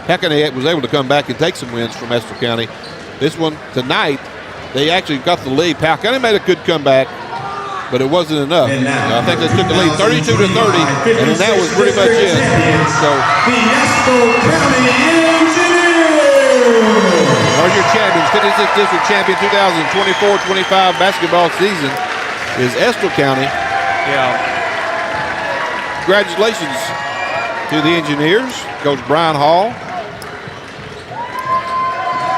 Powell County was able to come back and take some wins from Estill County. This one tonight, they actually got the lead. Powell County made a good comeback, but it wasn't enough. I think they took the lead 32-30, and then that was pretty much it. So, the Estill County Engineers are your champions. 56th District champion 2024-25 basketball season is Estill County. Yeah. Congratulations to the Engineers, Coach Brian Hall.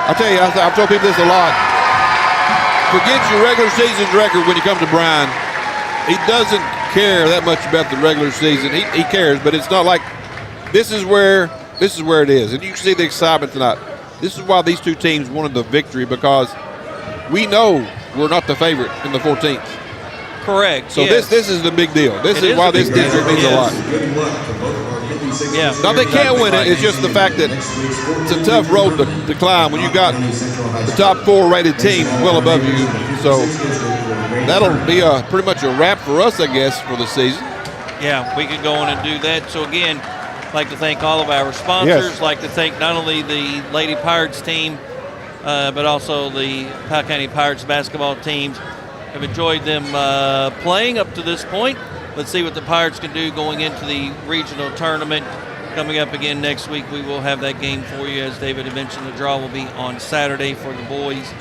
I tell you, I've told people this a lot. Forget your regular season record when you come to Brian. He doesn't care that much about the regular season. He cares, but it's not like this is where it is, and you can see the excitement tonight. This is why these two teams wanted the victory, because we know we're not the favorite in the 14th. Correct. So yes. this is the big deal. This is why this district means a lot. Yeah. Now they can't win it. It's just the fact that it's a tough road to climb when you've got the top 4 rated teams well above you. So that'll be pretty much a wrap for us, I guess, for the season. Yeah, we could go on and do that. So again, I'd like to thank all of our sponsors. Yes. Like to thank not only the Lady Pirates team, but also the Powell County Pirates basketball teams. I've enjoyed them playing up to this point. Let's see what the Pirates can do going into the regional tournament. Coming up again next week, we will have that game for you. As David had mentioned, the draw will be on Saturday for the boys.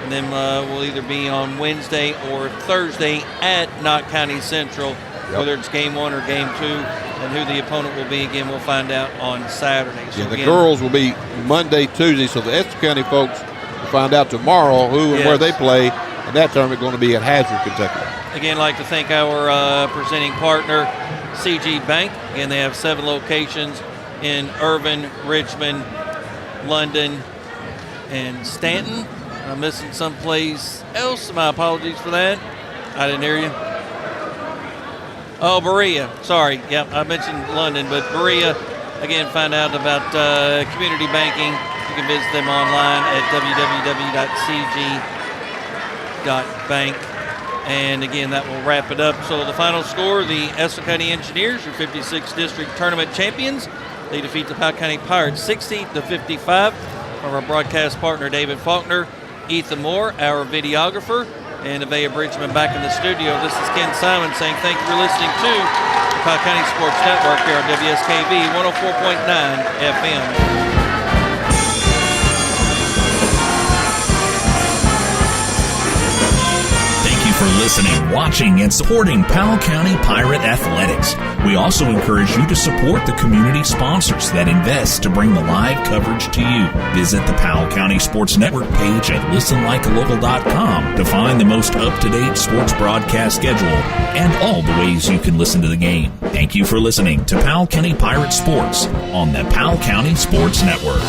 And then we'll either be on Wednesday or Thursday at Knott County Central. Yep. Whether it's game 1 or game 2, and who the opponent will be, again, we'll find out on Saturday. So the girls will be Monday, Tuesday, so the Estill County folks will find out tomorrow who and where they play, and that tournament going to be at Hazard, Kentucky. Again, I'd like to thank our presenting partner, CG Bank. Again, they have 7 locations in Irvin, Richmond, London, and Stanton. I'm missing someplace else. My apologies for that. I didn't hear you. Oh, Berea. Sorry. Yep, I mentioned London, but Berea. Again, find out about community banking. You can visit them online at www.cg.bank. And again, that will wrap it up. So the final score, the Estill County Engineers, your 56th District Tournament champions. They defeat the Powell County Pirates 60-55. From our broadcast partner, David Faulkner, Ethan Moore, our videographer, and Nevaeh Bridgeman back in the studio. This is Ken Simon saying thank you for listening to the Powell County Sports Network here on WSKV 104.9 FM. For listening, watching, and supporting Powell County Pirate Athletics. We also encourage you to support the community sponsors that invest to bring the live coverage to you. Visit the Powell County Sports Network page at listenlikealocal.com to find the most up-to-date sports broadcast schedule and all the ways you can listen to the game. Thank you for listening to Powell County Pirate Sports on the Powell County Sports Network.